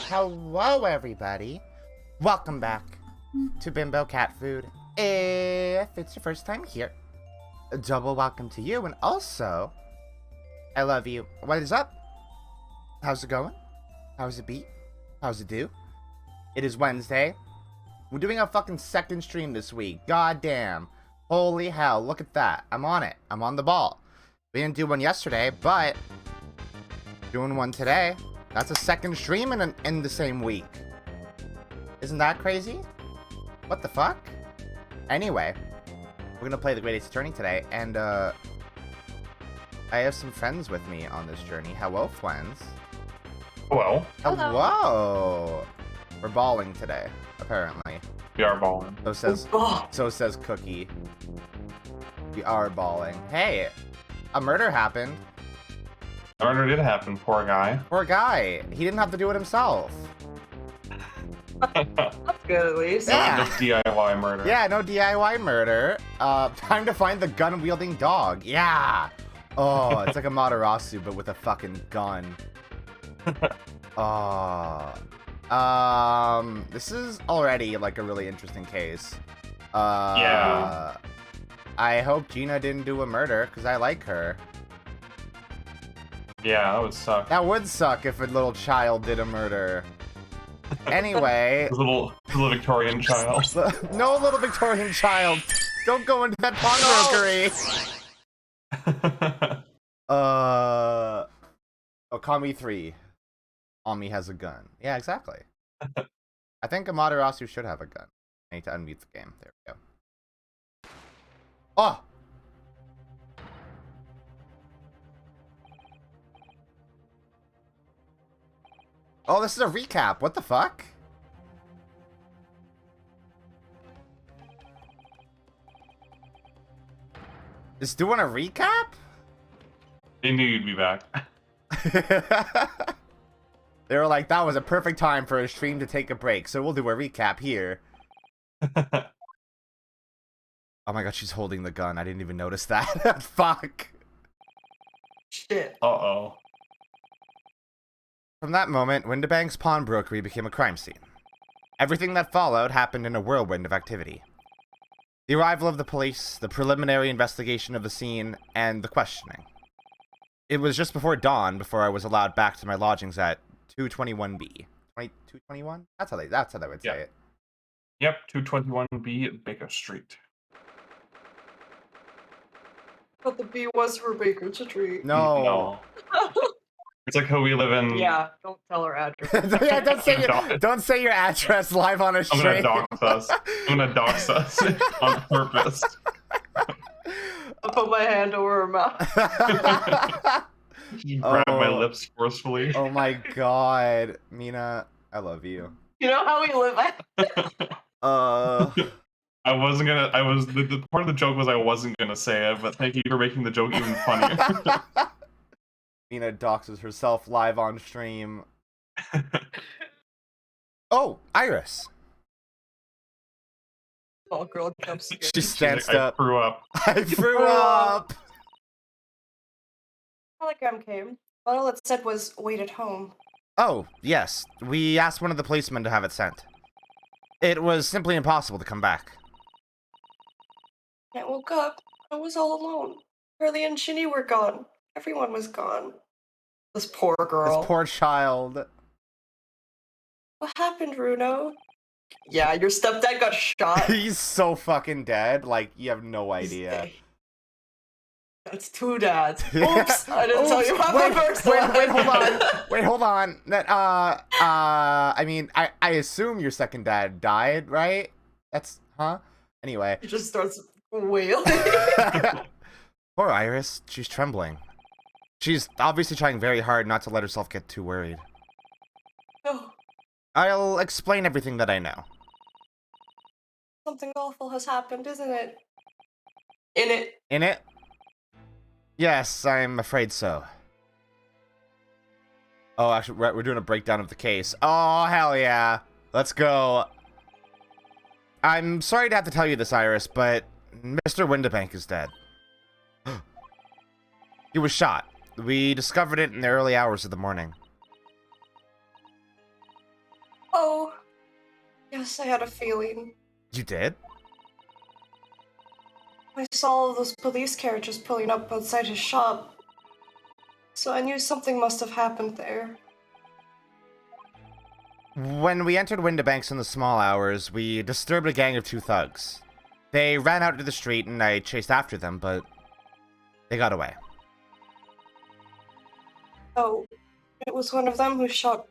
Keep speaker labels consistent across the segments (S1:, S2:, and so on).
S1: Hello, everybody. Welcome back to Bimbo Cat Food. If it's your first time here, a double welcome to you, and also, I love you. What is up? How's it going? How's it be? How's it do? It is Wednesday. We're doing a fucking second stream this week. God damn. Holy hell, look at that. I'm on it. I'm on the ball. We didn't do one yesterday, but doing one today. That's a second stream in the same week. Isn't that crazy? What the fuck? Anyway, we're gonna play the Great Ace Attorney today, and I have some friends with me on this journey. Hello, friends.
S2: Hello.
S1: Hello. We're balling today, apparently.
S2: We are balling.
S1: So says Cookie. We are balling. Hey, a murder happened.
S2: A murder did happen, poor guy.
S1: Poor guy. He didn't have to do it himself.
S3: That's good, at least.
S1: Yeah.
S2: No DIY murder.
S1: Yeah, no DIY murder. Time to find the gun-wielding dog. Yeah. Oh, it's like a Matarasu, but with a fucking gun. This is already like a really interesting case.
S2: Yeah.
S1: I hope Gina didn't do a murder, because I like her.
S2: Yeah, that would suck.
S1: That would suck if a little child did a murder. Anyway.
S2: A little Victorian child.
S1: No little Victorian child. Don't go into that pawnbrokery. Okami 3. Ami has a gun. Yeah, exactly. I think Amaterasu should have a gun. I need to unmute the game. There we go. Oh! Oh, this is a recap. What the fuck? Just doing a recap?
S2: They knew you'd be back.
S1: They were like, that was a perfect time for a stream to take a break, so we'll do a recap here. Oh my god, she's holding the gun. I didn't even notice that. Fuck.
S3: Shit.
S2: Uh-oh.
S1: From that moment, Windibank's pawnbrokery became a crime scene. Everything that followed happened in a whirlwind of activity. The arrival of the police, the preliminary investigation of the scene, and the questioning. It was just before dawn before I was allowed back to my lodgings at 221B. 221? That's how they would say it.
S2: Yep, 221B Baker Street.
S3: But the B was for Baker Street.
S1: No.
S2: It's like how we live in...
S3: Yeah, don't tell her address.
S1: Yeah, don't say your address live on a stream.
S2: I'm gonna dox us. I'm gonna dox us on purpose.
S3: I'll put my hand over her mouth.
S2: You grab my lips forcefully.
S1: Oh my god. Mina, I love you.
S3: You know how we live?
S2: I wasn't gonna... The part of the joke was I wasn't gonna say it, but thank you for making the joke even funnier.
S1: Mina doxes herself live on stream. Oh, Iris.
S3: Oh, girl, I'm scared.
S1: She stands
S2: like,
S1: up.
S2: I threw up.
S1: I threw up.
S4: Telegram came. All it said was, wait at home.
S1: Oh, yes. We asked one of the policemen to have it sent. It was simply impossible to come back.
S4: I woke up. I was all alone. Curly and Shinny were gone. Everyone was gone.
S3: This poor girl.
S1: This poor child.
S4: What happened, Runo?
S3: Yeah, your stepdad got shot.
S1: He's so fucking dead. Like, you have no
S3: He's
S1: idea.
S3: dead. That's two dads. Oops! I didn't tell you about my first
S1: wait, hold on. Wait, hold on. That, I mean, I assume your second dad died, right? That's, huh? Anyway.
S3: He just starts wailing.
S1: Poor Iris. She's trembling. She's obviously trying very hard not to let herself get too worried.
S4: No,
S1: I'll explain everything that I know.
S4: something awful has happened, isn't it?
S3: In it.
S1: In it? Yes, I'm afraid so. Oh, actually, we're doing a breakdown of the case. Oh, hell yeah. Let's go. I'm sorry to have to tell you this, Iris, but Mr. Windibank is dead. He was shot. We discovered it in the early hours of the morning.
S4: Yes, I had a feeling.
S1: You did?
S4: I saw all those police carriages pulling up outside his shop. So I knew something must have happened there.
S1: When we entered Windibanks in the small hours, we disturbed a gang of 2 thugs. They ran out into the street and I chased after them, but they got away.
S4: Oh, it was one of them who shot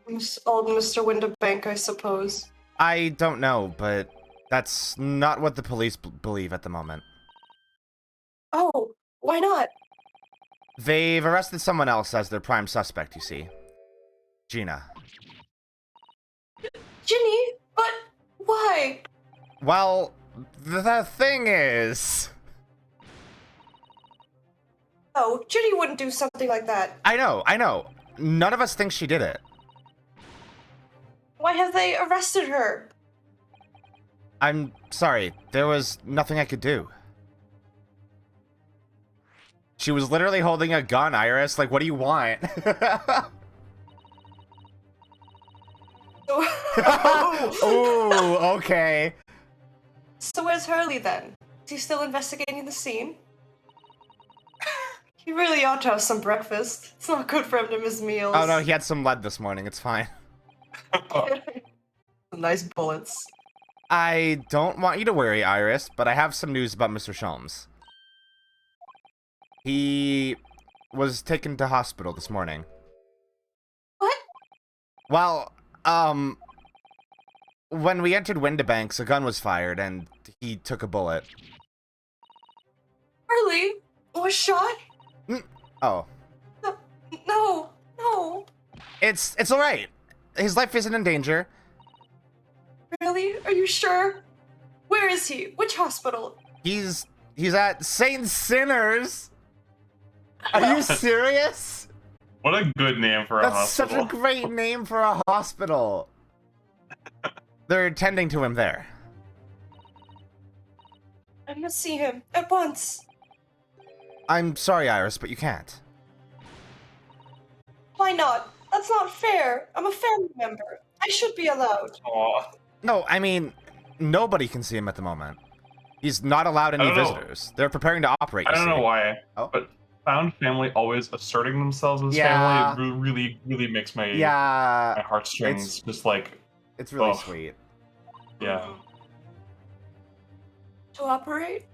S4: old Mr. Windibank, I suppose.
S1: I don't know, but that's not what the police believe at the moment.
S4: Oh, why not?
S1: They've arrested someone else as their prime suspect, you see. Gina.
S4: Ginny? But why?
S1: Well, the thing is...
S4: Oh, Ginny wouldn't do something like that.
S1: I know. None of us think she did it.
S4: Why have they arrested her?
S1: I'm sorry, there was nothing I could do. She was literally holding a gun, Iris. Like, what do you want? Ooh, okay.
S4: So where's Hurley then? Is he still investigating the scene? He really ought to have some breakfast. It's not good for him to miss meals.
S1: Oh no, he had some lead this morning. It's fine.
S3: Some nice bullets.
S1: I don't want you to worry, Iris, but I have some news about Mr. Sholmes. He was taken to hospital this morning.
S4: What?
S1: Well, when we entered Windibanks, a gun was fired, and he took a bullet.
S4: Hurley was shot?
S1: Oh.
S4: No.
S1: It's alright. His life isn't in danger.
S4: Really? Are you sure? Where is he? Which hospital?
S1: He's at Saint Sinners. Are you serious?
S2: What a good name for a
S1: That's
S2: hospital.
S1: such a great name for a hospital. They're tending to him there.
S4: I must see him at once.
S1: I'm sorry, Iris, but you can't.
S4: Why not? That's not fair. I'm a family member. I should be allowed.
S2: Aw.
S1: No, I mean, nobody can see him at the moment. He's not allowed any
S2: I don't know.
S1: visitors. They're preparing to operate.
S2: I
S1: you
S2: don't
S1: see.
S2: know why,
S1: Oh.
S2: but found family always asserting themselves as
S1: Yeah.
S2: family really makes my
S1: Yeah,
S2: heartstrings just like,
S1: it's really
S2: Ugh.
S1: sweet.
S2: yeah.
S4: To operate?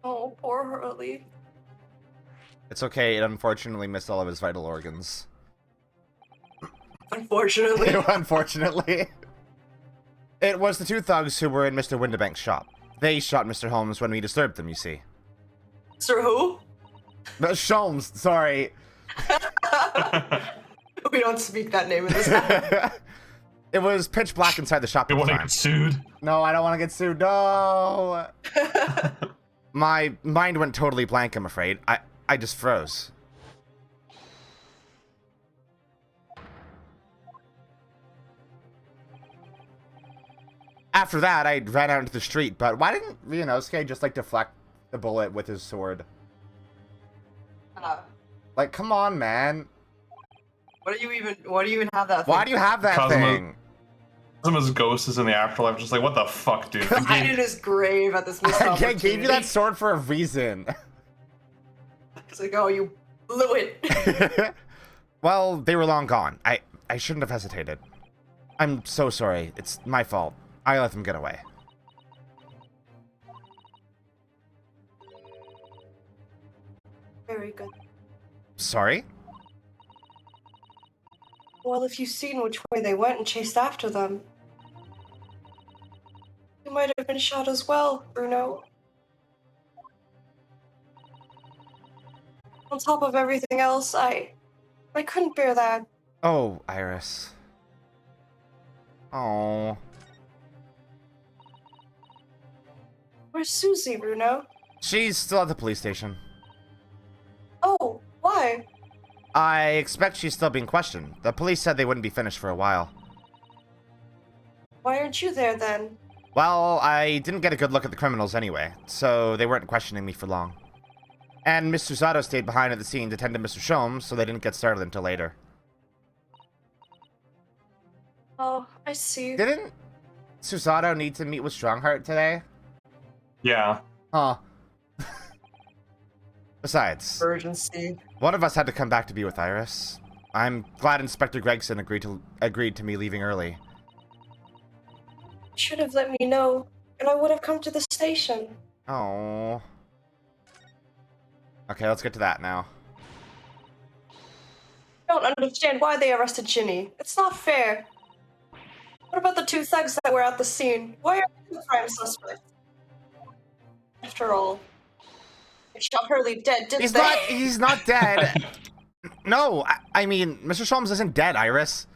S4: Oh, poor Hurley.
S1: It's okay. It unfortunately missed all of his vital organs.
S3: Unfortunately.
S1: Unfortunately. It was the 2 thugs who were in Mr. Windibank's shop. They shot Mr. Holmes when we disturbed them, you see.
S3: Sir who?
S1: Sholmes, sorry.
S3: We don't speak that name in this house.
S1: It was pitch black inside the shop
S2: You
S1: at the
S2: want to
S1: time.
S2: get sued?
S1: No, I don't want to get sued. No! My mind went totally blank, I'm afraid. I just froze. After that, I ran out into the street, but why didn't Ryunosuke just, like, deflect the bullet with his sword? Like, come on, man.
S3: Why do you even have that
S1: Why
S3: thing?
S1: do you have that
S2: Cosmo-
S1: thing?
S2: His ghost is in the afterlife, just like, what the fuck, dude?
S3: Hide in his grave at this missed
S1: I
S3: opportunity.
S1: gave you that sword for a reason.
S3: It's like, oh, you blew it.
S1: Well, they were long gone. I shouldn't have hesitated. I'm so sorry. It's my fault. I let them get away.
S4: Very good.
S1: Sorry?
S4: Well, if you've seen which way they went and chased after them, you might have been shot as well, Bruno. On top of everything else, I couldn't bear that.
S1: Oh, Iris. Oh.
S4: Where's Susie, Bruno?
S1: She's still at the police station.
S4: Oh, why?
S1: I expect she's still being questioned. The police said they wouldn't be finished for a while.
S4: Why aren't you there then?
S1: Well, I didn't get a good look at the criminals anyway, so they weren't questioning me for long. And Mr. Zato stayed behind at the scene to tend to Mr. Sholmes, so they didn't get started until later.
S4: Oh, I see.
S1: Didn't Susato need to meet with Strongheart today?
S2: Yeah.
S1: Huh. Besides,
S3: Urgency.
S1: one of us had to come back to be with Iris. I'm glad Inspector Gregson agreed to me leaving early.
S4: Should have let me know, and I would have come to the station.
S1: Oh. Okay, let's get to that now.
S4: I don't understand why they arrested Ginny. It's not fair. What about the two thugs that were at the scene? Why are they the prime suspects? After all, they shot Hurley dead, didn't they?
S1: He's not dead. No, I mean, Mr. Sholmes isn't dead, Iris.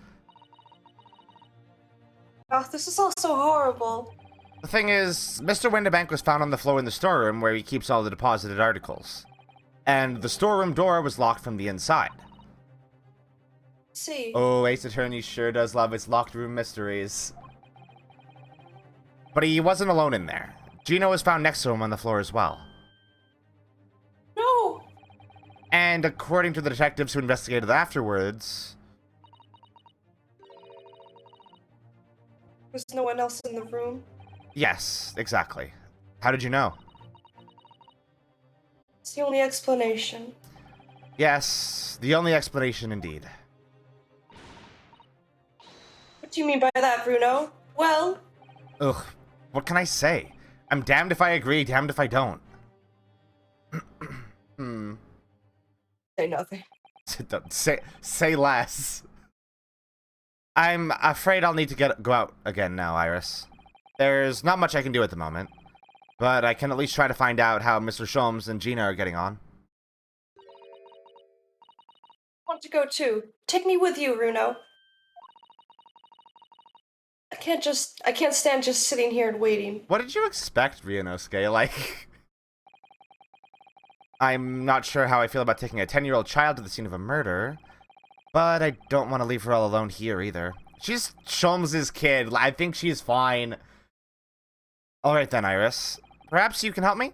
S4: Oh, this is all so horrible.
S1: The thing is, Mr. Windibank was found on the floor in the storeroom where he keeps all the deposited articles. And the storeroom door was locked from the inside.
S4: See.
S1: Oh, Ace Attorney sure does love its locked room mysteries. But he wasn't alone in there. Gino was found next to him on the floor as well.
S4: No!
S1: And according to the detectives who investigated afterwards...
S4: There's no one else in the room.
S1: Yes, exactly. How did you know?
S4: It's the only explanation.
S1: Yes, the only explanation indeed.
S4: What do you mean by that, Bruno? Well...
S1: Ugh, what can I say? I'm damned if I agree, damned if I don't.
S4: Say nothing.
S1: Say less. I'm afraid I'll need to go out again now, Iris. There's not much I can do at the moment, but I can at least try to find out how Mr. Sholmes and Gina are getting on.
S4: I want to go too. Take me with you, Bruno. I can't stand just sitting here and waiting.
S1: What did you expect, Ryunosuke? Like... I'm not sure how I feel about taking a 10-year-old child to the scene of a murder, but I don't want to leave her all alone here either. She's Sholmes' kid. I think she's fine. Alright then, Iris. Perhaps you can help me?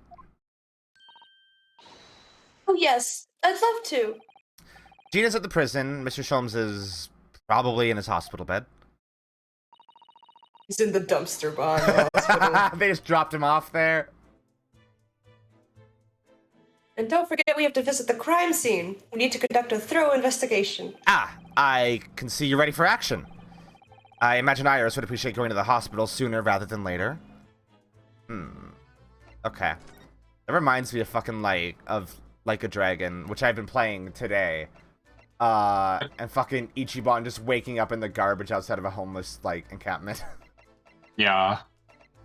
S4: Oh yes, I'd love to.
S1: Gina's at the prison. Mr. Sholmes is probably in his hospital bed.
S3: He's in the dumpster behind the hospital.
S1: They just dropped him off there.
S4: And don't forget we have to visit the crime scene. We need to conduct a thorough investigation.
S1: Ah, I can see you're ready for action. I imagine Iris would appreciate going to the hospital sooner rather than later. Okay. That reminds me of fucking Like a Dragon, which I've been playing today. And fucking Ichiban just waking up in the garbage outside of a homeless, encampment.
S2: Yeah.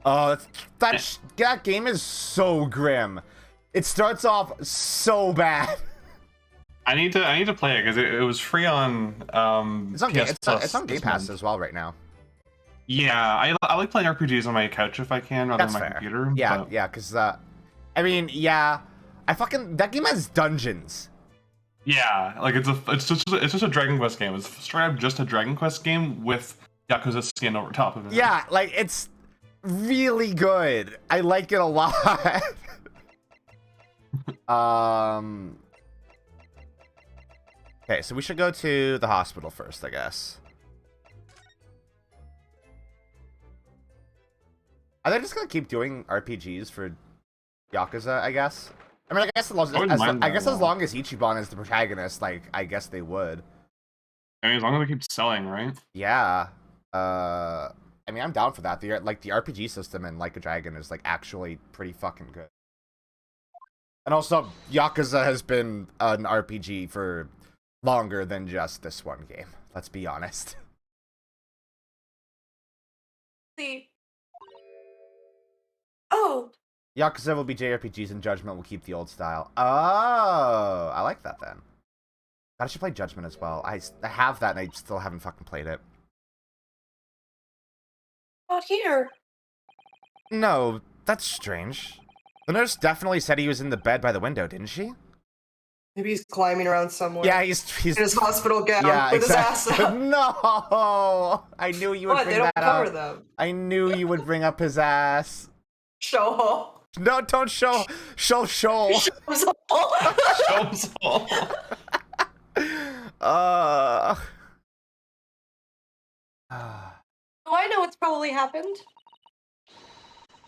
S1: Oh, that game is so grim. It starts off so bad.
S2: I need to play it because it was free on
S1: It's on
S2: PS Plus
S1: it's on Game
S2: this
S1: Pass
S2: month.
S1: as well right now.
S2: Yeah, I like playing RPGs on my couch if I can rather
S1: That's
S2: than my
S1: fair.
S2: computer.
S1: Yeah,
S2: but...
S1: yeah, because I mean, yeah, that game has dungeons.
S2: Yeah, like it's just a Dragon Quest game. It's straight up just a Dragon Quest game with Yakuza skin over top of it.
S1: Yeah, like it's really good. I like it a lot. Okay, so we should go to the hospital first, I guess. Are they just gonna keep doing RPGs for Yakuza, I guess? I mean, I guess as long as Ichiban is the protagonist, I guess they would.
S2: I mean, as long as they keep selling, right?
S1: Yeah. I mean, I'm down for that. The RPG system in Like a Dragon is actually pretty fucking good. And also, Yakuza has been an RPG for longer than just this one game. Let's be honest.
S4: Oh,
S1: Yakuza will be JRPGs and Judgment will keep the old style. Oh, I like that then. I should play Judgment as well. I have that and I still haven't fucking played it.
S4: not here.
S1: No, that's strange. The nurse definitely said he was in the bed by the window, didn't she?
S3: Maybe he's climbing around somewhere.
S1: Yeah, he's
S3: in his hospital gown with
S1: exactly.
S3: his ass up.
S1: No, I knew you would
S3: What?
S1: bring
S3: They don't
S1: that
S3: cover
S1: up.
S3: them.
S1: I knew you would bring up his ass.
S3: Show.
S1: No, don't show.
S3: Shows all.
S2: Shows all.
S4: Oh, I know what's probably happened.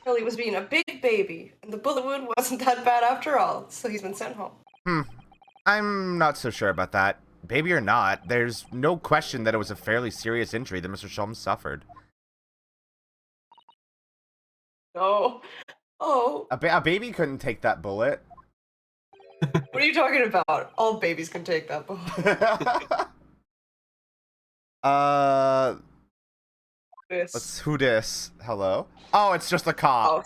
S4: Hurley was being a big baby, and the bullet wound wasn't that bad after all, so he's been sent home.
S1: I'm not so sure about that. Baby or not, there's no question that it was a fairly serious injury that Mr. Sholmes suffered.
S4: Oh. Oh.
S1: A baby couldn't take that bullet.
S4: What are you talking about? All babies can take that bullet.
S1: Who dis? Hello? Oh, it's just a cop.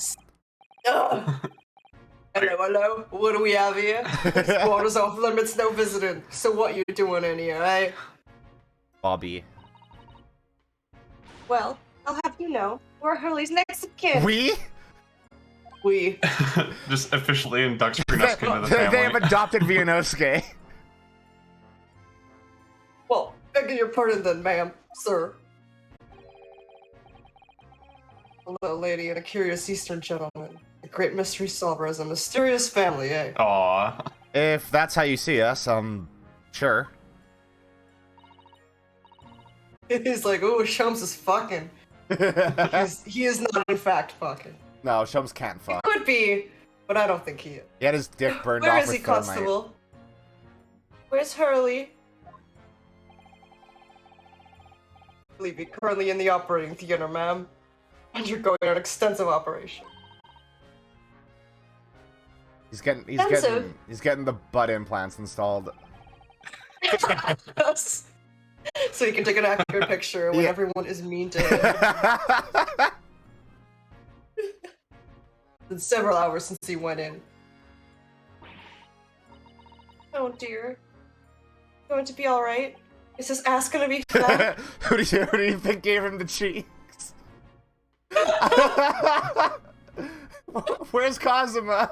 S4: Oh. Hello. What do we have here? Quarters off limits, no visiting. So what you doing in here, eh?
S1: Bobby.
S4: Well, I'll have you know, we're Hurley's next of kin.
S1: We?
S4: We.
S2: Just officially induct Vianosuke into the family.
S1: They have adopted Vianosuke.
S4: Well, begging your pardon then, ma'am, sir. A little lady and a curious Eastern gentleman. A great mystery solver as a mysterious family, eh?
S2: Aww.
S1: If that's how you see us, sure.
S4: He's like, ooh, Shums is fucking. He is not, in fact, fucking.
S1: No, Shums can't fuck.
S4: Could be, but I don't think he is.
S1: He had his dick burned
S4: Where
S1: off
S4: is
S1: with
S4: he,
S1: thermite.
S4: Constable? Where's Hurley? I believe he's currently in the operating theater, ma'am. Undergoing an extensive operation.
S1: He's getting the butt implants installed.
S4: So you can take an accurate picture when everyone is mean to him. It's been several hours since he went in. Oh dear. Going to be alright? Is his ass gonna be fat?
S1: who do you think gave him the cheeks? Where's Kazuma?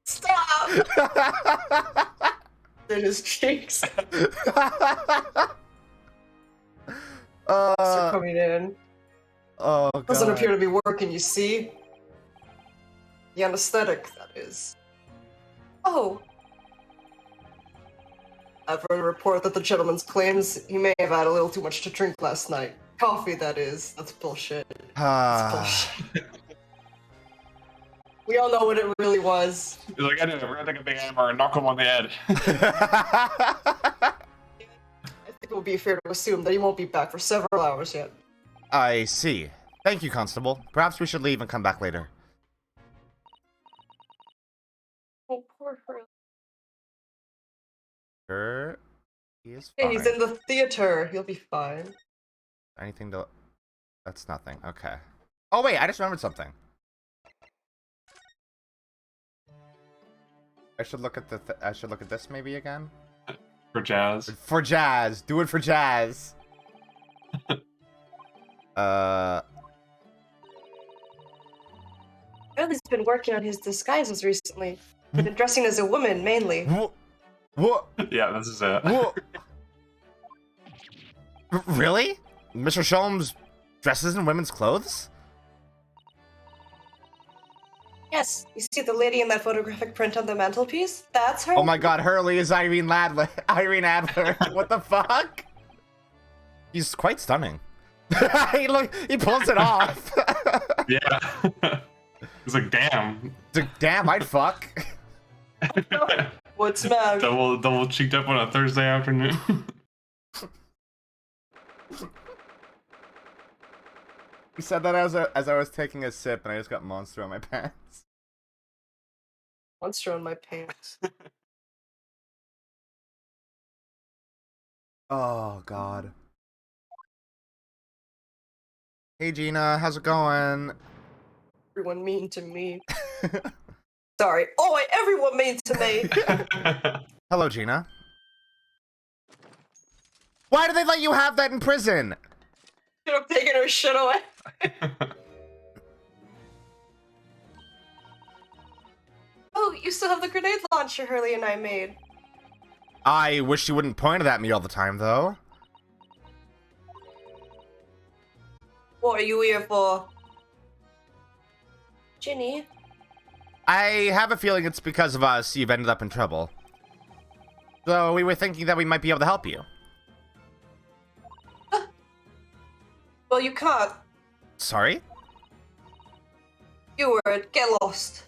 S4: Stop! In his cheeks. Are coming in.
S1: Oh, God.
S4: Doesn't appear to be working, you see? The anesthetic, that is. Oh. I've heard a report that the gentleman claims he may have had a little too much to drink last night. Coffee, that is. That's bullshit. That's bullshit. We all know what it really was.
S2: He's like, I did it. We're gonna take a big hammer and knock him on the head.
S4: I think it would be fair to assume that he won't be back for several hours yet.
S1: I see. Thank you, Constable. Perhaps we should leave and come back later.
S4: Oh, poor Hurley.
S1: Sure. He is
S4: Hey,
S1: fine.
S4: he's in the theater. He'll be fine.
S1: Anything to... That's nothing. Okay. Oh, wait. I just remembered something. I should look at I should look at this maybe again.
S2: For Jazz.
S1: For Jazz. Do it for Jazz.
S4: Hurley's been working on his disguises recently. He's been dressing as a woman, mainly.
S1: What?
S2: Yeah, this is it.
S1: What? Really? Mr. Sholmes dresses in women's clothes?
S4: Yes, you see the lady in that photographic print on the mantelpiece? That's her.
S1: Oh my God, Hurley is Irene Irene Adler. What the fuck? He's quite stunning. he pulls it off.
S2: Yeah. He's like, damn.
S1: Damn, I'd fuck.
S4: What's mad?
S2: Double cheeked up on a Thursday afternoon.
S1: He said that as I was taking a sip, and I just got monster on my pants.
S4: Monster on my pants.
S1: Oh God. Hey Gina, how's it going?
S4: Everyone mean to me. Sorry. Oh, everyone mean to me.
S1: Hello, Gina. Why do they let you have that in prison?
S4: Should have taken her shit away. Oh, you still have the grenade launcher Hurley and I made.
S1: I wish you wouldn't point it at me all the time, though.
S4: What are you here for? Ginny?
S1: I have a feeling it's because of us you've ended up in trouble. So we were thinking that we might be able to help you.
S4: Well, you can't.
S1: Sorry?
S4: You word. Get lost.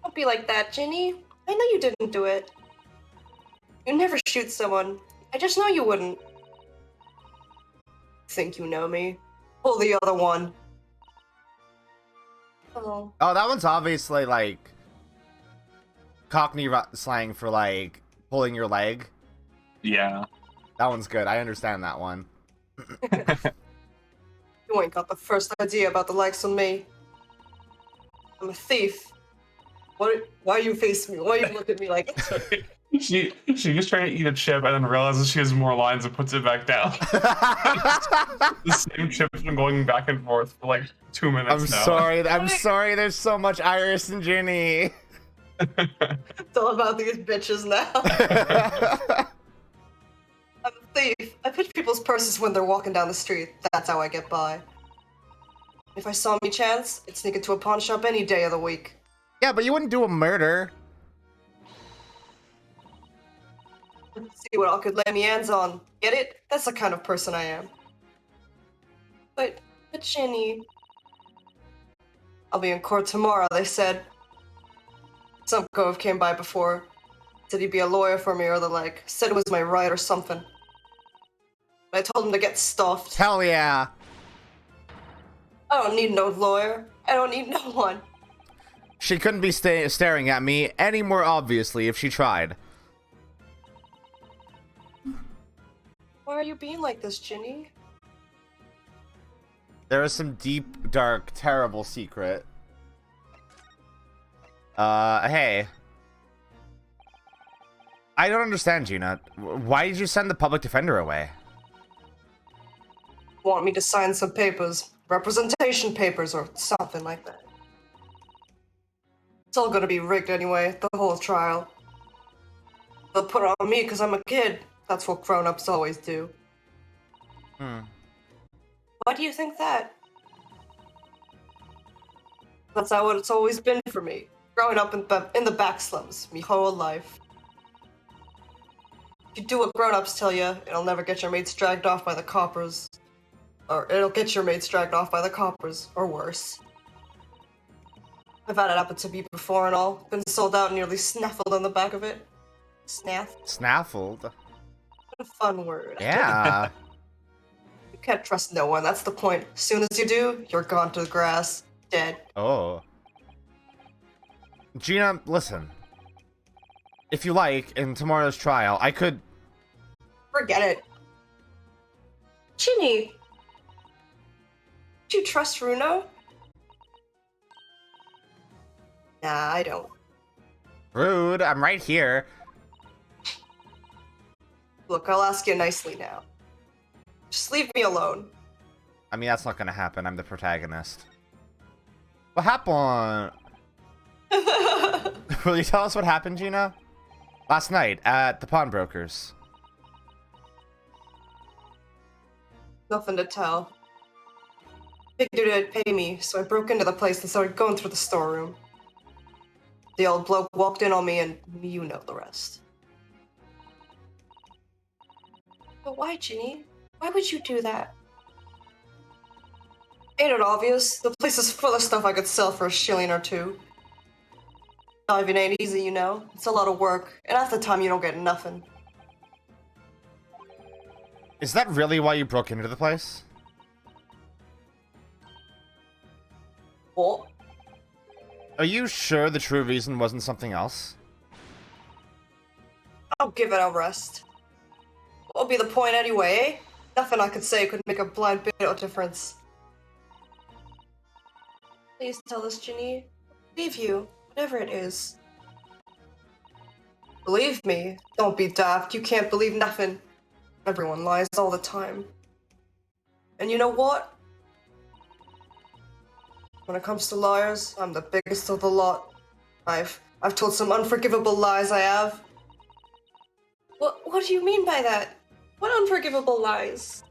S4: Don't be like that, Ginny. I know you didn't do it. You never shoot someone. I just know you wouldn't. Think you know me. Pull the other one. Oh.
S1: Oh, that one's obviously, like, Cockney slang for, like, pulling your leg.
S2: Yeah.
S1: That one's good. I understand that one.
S4: You ain't got the first idea about the likes of me. I'm a thief. Why are you facing me? Why you look at me like
S2: She just trying to eat a chip and then realizes she has more lines and puts it back down. The same chip's been going back and forth for like 2 minutes
S1: I'm
S2: now.
S1: sorry. I'm sorry. There's so much Iris and Ginny.
S4: it's all about these bitches now? I'm a thief. I pitch people's purses when they're walking down the street. That's how I get by. If I saw me chance, I'd sneak into a pawn shop any day of the week.
S1: Yeah, but you wouldn't do a murder.
S4: See what I could lay me hands on. Get it? That's the kind of person I am. But Ginny... I'll be in court tomorrow, they said. Some cove came by before. Said he'd be a lawyer for me or the like. Said it was my right or something. I told him to get stuffed.
S1: Hell yeah.
S4: I don't need no lawyer. I don't need no one.
S1: She couldn't be staring at me any more obviously if she tried.
S4: Why are you being like this, Ginny?
S1: There is some deep, dark, terrible secret. Hey. I don't understand, Gina. Why did you send the public defender away?
S4: Want me to sign some papers. Representation papers or something like that. It's all gonna be rigged anyway, the whole trial. They'll put it on me because I'm a kid. That's what grown-ups always do. Why do you think that? That's how it's always been for me. Growing up in the back slums, me whole life. If you do what grown-ups tell you, it'll never get your mates dragged off by the coppers. Or it'll get your mates dragged off by the coppers, or worse. I've had it happen to me before and all. Been sold out and nearly snaffled on the back of it.
S1: Snaffled?
S4: What a fun word.
S1: Yeah.
S4: You can't trust no one, that's the point. As soon as you do, you're gone to the grass. Dead.
S1: Oh. Gina, listen. If you like, in tomorrow's trial, I could...
S4: Forget it. Ginny! Do you trust Runo? Nah, I don't.
S1: Rude, I'm right here.
S4: Look, I'll ask you nicely now. Just leave me alone.
S1: I mean, that's not gonna happen. I'm the protagonist. What happened? Will you tell us what happened, Gina? Last night, at the pawnbrokers.
S4: Nothing to tell. Figured it'd pay me, so I broke into the place and started going through the storeroom. The old bloke walked in on me and you know the rest. But why, Ginny? Why would you do that? Ain't it obvious? The place is full of stuff I could sell for a shilling or two. Not even ain't easy, you know? It's a lot of work, and half the time you don't get nothing.
S1: Is that really why you broke into the place?
S4: What?
S1: Are you sure the true reason wasn't something else?
S4: I'll give it a rest. What'll be the point anyway, eh? Nothing I could say could make a blind bit of difference. Please tell us, Ginny. Believe you, whatever it is. Believe me? Don't be daft. You can't believe nothing. Everyone lies all the time. And you know what? When it comes to liars, I'm the biggest of the lot. I've told some unforgivable lies, I have. What do you mean by that? What unforgivable lies?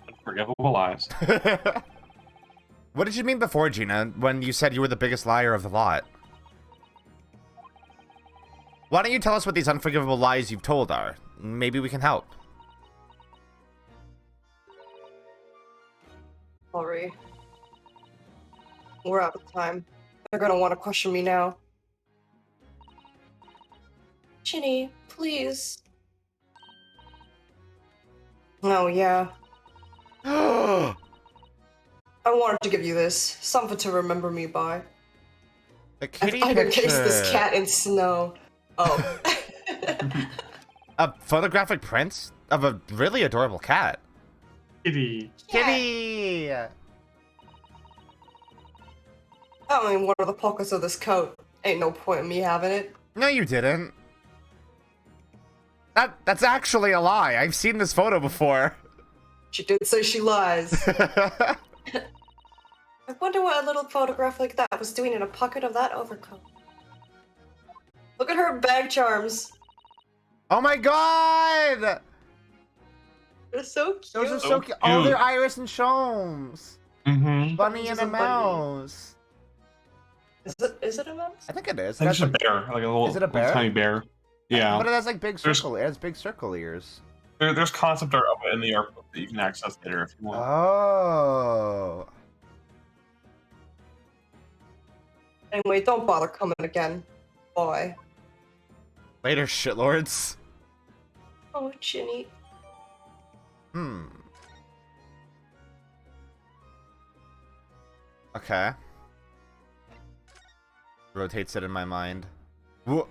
S2: Unforgivable lies.
S1: What did you mean before, Gina, when you said you were the biggest liar of the lot? Why don't you tell us what these unforgivable lies you've told are? Maybe we can help.
S4: Sorry. We're out of time. They're gonna want to question me now. Ginny, please. Oh, yeah. I wanted to give you this. Something to remember me by.
S1: The kitty
S4: I've
S1: picture.
S4: encased this cat in snow. Oh.
S1: A photographic print of a really adorable cat.
S2: Kitty.
S1: Kitty!
S4: I mean, what are the pockets of this coat? Ain't no point in me having it.
S1: No, you didn't. That's actually a lie. I've seen this photo before.
S4: She did say she lies. I wonder what a little photograph like that was doing in a pocket of that overcoat. Look at her bag charms.
S1: Oh my god!
S4: They're so cute.
S1: Those are
S2: So
S1: so cute. Oh,
S2: cute.
S1: they're Iris and Shomes.
S2: Mm-hmm.
S1: Bunny and a
S4: Bunny.
S1: mouse.
S4: Is it a mouse?
S1: I think it is.
S2: I think it's a
S1: That's
S2: bear, like a little,
S1: Is it a
S2: little
S1: bear?
S2: tiny bear. Yeah.
S1: But it has like big
S2: There's-
S1: circle. It has big circle ears.
S2: There's concept art of it in the art book that you can access later if you want.
S1: Oh.
S4: Anyway, don't bother coming again. Boy.
S1: Later, shitlords.
S4: Oh, Ginny.
S1: Okay. Rotates it in my mind. Whoa.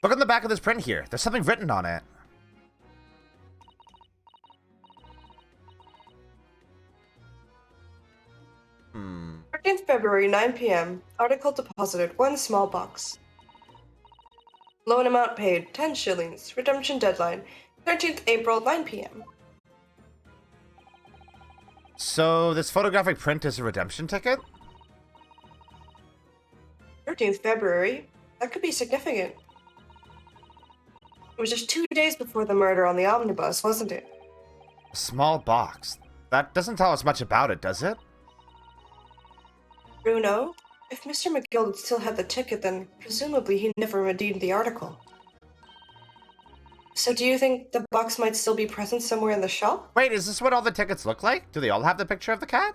S1: Look on the back of this print here. There's something written on it. Hmm.
S4: 13th February, 9 p.m. Article deposited, 1 small box. Loan amount paid, 10 shillings. Redemption deadline, 13th April, 9 p.m.
S1: So this photographic print is a redemption ticket?
S4: 13th February? That could be significant. It was just 2 days before the murder on the omnibus, wasn't it?
S1: A small box. That doesn't tell us much about it, does it?
S4: Bruno? If Mr. McGill still had the ticket, then presumably he never redeemed the article. So do you think the box might still be present somewhere in the shop?
S1: Wait, is this what all the tickets look like? Do they all have the picture of the cat?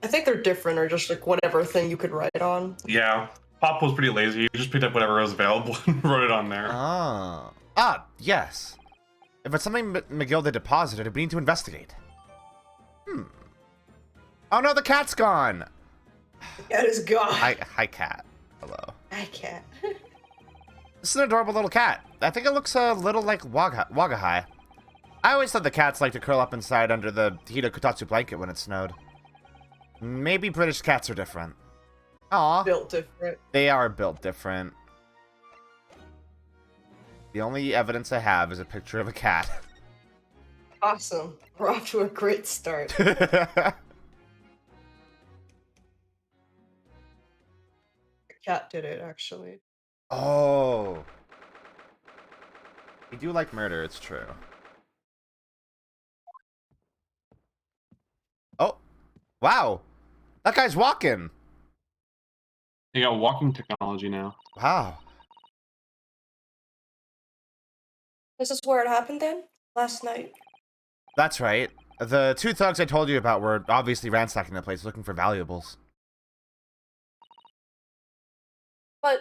S4: I think they're different, or just like whatever thing you could write on.
S2: Yeah. Pop was pretty lazy. He just picked up whatever was available and wrote it on there.
S1: Ah. Ah, yes. If it's something McGill had deposited, we need to investigate. Oh no, the cat's gone!
S4: The cat is gone.
S1: Hi, cat. Hello.
S4: I can't.
S1: This is an adorable little cat. I think it looks a little like Wagahai. I always thought the cats like to curl up inside under the Hida Kotatsu blanket when it snowed. Maybe British cats are different. Aw.
S4: Built different.
S1: They are built different. The only evidence I have is a picture of a cat.
S4: Awesome. We're off to a great start. The cat did it, actually.
S1: Oh. We do like murder, it's true. Oh. Wow. That guy's walking.
S2: They got walking technology now.
S1: Wow.
S4: This is where it happened then? Last night?
S1: That's right. The two thugs I told you about were obviously ransacking the place looking for valuables.
S4: But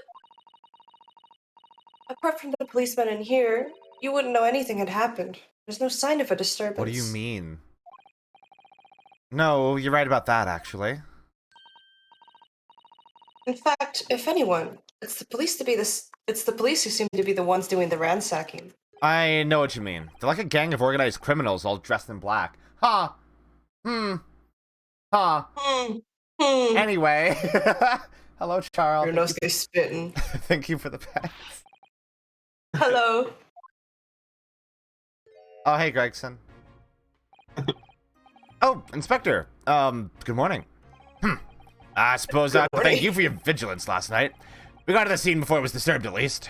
S4: apart from the policeman in here, you wouldn't know anything had happened. There's no sign of a disturbance.
S1: What do you mean? No, you're right about that, actually.
S4: In fact, if anyone, it's the police who seem to be the ones doing the ransacking.
S1: I know what you mean. They're like a gang of organized criminals all dressed in black. Ha! Huh. Ha! Anyway. Hello, Charles.
S4: Your nose is spitting.
S1: Thank you for the pets.
S4: Hello.
S1: Oh, hey, Gregson. Oh, Inspector. Good morning. I suppose I
S4: morning.
S1: thank you for your vigilance last night. We got to the scene before it was disturbed, at least.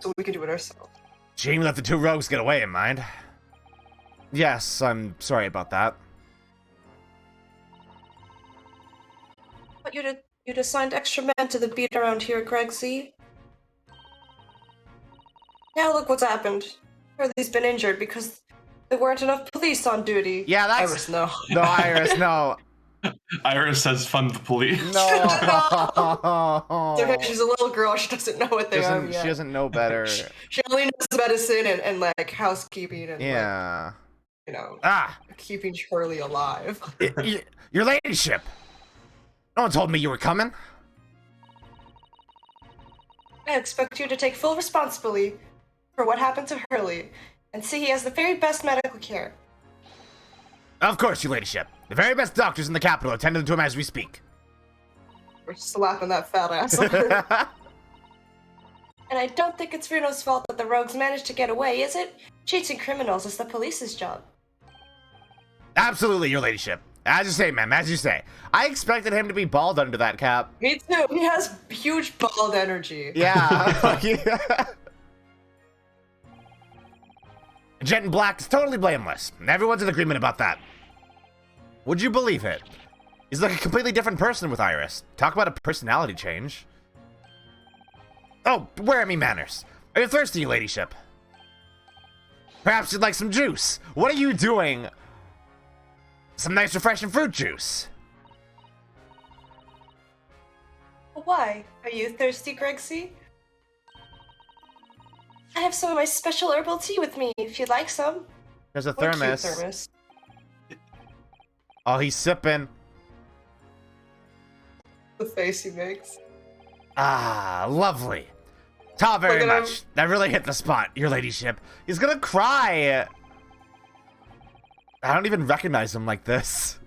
S4: So we can do it ourselves.
S1: Shame you let the two rogues get away, in mind. Yes, I'm sorry about that.
S4: thought you'd assigned extra men to the beat around here, Greg Z. Now look what's happened. Hurley's been injured because there weren't enough police on duty.
S1: Yeah, that's...
S3: Iris, no.
S1: No, Iris, no.
S2: Iris says fund the police.
S1: No.
S3: It's okay, she's a little girl. She doesn't know what they are yet.
S1: She doesn't know better.
S3: She only knows medicine and like housekeeping and
S1: Yeah.
S3: like, you know, keeping Shirley alive.
S1: Your ladyship. No one told me you were coming.
S4: I expect you to take full responsibility for what happened to Hurley and see he has the very best medical care.
S1: Of course, your ladyship. The very best doctors in the capital attending to him as we speak.
S3: We're slapping that fat ass on her.
S4: And I don't think it's Bruno's fault that the rogues managed to get away, is it? Chasing criminals is the police's job.
S1: Absolutely, your ladyship. As you say, ma'am, as you say. I expected him to be bald under that cap.
S3: Me too. He has huge bald energy.
S1: Yeah. Yeah. Jet in Black is totally blameless. Everyone's in agreement about that. Would you believe it? He's like a completely different person with Iris. Talk about a personality change. Oh, where are me manners? Are you thirsty, your ladyship? Perhaps you'd like some juice. What are you doing? Some nice refreshing fruit juice.
S4: Why? Are you thirsty, Gregsy? I have some of my special herbal tea with me, if you'd like some.
S1: There's a
S3: What a cute
S1: thermos.
S3: thermos.
S1: Oh, he's sipping.
S3: The face he makes.
S1: Ah, lovely. Ta very
S3: Look at
S1: much.
S3: him.
S1: That really hit the spot, your ladyship. He's gonna cry. I don't even recognize him like this.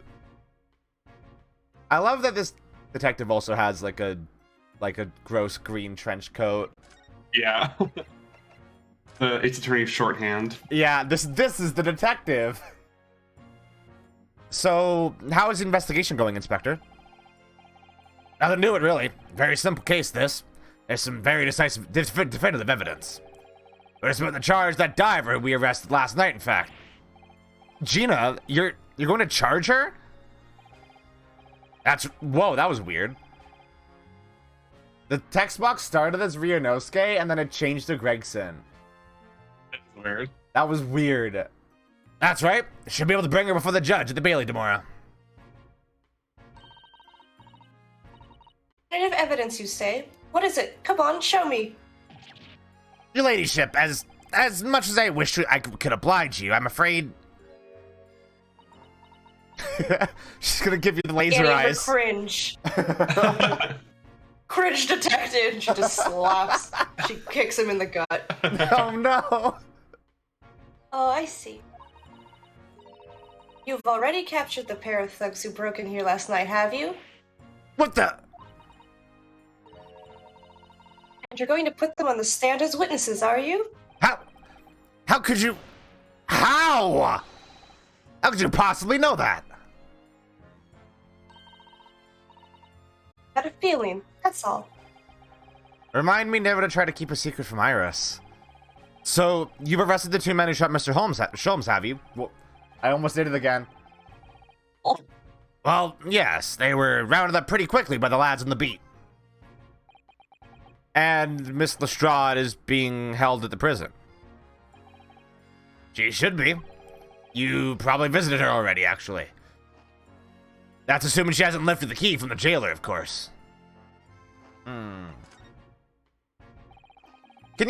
S1: I love that this detective also has like a gross green trench coat.
S2: Yeah. The Ace Attorney shorthand.
S1: Yeah, this is the detective. So, how is the investigation going, Inspector? Nothing new, really. Very simple case, this. There's some very decisive, definitive evidence. But it's about the charge that diver who we arrested last night, in fact. Gina, you're going to charge her? Whoa, that was weird. The text box started as Ryunosuke, and then it changed to Gregson.
S2: That's weird.
S1: That was weird. That's right. Should be able to bring her before the judge at the Bailey tomorrow.
S4: Kind of evidence, you say? What is it? Come on, show me.
S1: Your ladyship, as much as I wish I could oblige you, I'm afraid... She's gonna give you the laser eyes.
S4: Cringe.
S3: Cringe detected. She just slaps. She kicks him in the gut.
S1: Oh no!
S4: Oh, I see. You've already captured the pair of thugs who broke in here last night, have you?
S1: What the?
S4: And you're going to put them on the stand as witnesses, are you?
S1: How could you... How could you possibly know that?
S4: Had a feeling, that's all.
S1: Remind me never to try to keep a secret from Iris. So, you've arrested the two men who shot Mr. Sholmes, have you? Well, I almost did it again.
S3: Oh.
S1: Well, yes, they were rounded up pretty quickly by the lads on the beat. And Miss Lestrade is being held at the prison. She should be. You probably visited her already, actually. That's assuming she hasn't lifted the key from the jailer, of course. Can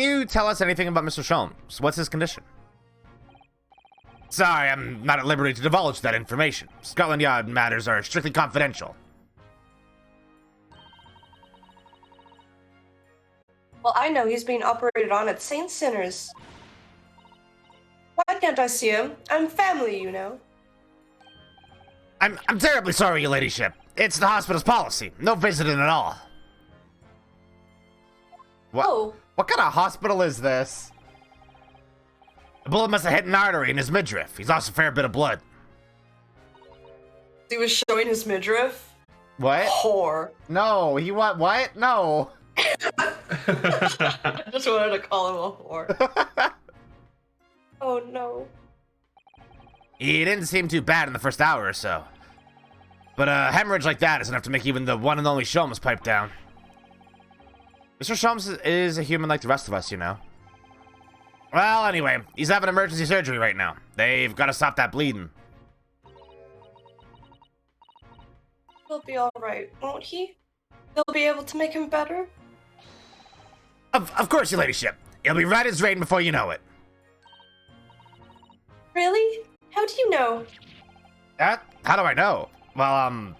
S1: you tell us anything about Mr. Sholmes? What's his condition? Sorry, I'm not at liberty to divulge that information. Scotland Yard matters are strictly confidential.
S4: Well, I know he's being operated on at St. Sinner's. Why can't I see him? I'm family, you know.
S1: I'm terribly sorry, your ladyship. It's the hospital's policy. No visiting at all. What?
S4: Oh.
S1: What kind of hospital is this? The bullet must have hit an artery in his midriff. He's lost a fair bit of blood.
S3: He was showing his midriff.
S1: What?
S3: Whore.
S1: No, what? No.
S3: I just wanted to call him a whore.
S4: Oh no.
S1: He didn't seem too bad in the first hour or so. But a hemorrhage like that is enough to make even the one and only Sholmes pipe down. Mr. Sholmes is a human like the rest of us, you know. Well, anyway, he's having emergency surgery right now. They've got to stop that bleeding.
S4: He'll be alright, won't he? They'll be able to make him better?
S1: Of course, your ladyship. He'll be right as rain before you know it.
S4: Really? How do you know?
S1: How do I know? Well,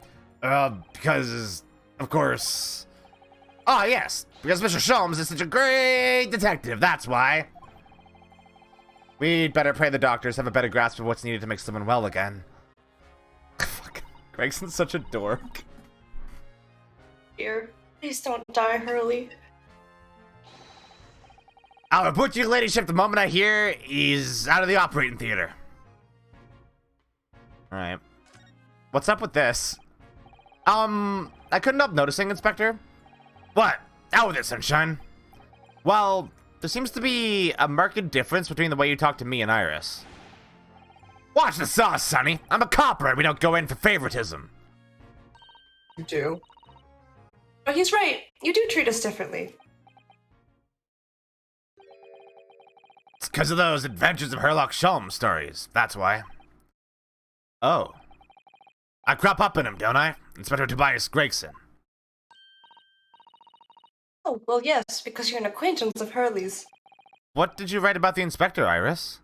S1: because, of course... Oh, yes, because Mr. Sholmes is such a great detective, that's why. We'd better pray the doctors have a better grasp of what's needed to make someone well again. Fuck, Gregson's such a dork.
S4: Dear, please don't die, Hurley.
S1: I'll report to your ladyship the moment I hear he's out of the operating theater. Alright. What's up with this? I couldn't help noticing, Inspector. What? Out with it, sunshine. Well, there seems to be a marked difference between the way you talk to me and Iris. Watch the sauce, Sonny. I'm a copper and we don't go in for favoritism.
S3: You do.
S4: Oh, he's right. You do treat us differently.
S1: It's because of those Adventures of Sherlock Sholmes stories, that's why. Oh. I crop up in him, don't I? Inspector Tobias Gregson.
S4: Oh, well, yes, because you're an acquaintance of Hurley's.
S1: What did you write about the inspector, Iris?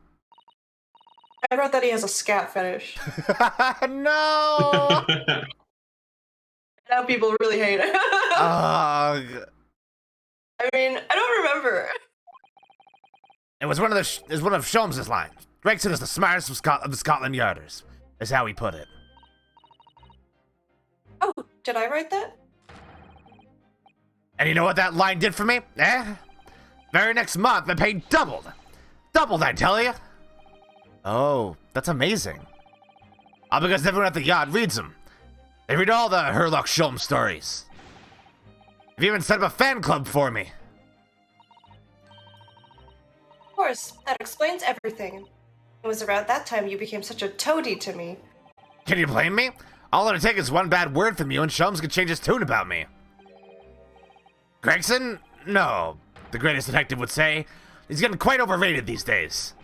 S4: I wrote that he has a scat fetish.
S1: No!
S4: Now people really hate it. I mean, I don't remember.
S1: It was one of Sholmes' lines. Gregson is the smartest of the Scotland Yarders, is how he put it.
S4: Oh, did I write that?
S1: And you know what that line did for me? Very next month, my pay doubled. Doubled, I tell you. Oh, that's amazing. All because everyone at the yard reads them. They read all the Sherlock Sholmes stories. They've even set up a fan club for me.
S4: Of course, that explains everything. It was around that time you became such a toady to me.
S1: Can you blame me? All it'll take is one bad word from you and Sholmes could change his tune about me. Gregson? No. The greatest detective would say. He's getting quite overrated these days.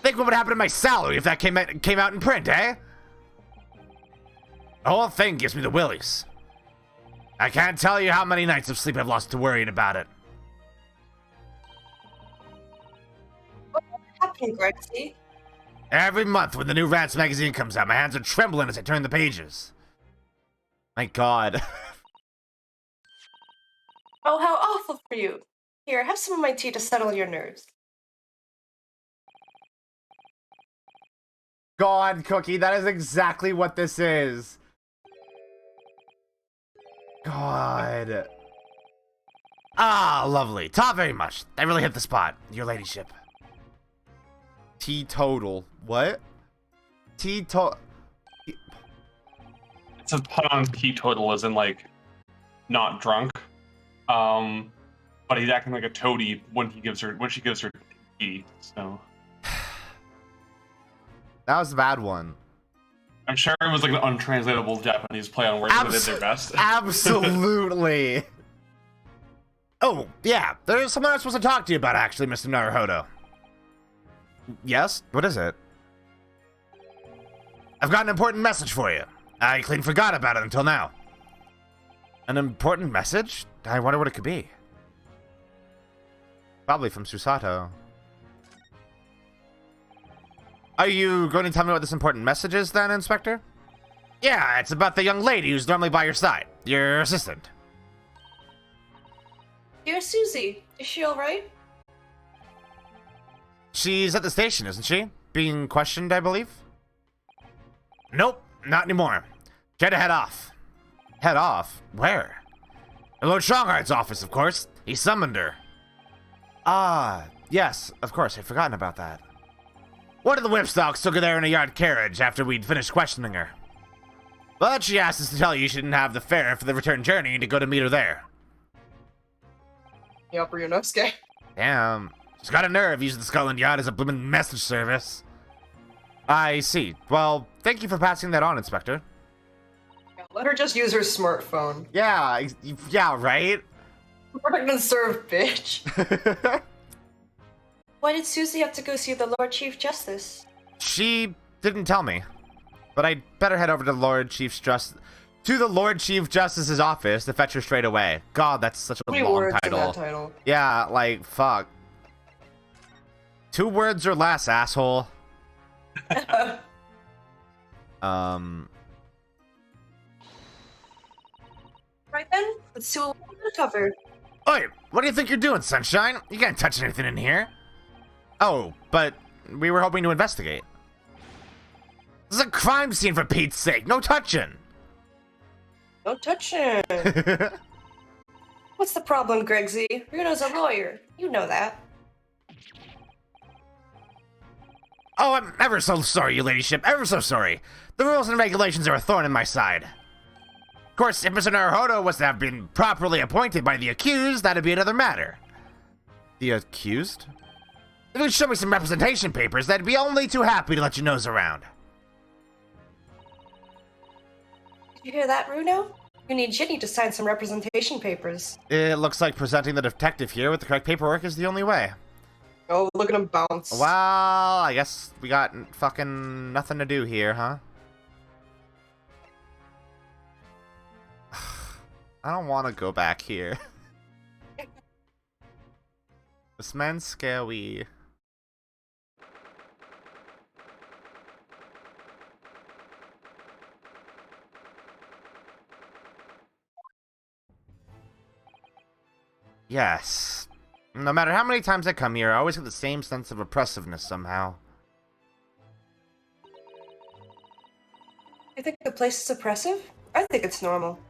S1: Think what would happen to my salary if that came out in print, eh? The whole thing gives me the willies. I can't tell you how many nights of sleep I've lost to worrying about it.
S4: What happened, Grexy?
S1: Every month when the new Rants magazine comes out, my hands are trembling as I turn the pages. My God.
S4: Oh, how awful for you. Here, have some of my tea to settle your nerves.
S1: God, Cookie, that is exactly what this is. God. Ah, lovely. Ta very much. I really hit the spot, your ladyship. Teetotal. What? Teetotal.
S2: It's a pun on teetotal, as in like not drunk. But he's acting like a toady when she gives her tea. So
S1: That was a bad one.
S2: I'm sure it was like an untranslatable Japanese play on words, but they did their best.
S1: Absolutely. Oh, yeah. There's something I'm supposed to talk to you about, actually, Mr. Naruhodo. Yes? What is it? I've got an important message for you. I clean forgot about it until now. An important message? I wonder what it could be. Probably from Susato. Are you going to tell me what this important message is then, Inspector? Yeah, it's about the young lady who's normally by your side. Your assistant.
S4: Dear Susie, is she alright?
S1: She's at the station, isn't she? Being questioned, I believe? Nope, not anymore. She had to head off. Head off? Where? Lord Strongheart's office, of course. He summoned her. Ah, yes, of course, I'd forgotten about that. One of the whipstocks took her there in a yard carriage after we'd finished questioning her. But she asked us to tell you she didn't have the fare for the return journey and to go to meet her there.
S3: Upper Yonosuke.
S1: Damn. She's got a nerve using the Scotland Yard as a bloomin' message service. I see. Well, thank you for passing that on, Inspector.
S3: Let her just use her smartphone.
S1: Yeah, yeah, right?
S3: Protect and serve, bitch.
S4: Why did Susie have to go see the Lord Chief Justice?
S1: She didn't tell me. But I'd better head over to the Lord Chief Justice's office to fetch her straight away. God, that's such a
S3: How many
S1: long
S3: words in
S1: title.
S3: that title?
S1: Yeah, like, fuck. 2 words or less, asshole.
S4: Right then, let's see what we uncovered.
S1: Oi, what do you think you're doing, Sunshine? You can't touch anything in here. Oh, but we were hoping to investigate. This is a crime scene, for Pete's sake. No touching.
S3: No touching.
S4: What's the problem, Gregsy? Bruno's a lawyer. You know that.
S1: Oh, I'm ever so sorry, your ladyship. Ever so sorry. The rules and regulations are a thorn in my side. Of course, if Mr. Naruhodo was to have been properly appointed by the accused, that'd be another matter. The accused? If you'd show me some representation papers, I'd be only too happy to let you nose around.
S4: Did you hear that, Bruno? You need Ginny to sign some representation papers.
S1: It looks like presenting the detective here with the correct paperwork is the only way.
S3: Oh, look at him bounce.
S1: Well, I guess we got fucking nothing to do here, huh? I don't want to go back here. This man's scary. Yes. No matter how many times I come here, I always get the same sense of oppressiveness somehow.
S4: You think the place is oppressive? I think it's normal.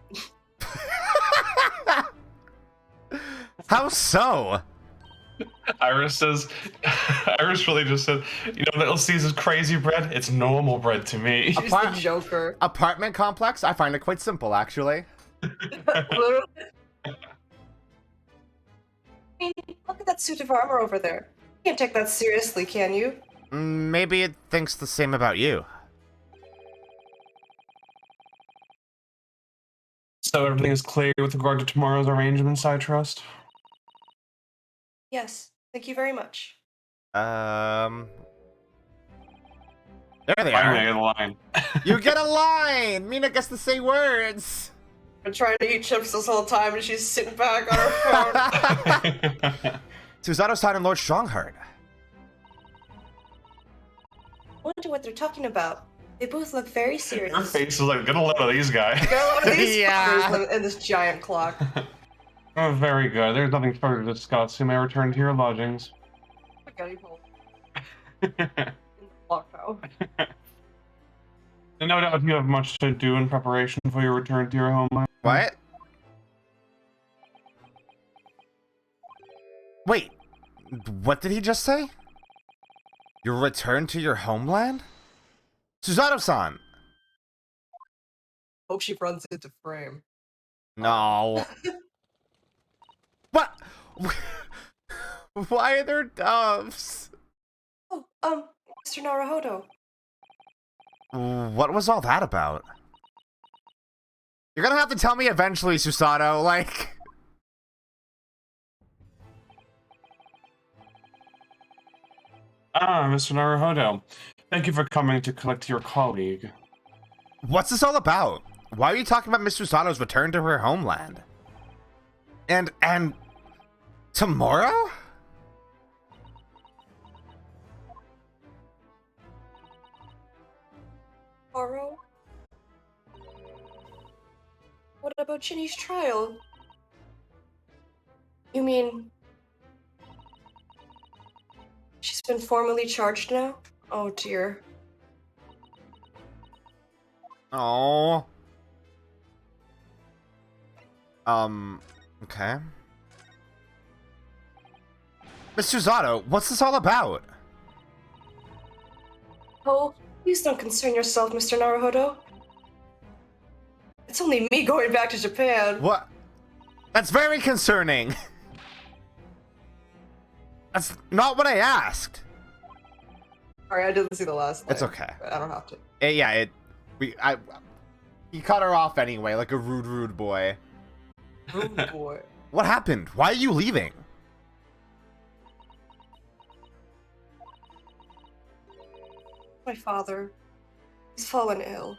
S1: How so?
S2: Iris really just said, you know, Little Caesar's crazy bread? It's normal bread to me.
S3: She's the Joker.
S1: Apartment complex? I find it quite simple, actually.
S3: Literally.
S4: I mean, look at that suit of armor over there. You can't take that seriously, can you?
S1: Maybe it thinks the same about you.
S2: So everything is clear with regard to tomorrow's arrangements, I trust?
S4: Yes, thank you very much.
S1: There they
S2: Finally, I
S1: are.
S2: get a line.
S1: You get a line! Mina gets to say words!
S3: Been trying to eat chips this whole time, and she's sitting back on her phone.
S1: Susato-san and Lord Strongheart.
S4: I wonder what they're talking about. They both look very serious.
S2: Her face is like, get a load of these guys.
S3: Got a lot of these
S1: Yeah.
S3: fuckers in this giant clock.
S2: Oh, very good. There's nothing further to discuss. You may return to your lodgings.
S3: Spaghetti hole in the clock now.
S2: And no doubt you have much to do in preparation for your return to your homeland.
S1: What? Wait, what did he just say? Your return to your homeland? Susato-san!
S3: Hope she runs into frame.
S1: No. What? Why are there doves?
S4: Oh, Mr. Naruhodo.
S1: What was all that about? You're gonna have to tell me eventually, Susato, like...
S2: Ah, Mr. Naruhodo. Thank you for coming to collect your colleague.
S1: What's this all about? Why are you talking about Miss Susato's return to her homeland? And... tomorrow?
S4: Oro? What about Ginny's trial? You mean... she's been formally charged now? Oh dear.
S1: Oh. Okay. Miss Susato, what's this all about?
S4: Oh, please don't concern yourself, Mr. Naruhodo. It's only me going back to Japan.
S1: What? That's very concerning. That's not what I asked.
S3: Sorry, I didn't see the last line.
S1: It's okay.
S3: But I don't have to.
S1: He cut her off anyway, like a rude boy.
S3: Rude boy.
S1: What happened? Why are you leaving?
S4: My father. He's fallen ill.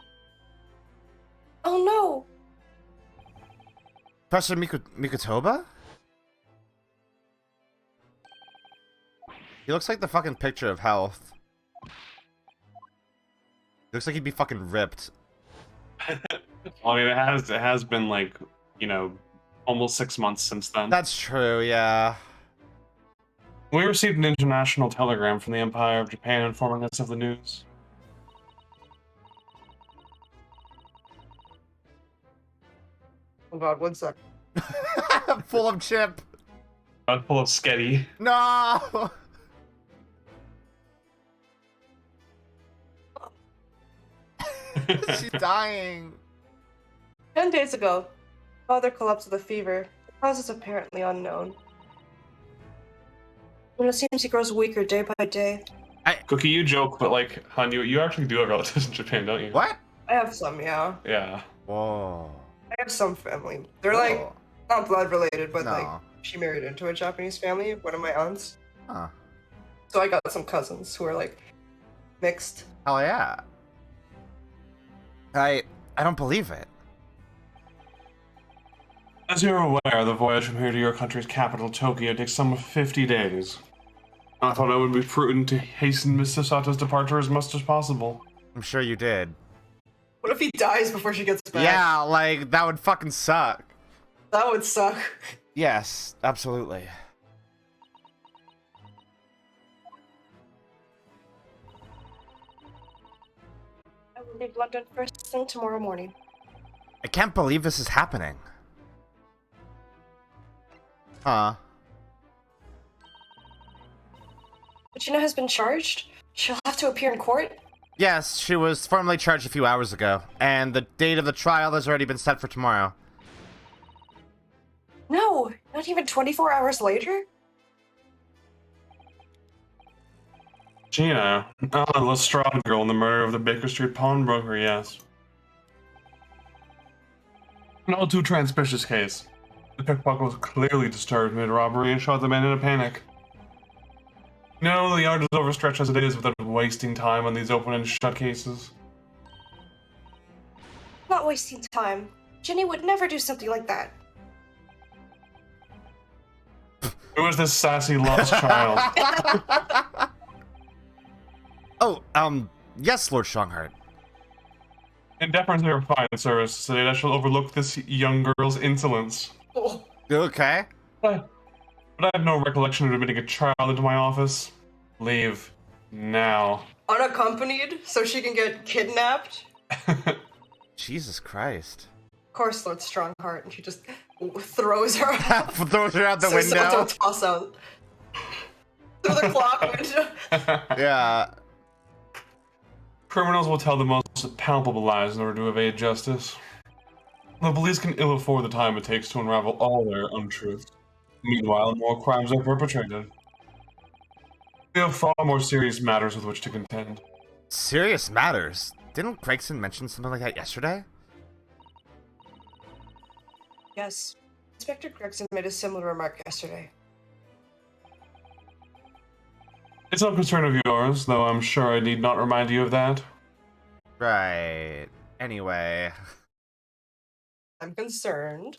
S4: Oh no!
S1: Professor Mikotoba? He looks like the fucking picture of health. Looks like he'd be fucking ripped.
S2: I mean, it has been like, you know, almost 6 months since then.
S1: That's true, yeah.
S2: We received an international telegram from the Empire of Japan informing us of the news.
S3: Oh god, 1 sec.
S1: Full of chip.
S2: Full of sketty.
S1: No! She's dying.
S4: 10 days ago, father collapsed with a fever. The cause is apparently unknown. And it seems he grows weaker day by day.
S2: Cookie, you joke, but like, hon, you actually do have relatives in Japan, don't you?
S1: What?
S3: I have some, yeah.
S2: Yeah.
S1: Whoa.
S3: I have some family. They're like,
S1: Whoa.
S3: not blood related, but
S1: No.
S3: like, she married into a Japanese family, one of my aunts.
S1: Huh.
S3: So I got some cousins who are like, mixed.
S1: Hell yeah. I don't believe it.
S2: As you're aware, the voyage from here to your country's capital, Tokyo, takes some 50 days. I thought it would be prudent to hasten Mr. Sato's departure as much as possible.
S1: I'm sure you did.
S3: What if he dies before she gets back?
S1: Yeah, like, that would fucking suck.
S3: That would suck.
S1: Yes, absolutely.
S4: I will leave London first thing tomorrow morning.
S1: I can't believe this is happening. Huh.
S4: Regina has been charged? She'll have to appear in court?
S1: Yes, she was formally charged a few hours ago, and the date of the trial has already been set for tomorrow.
S4: No, not even 24 hours later?
S2: Gina, the Lestrade girl in the murder of the Baker Street pawnbroker, yes. An all too transpicious case. The pickpocket was clearly disturbed mid-robbery and shot the man in a panic. No, the yard is overstretched as it is without wasting time on these open and shut cases.
S4: Not wasting time. Jenny would never do something like that.
S2: Who is this sassy lost child?
S1: Oh, yes, Lord Strongheart.
S2: In deference to your fine service, today I shall overlook this young girl's insolence.
S3: Oh,
S1: Okay.
S2: But I have no recollection of admitting a child into my office. Leave. Now.
S3: unaccompanied, so she can get kidnapped.
S1: Jesus Christ.
S3: Of course, Lord Strongheart, and she just throws her out.
S1: Throws her out the
S3: So
S1: window.
S3: don't toss out. Through the clock window.
S1: Yeah.
S2: Criminals will tell the most palpable lies in order to evade justice. The police can ill afford the time it takes to unravel all their untruths. Meanwhile, more crimes are perpetrated. We have far more serious matters with which to contend.
S1: Serious matters. Didn't Gregson mention something like that yesterday?
S3: Yes. Inspector Gregson made a similar remark yesterday.
S2: It's no concern of yours, though I'm sure I need not remind you of that.
S1: Right. Anyway.
S3: I'm concerned.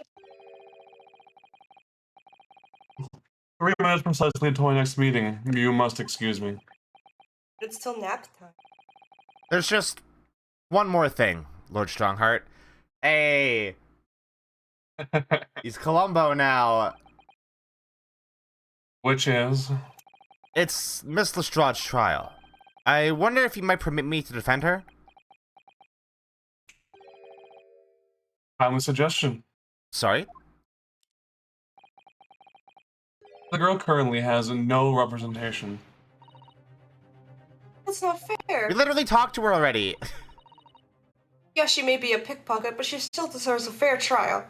S2: 3 minutes precisely until my next meeting. You must excuse me.
S3: It's still nap time.
S1: There's just one more thing, Lord Strongheart. Hey. He's Columbo now.
S2: Which is?
S1: It's Miss Lestrade's trial. I wonder if you might permit me to defend her?
S2: Timely suggestion.
S1: Sorry?
S2: The girl currently has no representation.
S3: That's not fair.
S1: We literally talked to her already.
S3: Yeah, she may be a pickpocket, but she still deserves a fair trial.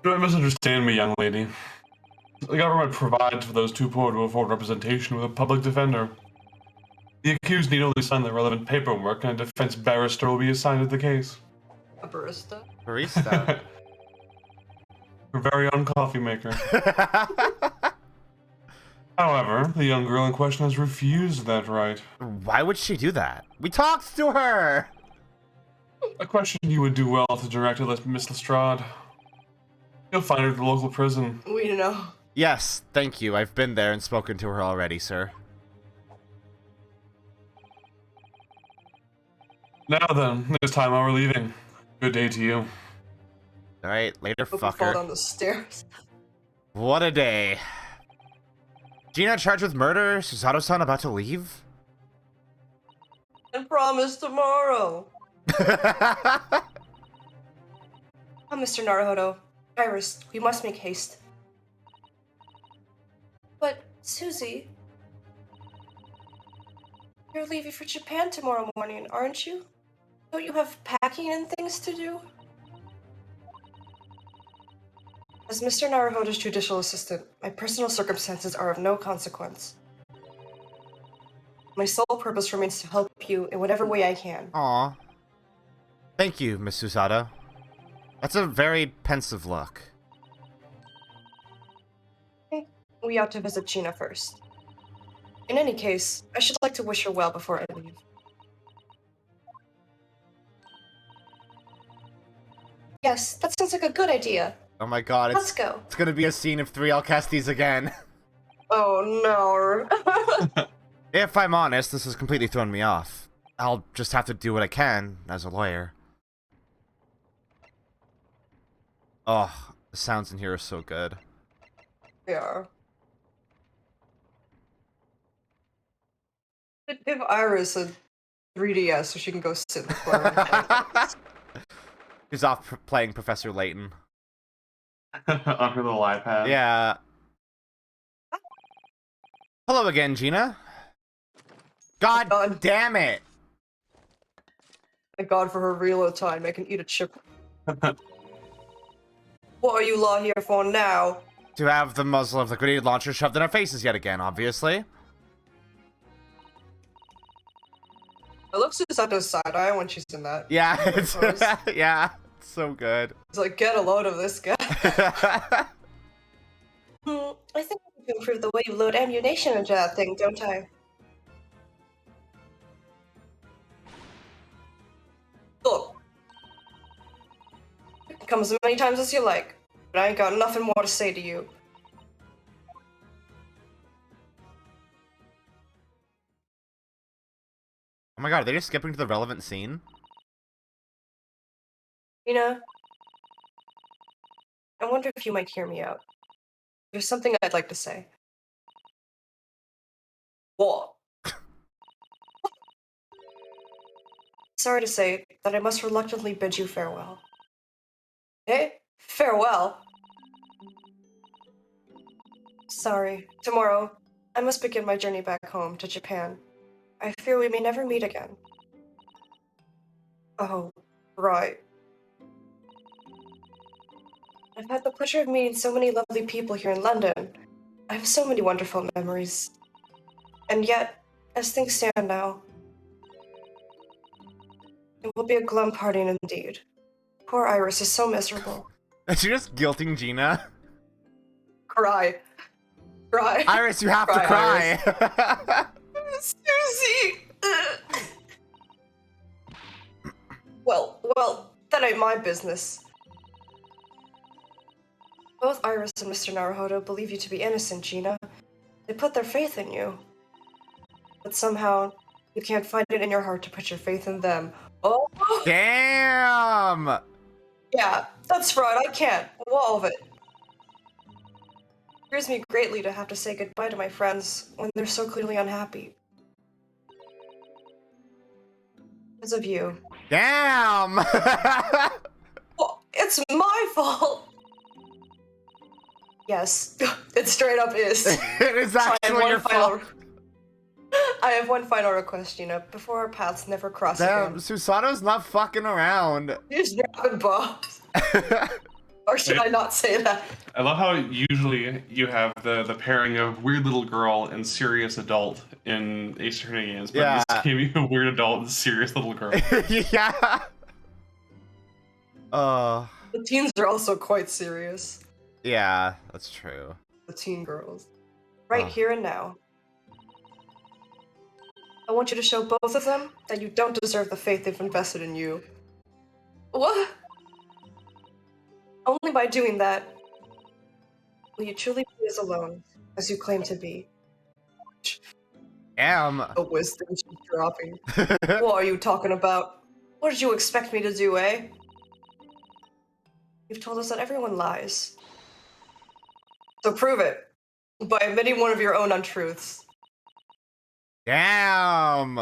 S2: Do not misunderstand me, young lady. The government provides for those too poor to afford representation with a public defender. The accused need only sign the relevant paperwork, and a defense barrister will be assigned to the case.
S3: A barista?
S1: Barista.
S2: Her very own coffee maker. However, the young girl in question has refused that right.
S1: Why would she do that? We talked to her!
S2: A question you would do well to direct to Miss Lestrade. You'll find her at the local prison.
S3: We know.
S1: Yes, thank you. I've been there and spoken to her already, sir.
S2: Now then, it's time we're leaving. Good day to you.
S1: Alright, later,
S3: Hope you fall
S1: fucker.
S3: down the stairs.
S1: What a day. Gina charged with murder? Susato-san about to leave?
S3: And promise tomorrow.
S4: Oh, Mr. Naruhodo. Iris, we must make haste. But, Susie... You're leaving for Japan tomorrow morning, aren't you? Don't you have packing and things to do? As Mr. Naruhodo's judicial assistant, my personal circumstances are of no consequence. My sole purpose remains to help you in whatever way I can.
S1: Aw. Thank you, Miss Susato. That's a very pensive look.
S4: We ought to visit Gina first. In any case, I should like to wish her well before I leave. Yes, that sounds like a good idea.
S1: Oh my god,
S4: Let's go.
S1: it's gonna be a scene of 3 Alcestis again.
S3: Oh no.
S1: If I'm honest, this has completely thrown me off. I'll just have to do what I can as a lawyer. Oh, the sounds in here are so good.
S3: Yeah. Give Iris a 3DS so she can go sit in the corner.
S1: He's off playing Professor Layton.
S2: On her little iPad.
S1: Yeah. Hello again, Gina. God
S3: God.
S1: damn it!
S3: Thank God for her reload time. I can eat a chip. What are you law here for now?
S1: To have the muzzle of the grenade launcher shoved in our faces yet again, obviously.
S3: I love Susato's side eye when she's in that.
S1: Yeah, it's
S3: pose.
S1: yeah, it's so good.
S3: It's like, get a load of this guy.
S4: I think I can improve the way you load ammunition into that thing, don't I?
S3: Look. You can come as many times as you like, but I ain't got nothing more to say to you.
S1: Oh my god, are they just skipping to the relevant scene?
S4: Gina, I wonder if you might hear me out.
S3: There's something I'd like to say. What?
S4: Sorry to say that I must reluctantly bid you farewell.
S3: Eh? Farewell.
S4: Sorry. Tomorrow, I must begin my journey back home to Japan. I fear we may never meet again.
S3: Oh, right.
S4: I've had the pleasure of meeting so many lovely people here in London. I have so many wonderful memories. And yet, as things stand now, it will be a glum parting indeed. Poor Iris is so miserable.
S1: Is she just guilting Gina?
S3: Cry. Cry.
S1: Iris, you have to
S3: Cry,
S1: cry!
S3: Susie! Well, that ain't my business.
S4: Both Iris and Mr. Naruhodo believe you to be innocent, Gina. They put their faith in you. But somehow, you can't find it in your heart to put your faith in them.
S3: Oh,
S1: Damn!
S3: yeah, that's right, I can't. All of it.
S4: It grieves me greatly to have to say goodbye to my friends when they're so clearly unhappy. Because of you.
S1: Damn!
S3: Well, it's my fault.
S4: Yes.
S3: It straight up is.
S1: It is actually your fault.
S4: I have one final request, Gina, before our paths never cross
S1: Damn,
S4: again.
S1: Susato's not fucking around.
S3: He's dropping bombs. Or should I not say that?
S2: I love how usually you have the pairing of weird little girl and serious adult in Ace Attorney games, but
S1: Yeah.
S2: this gave you a weird adult and serious little girl.
S1: Yeah.
S3: The teens are also quite serious.
S1: Yeah, that's true.
S3: The teen girls.
S4: Right
S1: Oh.
S4: here and now. I want you to show both of them that you don't deserve the faith they've invested in you.
S3: What?
S4: Only by doing that will you truly be as alone as you claim to be.
S1: Damn.
S3: The wisdom she's dropping. What are you talking about?
S4: What did you expect me to do, eh? You've told us that everyone lies.
S3: So prove it. By admitting one of your own untruths.
S1: Damn.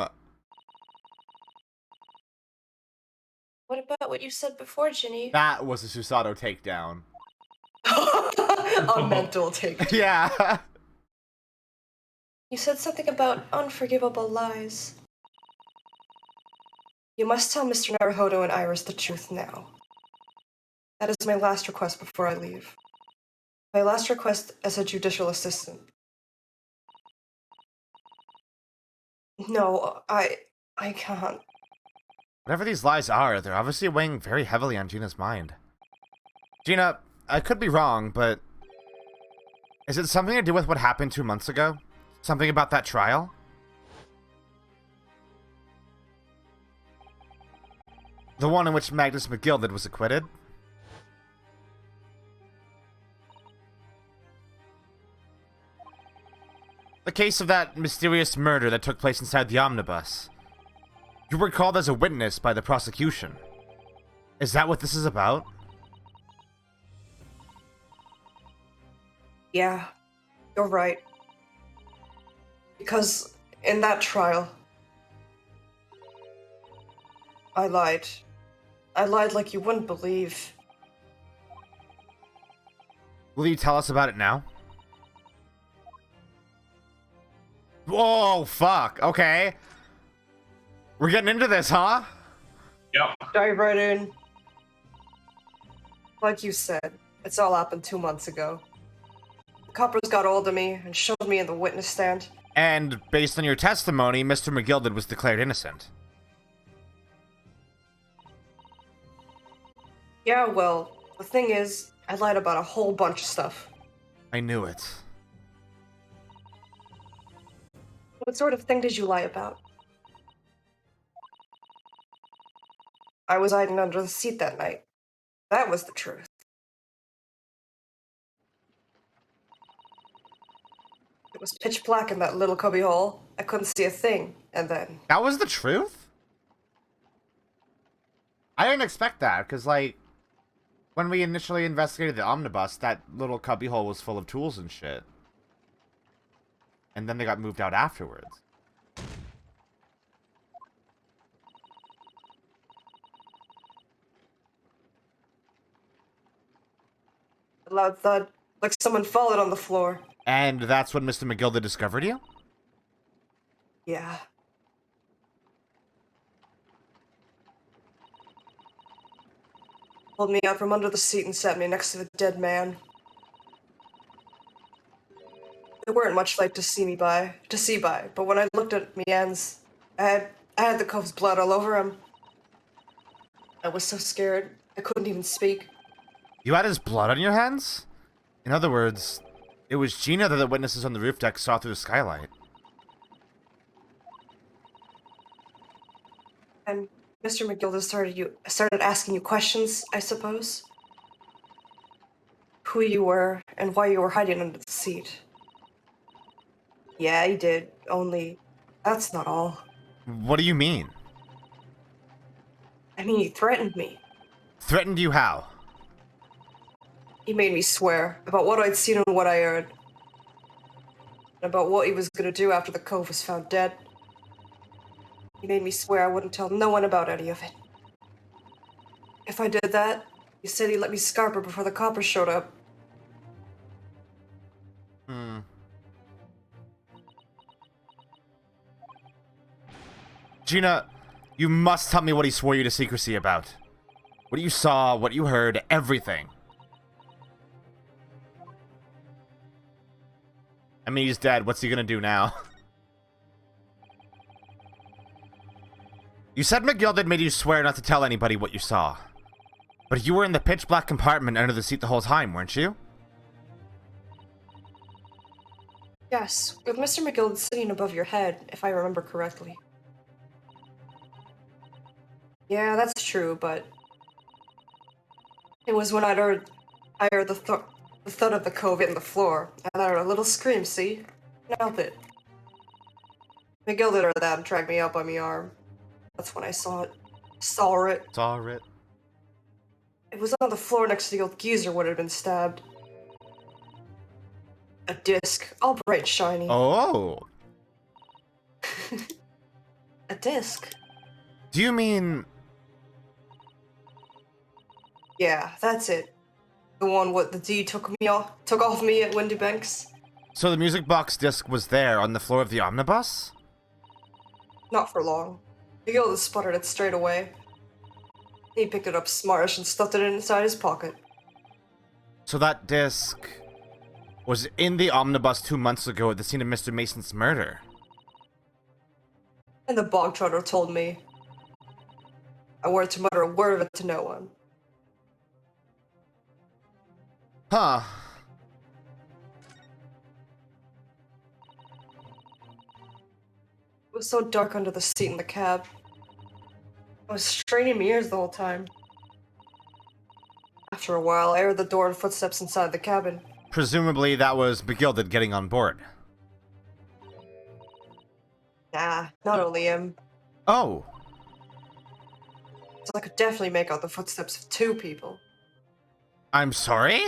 S4: What about what you said before, Ginny?
S1: That was a Susato takedown.
S3: A mental take.
S1: Yeah.
S4: You said something about unforgivable lies. You must tell Mr. Naruhodo and Iris the truth now. That is my last request before I leave. My last request as a judicial assistant. No, I can't.
S1: Whatever these lies are, they're obviously weighing very heavily on Gina's mind. Gina, I could be wrong, but is it something to do with what happened 2 months ago? Something about that trial? The one in which Magnus McGilded was acquitted? The case of that mysterious murder that took place inside the omnibus. You were called as a witness by the prosecution. Is that what this is about?
S3: Yeah, you're right. Because in that trial, I lied. I lied like you wouldn't believe.
S1: Will you tell us about it now? Whoa, fuck. Okay. We're getting into this, huh?
S2: Yep.
S3: Dive right in. Like you said, it's all happened 2 months ago. The coppers got hold of me and showed me in the witness stand.
S1: And based on your testimony, Mr. McGilded was declared innocent.
S3: Yeah, well, the thing is, I lied about a whole bunch of stuff.
S1: I knew it.
S4: What sort of thing did you lie about?
S3: I was hiding under the seat that night. That was the truth. It was pitch black in that little cubby hole. I couldn't see a thing, and then...
S1: That was the truth? I didn't expect that, because, like, when we initially investigated the omnibus, that little cubbyhole was full of tools and shit. And then they got moved out afterwards.
S3: A loud thud, like someone followed on the floor.
S1: And that's when Mr. McGilded discovered you?
S3: Yeah. Pulled me out from under the seat and sat me next to the dead man. There weren't much light to see by, but when I looked at me hands, I had the cove's blood all over him. I was so scared, I couldn't even speak.
S1: You had his blood on your hands? In other words, it was Gina that the witnesses on the roof deck saw through the skylight.
S3: And Mr. McGilda started asking you questions, I suppose? Who you were, and why you were hiding under the seat. Yeah, he did, only that's not all.
S1: What do you mean?
S3: I mean, he threatened me.
S1: Threatened you how?
S3: He made me swear about what I'd seen and what I heard. And about what he was gonna do after the cove was found dead. He made me swear I wouldn't tell no one about any of it. If I did that, he said he'd let me scarp her before the coppers showed up.
S1: Gina, you must tell me what he swore you to secrecy about. What you saw, what you heard, everything. I mean, he's dead. What's he gonna do now? You said McGilded made you swear not to tell anybody what you saw. But you were in the pitch black compartment under the seat the whole time, weren't you?
S3: Yes, with Mr. McGill sitting above your head, if I remember correctly. Yeah, that's true, but it was when I heard the thud of the cove hitting the floor, and I heard a little scream, see? Can't help it. McGill did her that and dragged me out by my arm. That's when I saw it. Saw it.
S1: Saw it.
S3: It was on the floor next to the old geezer where it had been stabbed. A disc, all bright and shiny.
S1: Oh.
S3: A disc?
S1: Do you mean...
S3: Yeah, that's it. The one what the D took off me at Windy Banks.
S1: So the music box disc was there on the floor of the omnibus?
S3: Not for long. McGill sputtered it straight away. He picked it up smartish and stuffed it inside his pocket.
S1: So that disc was in the omnibus 2 months ago at the scene of Mr. Mason's murder.
S3: And the bog trotter told me. I weren't to mutter a word of it to no one.
S1: Huh.
S3: It was so dark under the seat in the cab. I was straining my ears the whole time. After a while, I heard the door and footsteps inside the cabin.
S1: Presumably that was McGilded getting on board.
S3: Nah, not only him.
S1: Oh.
S3: So I could definitely make out the footsteps of 2 people.
S1: I'm sorry?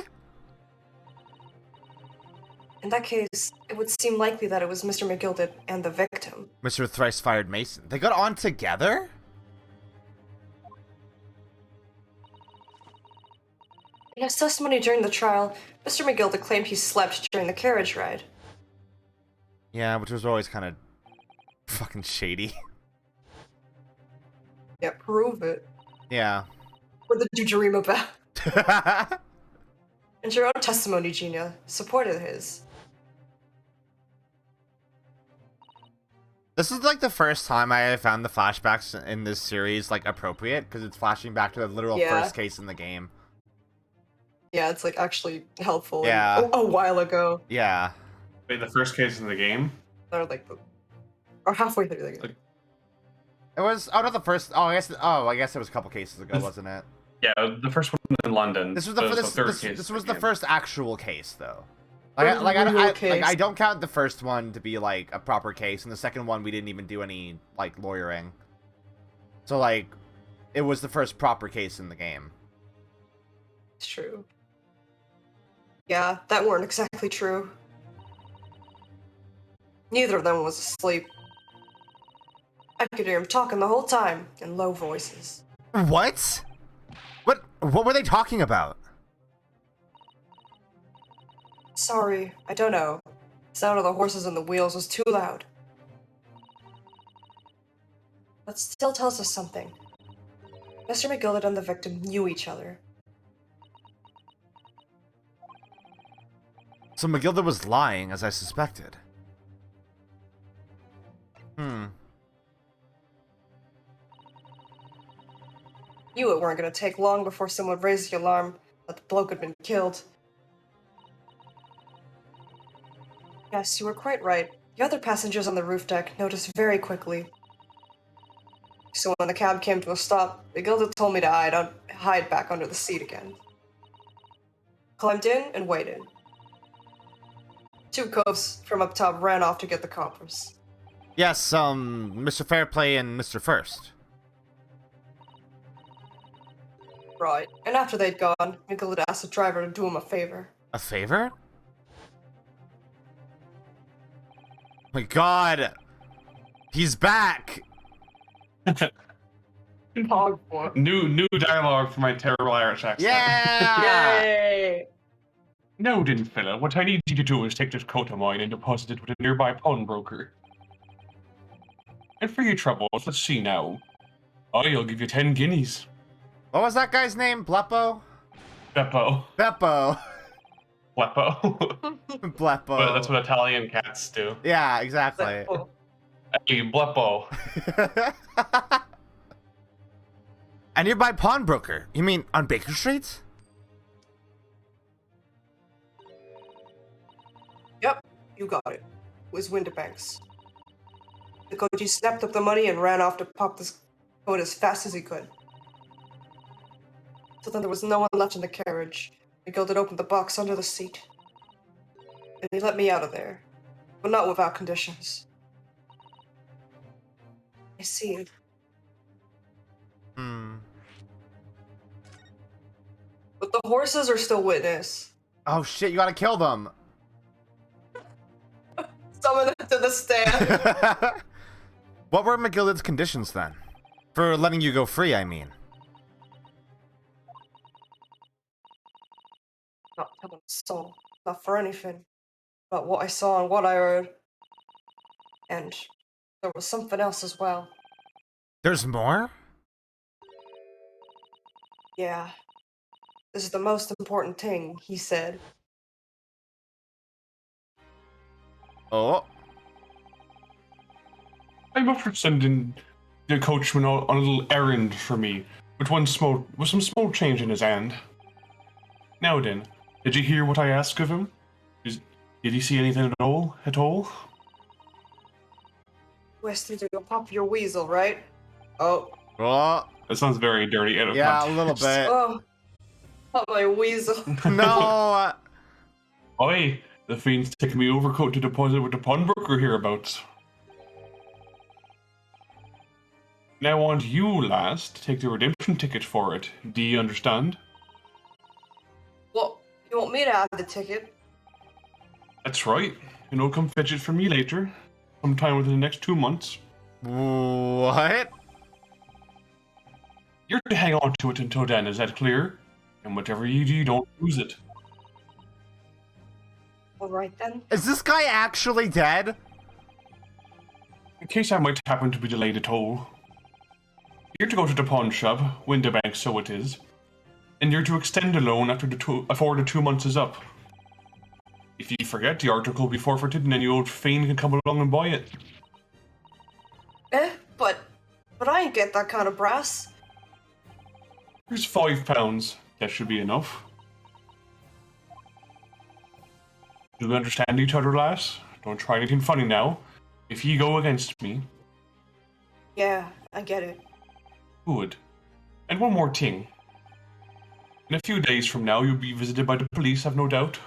S3: In that case, it would seem likely that it was Mr. McGilded and the victim.
S1: Mr. Thrice-Fired Mason. They got on together?
S3: In his testimony during the trial, Mr. McGilded claimed he slept during the carriage ride.
S1: Yeah, which was always kind of fucking shady.
S3: Yeah, prove it.
S1: Yeah.
S3: What did you dream about? And your own testimony, Gina, supported his.
S1: This is like the first time I have found the flashbacks in this series like appropriate, because it's flashing back to the literal first case in the game.
S3: Yeah, it's like actually helpful.
S1: Yeah.
S3: A while ago.
S1: Yeah.
S2: Wait, the first case in the game?
S3: Or like or halfway through the game.
S1: It was not the first. I guess it was a couple cases ago, wasn't it?
S2: Yeah, the first one in London.
S1: This was
S2: This
S1: was the first actual case, though.
S3: Real
S1: I don't count the first one to be like a proper case, and the second one we didn't even do any like lawyering. So like, it was the first proper case in the game.
S3: It's true. Yeah, that weren't exactly true. Neither of them was asleep. I could hear him talking the whole time in low voices.
S1: What? What were they talking about?
S3: Sorry, I don't know. The sound of the horses and the wheels was too loud. But still tells us something. Mr. McGilded and the victim knew each other.
S1: So McGilded was lying, as I suspected.
S3: Knew it weren't gonna take long before someone raised the alarm that the bloke had been killed. Yes, you were quite right. The other passengers on the roof deck noticed very quickly. So when the cab came to a stop, McGilded told me to hide back under the seat again. Climbed in and waited. 2 coves from up top ran off to get the coppers.
S1: Yes, Mr. Fairplay and Mr. First.
S3: Right, and after they'd gone, McGilded asked the driver to do him a favor.
S1: A favor? My God! He's back!
S2: New dialogue for my terrible Irish accent.
S1: Yeah!
S3: Yay!
S2: No, Dinfilla. What I need you to do is take this coat of mine and deposit it with a nearby pawnbroker. And for your troubles, let's see now. I'll give you 10 guineas.
S1: What was that guy's name? Bleppo?
S2: Beppo.
S1: Beppo.
S2: Bleppo.
S1: Bleppo.
S2: But that's what Italian cats do.
S1: Yeah, exactly.
S3: Oh,
S2: Hey, Bleppo.
S1: A nearby pawnbroker. You mean on Baker Street?
S3: yep, you got it. It was Winterbanks. The Koji snapped up the money and ran off to pop this coat as fast as he could. So then there was no one left in the carriage. Gilded opened the box under the seat. And he let me out of there. But not without conditions. I see. But the horses are still witness.
S1: Oh shit, you gotta kill them.
S3: Summon them to the stand.
S1: What were McGillicud's conditions then? For letting you go free, I mean.
S3: Not telling a soul. Not for anything. But what I saw and what I heard. And there was something else as well.
S1: There's more?
S3: Yeah. This is the most important thing, he said.
S1: Oh.
S2: I'm after sending the coachman on a little errand for me, with some small change in his hand. Now then, did you hear what I asked of him? Did he see anything at all?
S3: Westy, to go pop your weasel, right? Oh.
S1: Oh.
S2: That sounds very dirty. Out of
S1: Yeah, a
S2: context.
S1: little bit.
S3: Oh. Pop my weasel.
S1: No.
S2: Oi, the fiend's taking me overcoat to deposit with the pawnbroker hereabouts. Now I want you, lass, to take the redemption ticket for it. Do you understand?
S3: Well, you want me to add the ticket?
S2: That's right. And it'll come fetch it for me later. Sometime within the next 2 months.
S1: What?
S2: You're to hang on to it until then, is that clear? And whatever you do, don't lose it.
S3: Alright then.
S1: Is this guy actually dead?
S2: In case I might happen to be delayed at all. You're to go to the pawn shop, Winterbank so it is, and you're to extend the loan before the 2 months is up. If you forget, the article will be forfeited and any old fiend can come along and buy it.
S3: But I ain't get that kind of brass.
S2: Here's £5. That should be enough. Do we understand each other, lass? Don't try anything funny now. If you go against me...
S3: Yeah, I get it.
S2: Good. And one more thing. In a few days from now, you'll be visited by the police, I've no doubt.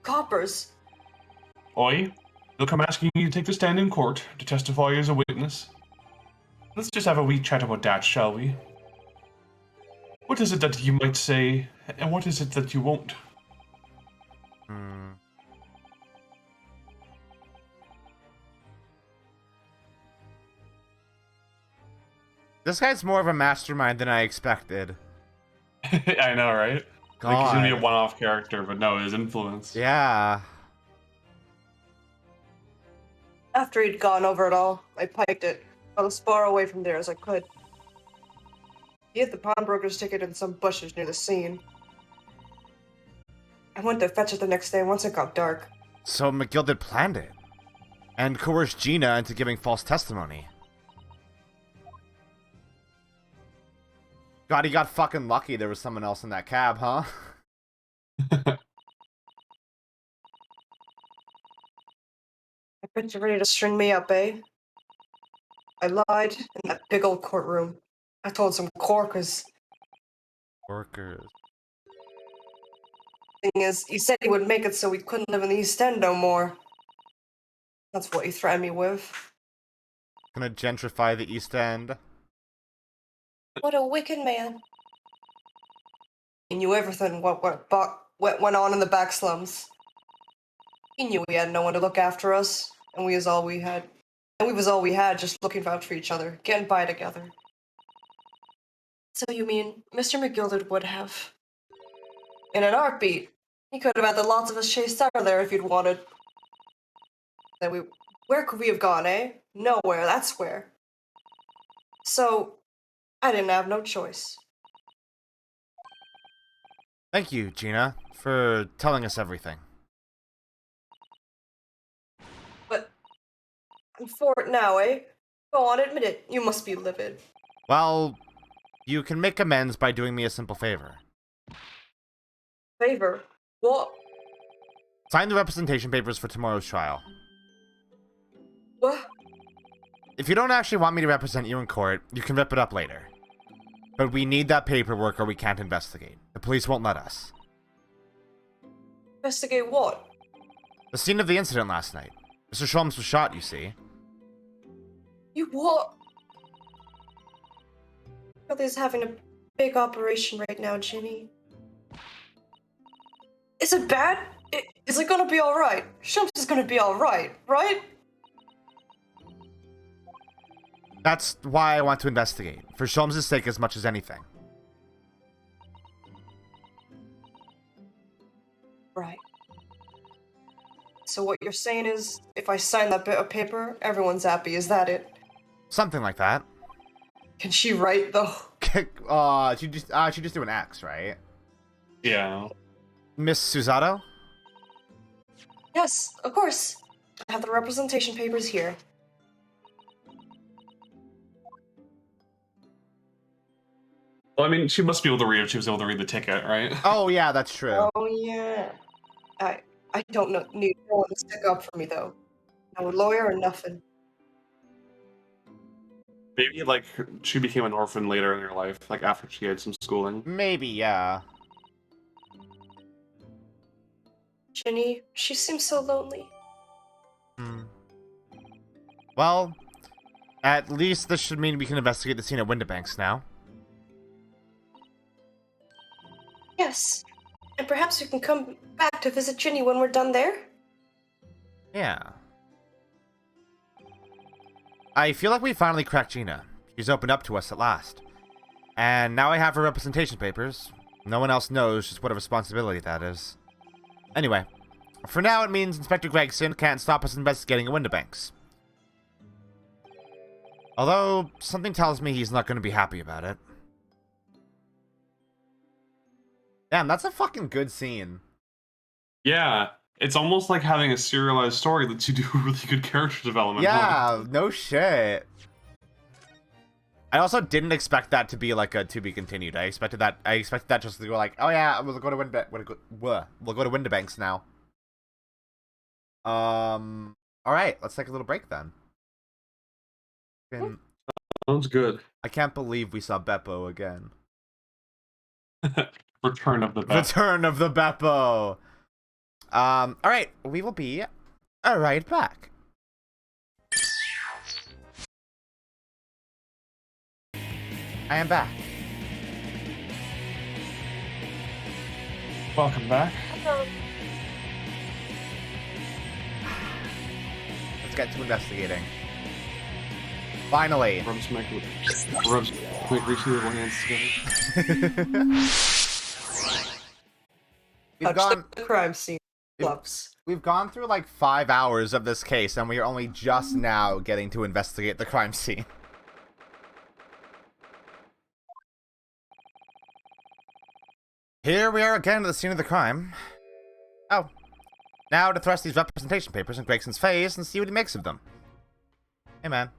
S3: Coppers.
S2: Oi, they'll come asking you to take the stand in court to testify as a witness. Let's just have a wee chat about that, shall we? What is it that you might say, and what is it that you won't?
S1: This guy's more of a mastermind than I expected.
S2: I know, right?
S1: God.
S2: Like he's gonna be a one-off character, but no, his influence.
S1: Yeah.
S3: After he'd gone over it all, I piked it, got as far away from there as I could. He hid the pawnbroker's ticket in some bushes near the scene. I went to fetch it the next day once it got dark.
S1: So McGilded planned it. And coerced Gina into giving false testimony. God, he got fucking lucky there was someone else in that cab, huh?
S3: I bet you're ready to string me up, eh? I lied in that big old courtroom. I told some corkers.
S1: Workers.
S3: Thing is, he said he would make it so we couldn't live in the East End no more. That's what he threatened me with.
S1: Gonna gentrify the East End.
S3: What a wicked man. He knew everything what went on in the back slums. He knew we had no one to look after us, and we was all we had. And we was all we had, just looking out for each other, getting by together. So you mean Mr. McGilded would have? In an heartbeat. He could have had the lots of us chased out of there if he'd wanted. Then where could we have gone, eh? Nowhere, that's where. So, I didn't have no choice.
S1: Thank you, Gina, for telling us everything.
S3: But I'm for it now, eh? Go on, admit it. You must be livid.
S1: Well, you can make amends by doing me a simple favor.
S3: Favor? What?
S1: Sign the representation papers for tomorrow's trial.
S3: What?
S1: If you don't actually want me to represent you in court, you can rip it up later. But we need that paperwork or we can't investigate. The police won't let us.
S3: Investigate what?
S1: The scene of the incident last night. Mr. Sholmes was shot, you see.
S3: You what? Brother's having a big operation right now, Ginny. Is it bad? Is it gonna be alright? Shumps is gonna be alright, right?
S1: That's why I want to investigate. For Sholmes' sake as much as anything.
S3: Right. So what you're saying is, if I sign that bit of paper, everyone's happy, is that it?
S1: Something like that.
S3: Can she write, though?
S1: She just do an X, right?
S2: Yeah.
S1: Miss Susato?
S3: Yes, of course. I have the representation papers here.
S2: Well, I mean, she must be able to read if she was able to read the ticket, right?
S1: Oh, yeah, that's true.
S3: Oh, yeah. I don't need no one to stick up for me, though. No lawyer or nothing.
S2: Maybe, like, she became an orphan later in her life, like, after she had some schooling.
S1: Maybe, yeah.
S3: Ginny, she seems so lonely.
S1: Well, at least this should mean we can investigate the scene at Windibanks now.
S3: Yes. And perhaps we can come back to visit Ginny when we're done there?
S1: Yeah. I feel like we finally cracked Gina. She's opened up to us at last. And now I have her representation papers. No one else knows just what a responsibility that is. Anyway, for now it means Inspector Gregson can't stop us investigating at Windibanks. Although, something tells me he's not going to be happy about it. Damn, that's a fucking good scene.
S2: Yeah, it's almost like having a serialized story that you do really good character development.
S1: Yeah, no shit. I also didn't expect that to be like a to be continued. I expected that just to go like, oh yeah, we'll go to Windibanks now. All right, let's take a little break then.
S2: Sounds good.
S1: I can't believe we saw Beppo again.
S2: Return of the Beppo.
S1: Return of the Beppo. All right, we will be right back. I am back.
S2: Welcome back.
S1: Let's get to investigating. Finally.
S2: Rubs make reach little hands together.
S3: Touch the crime scene. Gloves.
S1: We've gone through like 5 hours of this case, and we are only just now getting to investigate the crime scene. Here we are again at the scene of the crime. Oh. Now to thrust these representation papers in Gregson's face and see what he makes of them. Hey, man.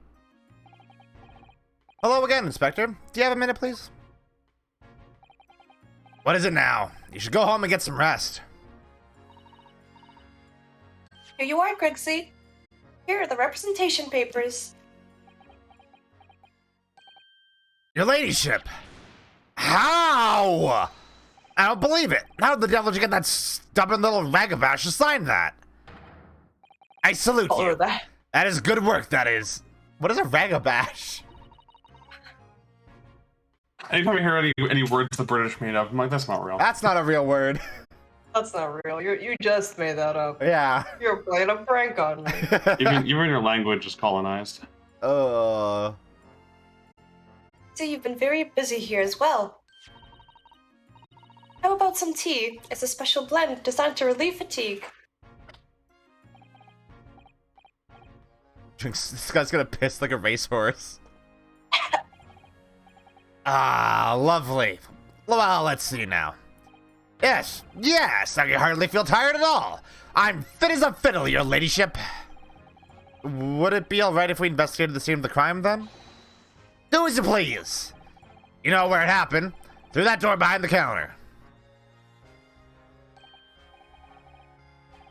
S1: Hello again, Inspector. Do you have a minute, please? What is it now? You should go home and get some rest.
S4: Here you are, Gregsy. Here are the representation papers.
S1: Your ladyship! How? I don't believe it. How the devil did you get that stubborn little ragabash to sign that? I salute you.
S3: That.
S1: That is good work, that is. What is a ragabash?
S2: Anytime I hear any words the British made up, I'm like, that's not real.
S1: That's not a real word.
S3: That's not real. You just made that up.
S1: Yeah.
S3: You're playing a prank on me.
S2: even your language is colonized.
S4: So you've been very busy here as well. How about some tea? It's a special blend designed to relieve fatigue.
S1: This guy's gonna piss like a racehorse. Ah, lovely. Well, let's see now. Yes, yes, I can hardly feel tired at all. I'm fit as a fiddle, your ladyship. Would it be alright if we investigated the scene of the crime, then? Do as you please. You know where it happened. Through that door behind the counter.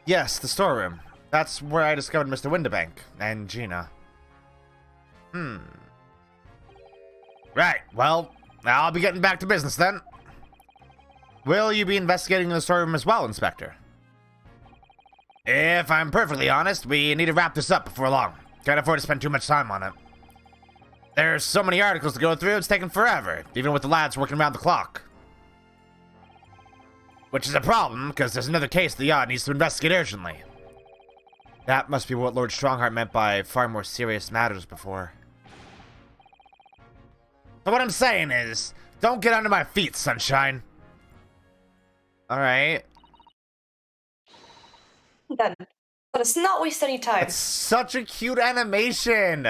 S1: Yes, the storeroom. That's where I discovered Mr. Windibank and Gina. Right, well, I'll be getting back to business then. Will you be investigating the storeroom as well, Inspector? If I'm perfectly honest, we need to wrap this up before long. Can't afford to spend too much time on it. There's so many articles to go through, it's taking forever, even with the lads working around the clock. Which is a problem, because there's another case the Yard needs to investigate urgently. That must be what Lord Strongheart meant by far more serious matters before. So what I'm saying is, don't get under my feet, sunshine. Alright.
S4: Then, let us not waste any time.
S1: It's such a cute animation.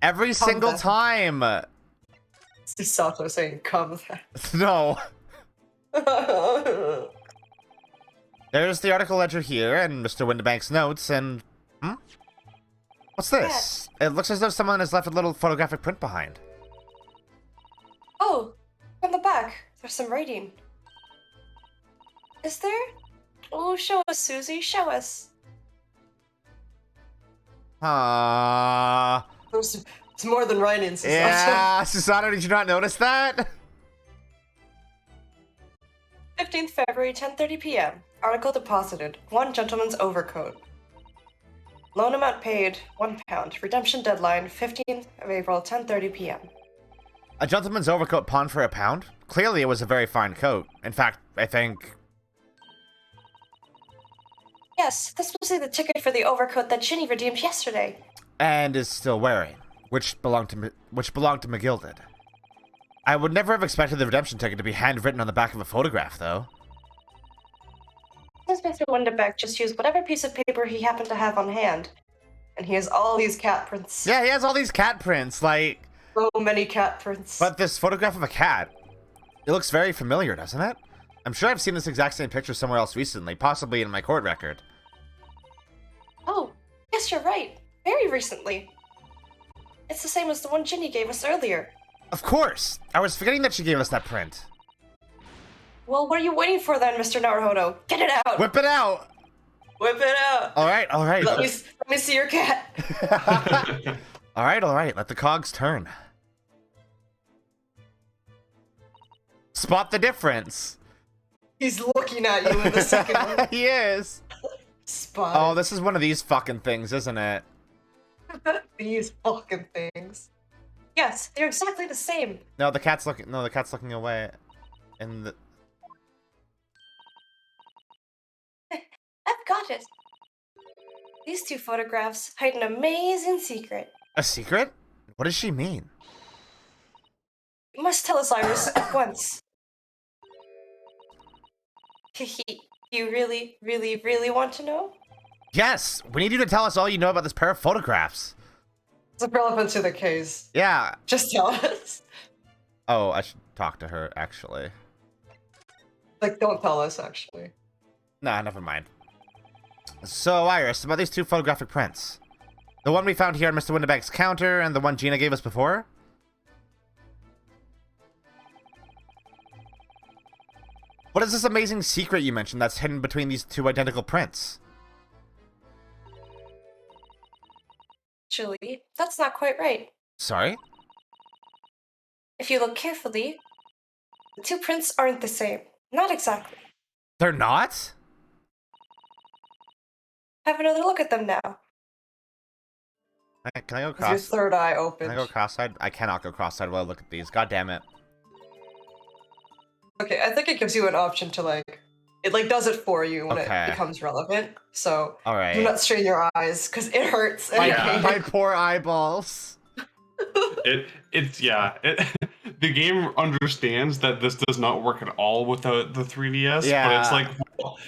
S1: Every single time.
S3: It's Sato saying, come then.
S1: No. There's the article ledger here, and Mr. Windibank's notes, and... What's this? It looks as though someone has left a little photographic print behind.
S4: Oh, on the back, there's some writing. Is there? Oh, show us, Susie, show us.
S3: It's more than writing, Susato.
S1: Yeah, Susato, did you not notice that?
S4: 15th February, 10:30 p.m. Article deposited. 1 gentleman's overcoat. Loan amount paid, £1. Redemption deadline, 15th of April, 10:30 p.m.
S1: A gentleman's overcoat pawned for £1? Clearly it was a very fine coat. In fact, I think...
S4: Yes, this must be the ticket for the overcoat that Ginny redeemed yesterday.
S1: And is still wearing, which belonged to McGilded. I would never have expected the redemption ticket to be handwritten on the back of a photograph, though.
S4: Since Mr. Windibank just used whatever piece of paper he happened to have on hand.
S3: And he has all these cat prints.
S1: Yeah, he has all these cat prints, like...
S3: So many cat prints.
S1: But this photograph of a cat, it looks very familiar, doesn't it? I'm sure I've seen this exact same picture somewhere else recently, possibly in my court record.
S4: Oh, yes, you're right. Very recently. It's the same as the one Ginny gave us earlier.
S1: Of course! I was forgetting that she gave us that print.
S4: Well, what are you waiting for then, Mr. Naruhodo? Get it out!
S1: Whip it out!
S3: Whip it out!
S1: Alright.
S3: Let me see your cat.
S1: Alright, let the cogs turn. Spot the difference.
S3: He's looking at you in the second one.
S1: He is.
S3: Spot.
S1: Oh, this is one of these fucking things, isn't it?
S3: These fucking things.
S4: Yes, they're exactly the same.
S1: No, the cat's looking away. And the...
S4: I've got it. These 2 photographs hide an amazing secret.
S1: A secret? What does she mean?
S4: You must tell us, Iris, at once. You really, really, really want to know?
S1: Yes! We need you to tell us all you know about this pair of photographs.
S3: It's irrelevant to the case.
S1: Yeah.
S3: Just tell us.
S1: Oh, I should talk to her, actually.
S3: Like, don't tell us, actually.
S1: Nah, never mind. So, Iris, about these 2 photographic prints. The one we found here on Mr. Windibank's counter, and the one Gina gave us before? What is this amazing secret you mentioned that's hidden between these 2 identical prints?
S4: Actually, that's not quite right.
S1: Sorry?
S4: If you look carefully, the 2 prints aren't the same. Not exactly.
S1: They're not?
S4: Have another look at them now.
S1: Can I go
S3: Is your
S1: cross?
S3: third eye open?
S1: Can I go cross-eyed? I cannot go cross-eyed while I look at these. God damn it.
S3: Okay, I think it gives you an option to like, it like does it for you when
S1: Okay.
S3: it becomes relevant. So
S1: All right.
S3: do not strain your eyes because it hurts. and
S2: Yeah.
S1: My poor eyeballs.
S2: The game understands that this does not work at all with the 3DS,
S1: Yeah.
S2: but it's like, well,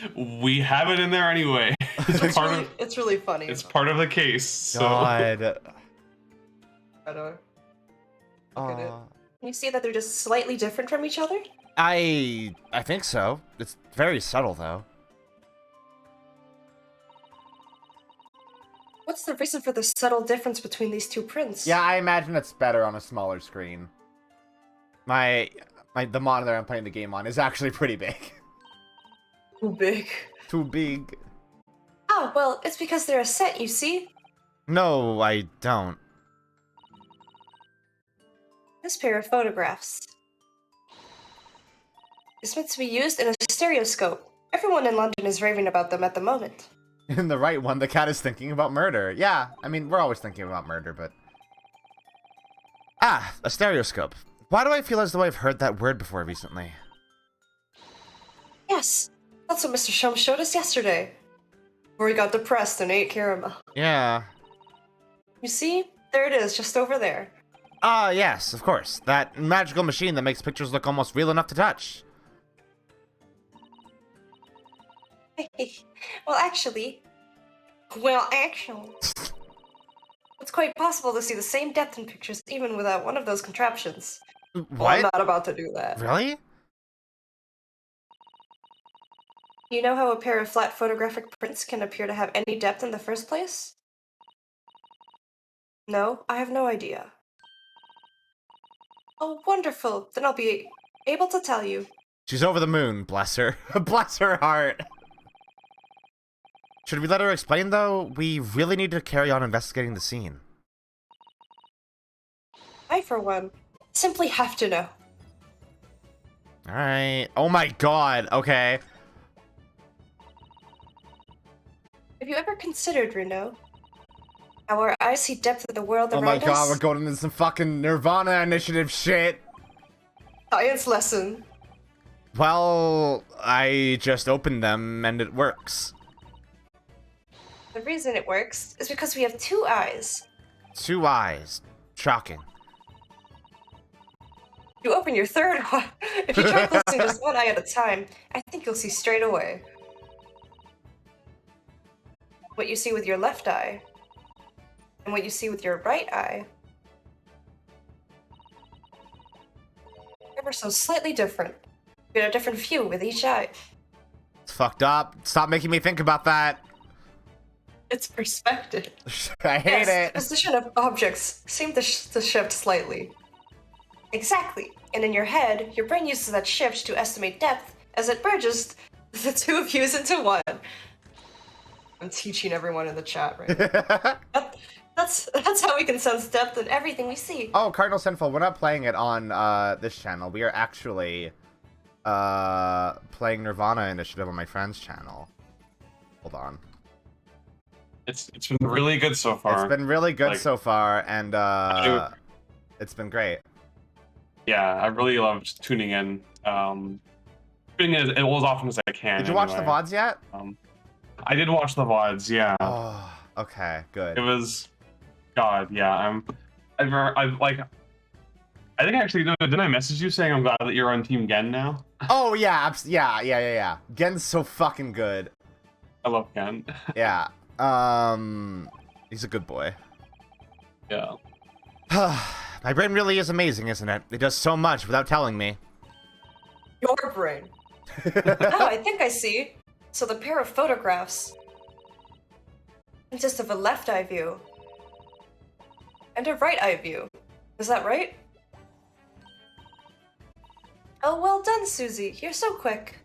S2: we have it in there anyway.
S3: It's really funny.
S2: It's part of the case. So.
S1: God.
S3: Look at it.
S1: Aw.
S4: Can you see that they're just slightly different from each other?
S1: I think so. It's very subtle, though.
S3: What's the reason for the subtle difference between these two prints?
S1: Yeah, I imagine it's better on a smaller screen. The monitor I'm playing the game on is actually pretty big.
S3: Too big.
S1: Too big.
S4: Oh, well, it's because they're a set, you see?
S1: No, I don't.
S4: This pair of photographs is meant to be used in a stereoscope. Everyone in London is raving about them at the moment.
S1: In the right one, the cat is thinking about murder. Yeah, I mean, we're always thinking about murder, but... Ah, a stereoscope. Why do I feel as though I've heard that word before recently?
S4: Yes, that's what Mr. Shum showed us yesterday.
S3: Before he got depressed and ate caramel.
S1: Yeah.
S4: You see? There it is, just over there.
S1: Ah, yes, of course. That magical machine that makes pictures look almost real enough to touch.
S4: Well, actually, it's quite possible to see the same depth in pictures even without one of those contraptions.
S1: What?
S3: Well, I'm not about to do that.
S1: Really?
S4: You know how a pair of flat photographic prints can appear to have any depth in the first place? No, I have no idea. Oh, wonderful. Then I'll be able to tell you.
S1: She's over the moon, bless her. Bless her heart. Should we let her explain, though? We really need to carry on investigating the scene.
S4: I, for one, simply have to know.
S1: Alright. Oh my god, okay.
S4: Have you ever considered, Runo, how our eyes see depth of the world
S1: Oh
S4: around
S1: my god,
S4: us?
S1: we're going into some fucking Nirvana initiative shit.
S3: Science lesson.
S1: Well, I just opened them and it works.
S4: The reason it works is because we have two eyes.
S1: 2 eyes. Shocking.
S4: You open your third one. If you try closing just one eye at a time, I think you'll see straight away. What you see with your left eye, and what you see with your right eye, ever so slightly different. You get a different view with each eye.
S1: It's fucked up. Stop making me think about that.
S3: It's perspective.
S1: I hate
S4: Yes,
S1: it.
S4: the position of objects seem to shift slightly. Exactly. And in your head, your brain uses that shift to estimate depth as it merges the two views into one.
S3: I'm teaching everyone in the chat right now.
S4: That's how we can sense depth in everything we see.
S1: Oh, Cardinal Sinful, we're not playing it on this channel. We are actually playing Nirvana Initiative on my friend's channel. Hold on.
S2: It's been really good so far.
S1: It's been really good
S2: Like,
S1: so far, and it's been great.
S2: Yeah, I really love just tuning in. Tuning in as often as I can.
S1: Did you watch the
S2: anyway.
S1: VODs yet?
S2: I did watch the VODs, yeah.
S1: Oh, okay, good.
S2: It was, God, yeah. I think actually, didn't I message you saying I'm glad that you're on Team Gen now?
S1: Oh yeah, yeah. Gen's so fucking good.
S2: I love Gen.
S1: Yeah. He's a good boy.
S2: Yeah.
S1: My brain really is amazing, isn't it? It does so much without telling me.
S3: Your brain.
S4: Oh, I think I see. So the pair of photographs consist of a left eye view and a right eye view. Is that right? Oh, well done, Susie. You're so quick.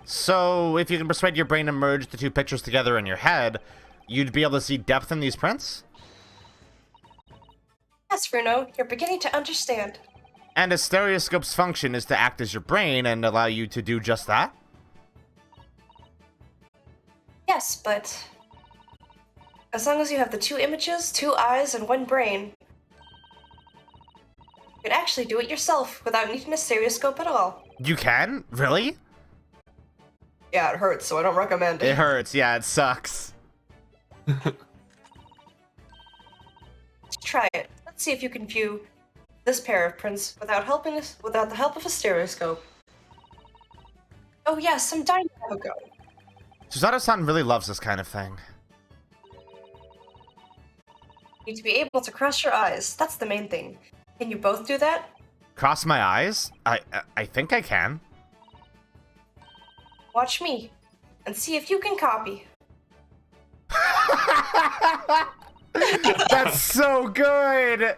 S1: So, if you can persuade your brain to merge the two pictures together in your head, you'd be able to see depth in these prints?
S4: Yes, Bruno, you're beginning to understand.
S1: And a stereoscope's function is to act as your brain and allow you to do just that?
S4: Yes, but as long as you have the two images, two eyes, and one brain, you can actually do it yourself without needing a stereoscope at all.
S1: You can? Really?
S3: Yeah, it hurts, so I don't recommend it.
S1: It hurts, yeah, it sucks.
S4: Try it. Let's see if you can view this pair of prints without the help of a stereoscope. Oh yes, I'm dying to have a go.
S1: Susato-san really loves this kind of thing.
S4: You need to be able to cross your eyes. That's the main thing. Can you both do that?
S1: Cross my eyes? I think I can.
S4: Watch me, and see if you can copy.
S1: That's so good!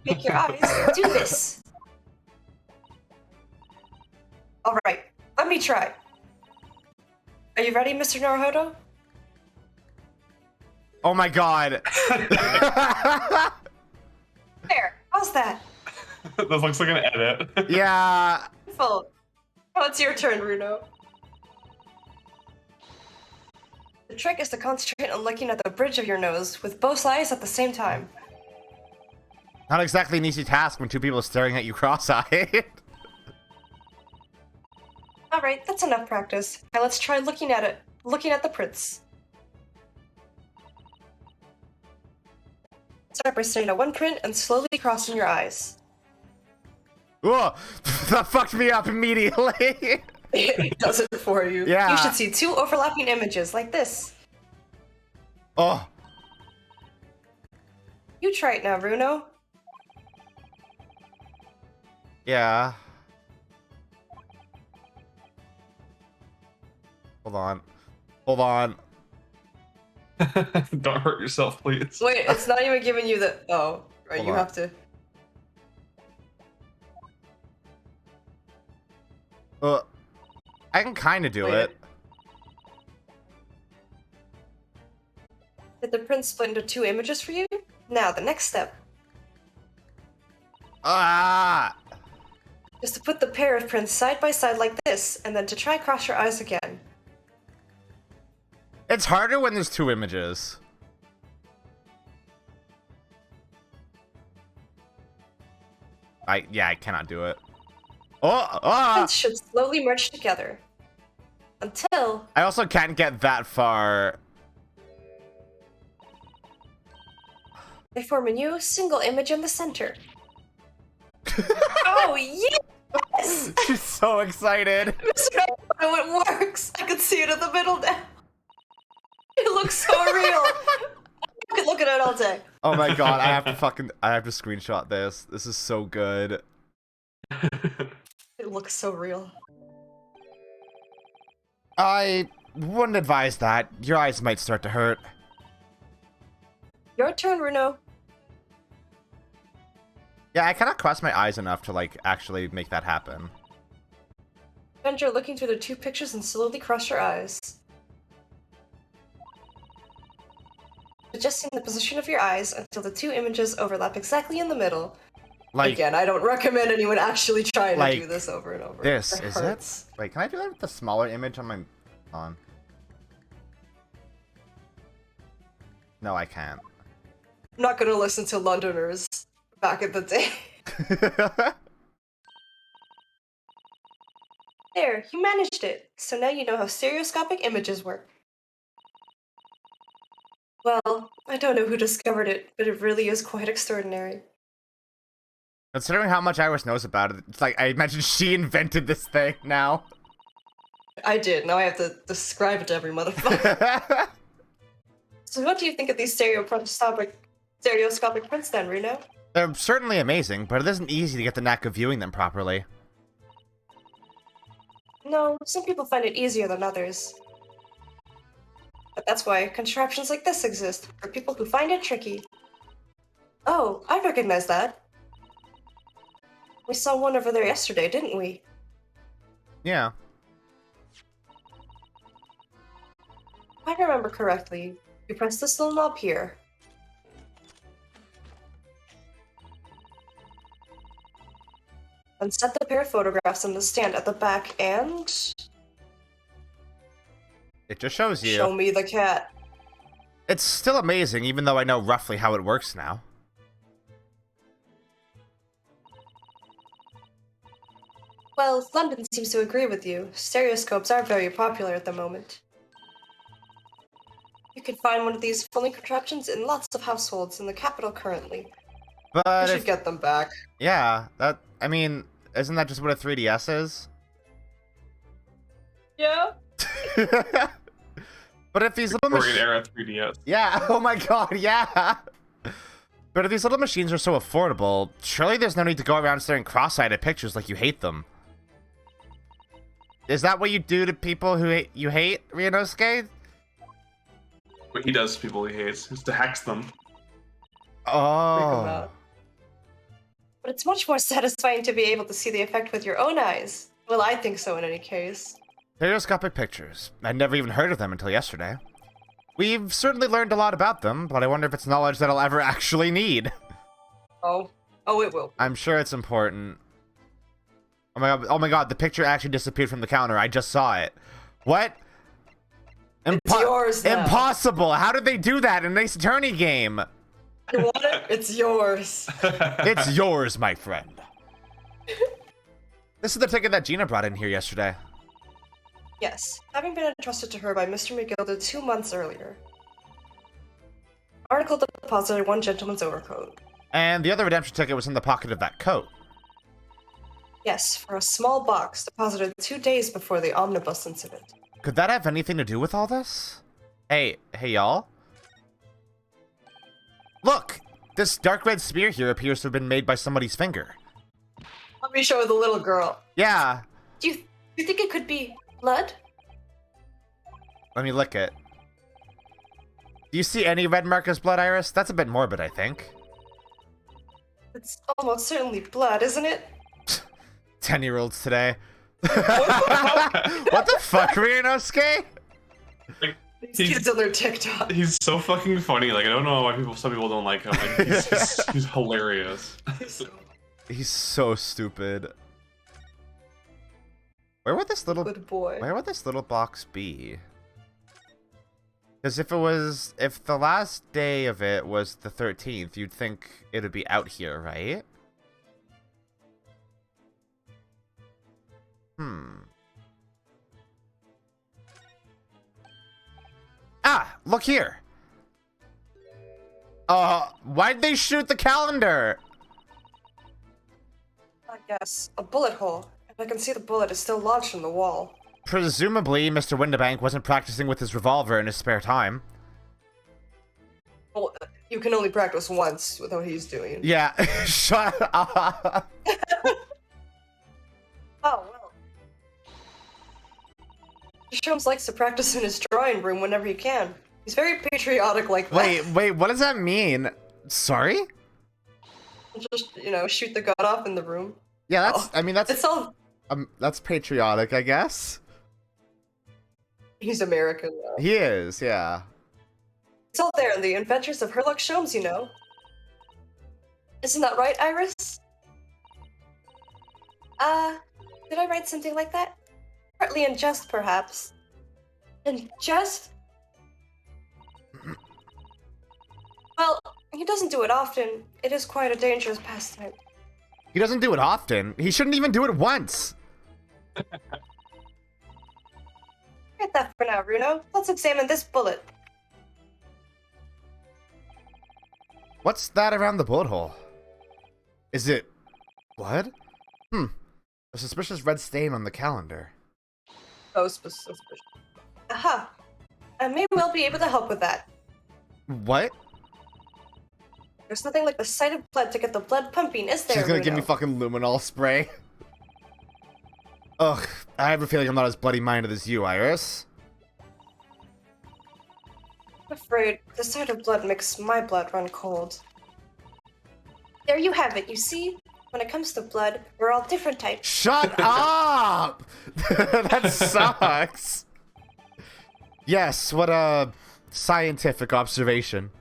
S4: Make your eyes do this. Alright, let me try. Are you ready, Mr. Naruhodo?
S1: Oh my god.
S4: There, how's that?
S2: That looks like an edit.
S1: Yeah.
S4: Full. Oh, it's your turn, Runo. The trick is to concentrate on looking at the bridge of your nose with both eyes at the same time.
S1: Not exactly an easy task when two people are staring at you cross-eyed.
S4: Alright, that's enough practice. Now let's try looking at the prints. Start by staring at one print and slowly crossing your eyes.
S1: Whoa, that fucked me up immediately.
S3: It does it for you.
S1: Yeah.
S4: You should see two overlapping images like this.
S1: Oh.
S4: You try it now, Runo.
S1: Yeah. Hold on. Hold on.
S2: Don't hurt yourself, please.
S3: Wait, it's not even giving you the. Oh, right.
S1: Hold
S3: You
S1: on.
S3: have to.
S1: I can kind of do
S3: Wait.
S1: it.
S4: Did the print split into two images for you? Now, the next step
S1: Ah!
S4: is to put the pair of prints side by side like this, and then to try cross your eyes again.
S1: It's harder when there's two images. I cannot do it. Oh! Ah!
S4: Prints should slowly merge together. Until
S1: I also can't get that far.
S4: they form a new single image in the center. Oh, yes!
S1: She's so excited.
S4: Mr. Naruhodo, it works! I can see it in the middle now. It looks so real. I could look at it all day.
S1: Oh my god, I have to screenshot this. This is so good.
S4: It looks so real.
S1: I wouldn't advise that. Your eyes might start to hurt.
S4: Your turn, Runo.
S1: Yeah, I cannot cross my eyes enough to, like, actually make that happen.
S4: Spend your looking through the two pictures and slowly cross your eyes. Adjusting the position of your eyes until the two images overlap exactly in the middle.
S1: Like,
S3: Again, I don't recommend anyone actually trying to
S1: like
S3: do this over and over.
S1: this,
S3: It
S1: is
S3: hurts.
S1: it? Wait, can I do that with the smaller image on my... on? No, I can't.
S3: I'm not gonna listen to Londoners back in the day.
S4: There, you managed it. So now you know how stereoscopic images work. Well, I don't know who discovered it, but it really is quite extraordinary.
S1: Considering how much Iris knows about it, it's like, I imagine she invented this thing now.
S3: I did. Now I have to describe it to every motherfucker.
S4: So what do you think of these stereoscopic prints then, Runo?
S1: They're certainly amazing, but it isn't easy to get the knack of viewing them properly.
S4: No, some people find it easier than others. But that's why contraptions like this exist, for people who find it tricky. Oh, I recognize that. We saw one over there yesterday, didn't we?
S1: Yeah.
S4: If I remember correctly, you press this little knob here. And set the pair of photographs on the stand at the back and...
S1: It just shows you.
S3: Show me the cat.
S1: It's still amazing, even though I know roughly how it works now.
S4: Well, London seems to agree with you. Stereoscopes are very popular at the moment. You can find one of these folding contraptions in lots of households in the capital currently.
S3: We
S1: But
S3: should
S1: if,
S3: get them back.
S1: yeah, I mean, isn't that just what a 3DS is?
S3: Yeah.
S1: But if these little
S2: Victorian era 3DS.
S1: yeah, oh my god, yeah. But But if these little machines are so affordable, surely there's no need to go around staring cross-eyed at pictures like you hate them. Is that what you do to people who you hate, Ryunosuke?
S2: What he does to people he hates is to hex them.
S1: Oh.
S4: But it's much more satisfying to be able to see the effect with your own eyes. Well, I think so in any case.
S1: Stereoscopic pictures. I'd never even heard of them until yesterday. We've certainly learned a lot about them, but I wonder if it's knowledge that I'll ever actually need.
S3: Oh, it will.
S1: I'm sure it's important. Oh my god, the picture actually disappeared from the counter. I just saw it. What?
S3: It's yours now.
S1: Impossible! How did they do that in an Ace Attorney game?
S3: You want it? It's yours.
S1: It's yours, my friend. This is the ticket that Gina brought in here yesterday.
S4: Yes, having been entrusted to her by Mr. McGilda 2 months earlier. Article deposited one gentleman's overcoat.
S1: And the other redemption ticket was in the pocket of that coat.
S4: Yes, for a small box deposited 2 days before the omnibus incident.
S1: Could that have anything to do with all this? Hey y'all. Look! This dark red spear here appears to have been made by somebody's finger.
S3: Let me show the little girl.
S1: Yeah.
S4: Do you think it could be blood?
S1: Let me lick it. Do you see any red mark as blood, Iris? That's a bit morbid, I think.
S4: It's almost certainly blood, isn't it?
S1: 10-year-olds today. What the fuck, Ryunosuke?
S2: Like,
S3: These kids on their TikTok.
S2: He's so fucking funny. Like, I don't know why some people don't like him. Like, he's hilarious.
S1: He's so stupid. Where would this little
S3: Good boy.
S1: Where would this little box be? Because if the last day of it was the 13th, you'd think it'd be out here, right? Ah, look here. Why'd they shoot the calendar?
S4: I guess. A bullet hole. And I can see the bullet is still lodged in the wall.
S1: Presumably, Mr. Windibank wasn't practicing with his revolver in his spare time.
S3: Well, you can only practice once with what he's doing.
S1: Yeah, shut up.
S4: Oh, well. Sholmes likes to practice in his drawing room whenever he can.
S3: He's very patriotic like that.
S1: Wait, what does that mean? Sorry?
S3: Just, shoot the gun off in the room.
S1: Yeah,
S3: It's all...
S1: that's patriotic, I guess.
S3: He's American, though.
S1: He is, yeah.
S4: It's all there in the Adventures of Herlock Sholmes, you know. Isn't that right, Iris? Did I write something like that? Partly in jest, perhaps. In jest? Well, he doesn't do it often. It is quite a dangerous pastime.
S1: He doesn't do it often. He shouldn't even do it once.
S4: Forget that for now, Bruno. Let's examine this bullet.
S1: What's that around the bullet hole? Is it blood? A suspicious red stain on the calendar.
S3: Oh, suspicious.
S4: Aha! I may well be able to help with that.
S1: What?
S4: There's nothing like the sight of blood to get the blood pumping, is there,
S1: She's gonna give me
S4: Bruno?
S1: fucking luminol spray. Ugh, I have a feeling I'm not as bloody-minded as you, Iris.
S4: I'm afraid the sight of blood makes my blood run cold. There you have it, you see? When it comes to blood, we're all different types.
S1: Shut up! That sucks. Yes, what a scientific observation.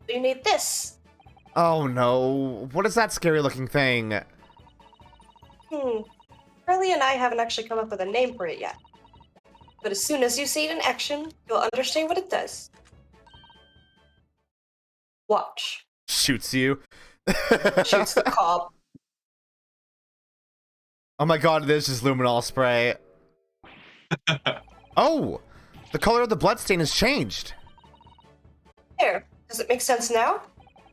S4: You need this.
S1: Oh no, what is that scary looking thing?
S4: Curly and I haven't actually come up with a name for it yet. But as soon as you see it in action, you'll understand what it does. Watch.
S1: Shoots you.
S3: Shoots the cop.
S1: Oh my god, this is luminol spray. Oh! The color of the bloodstain has changed.
S4: There. Does it make sense now?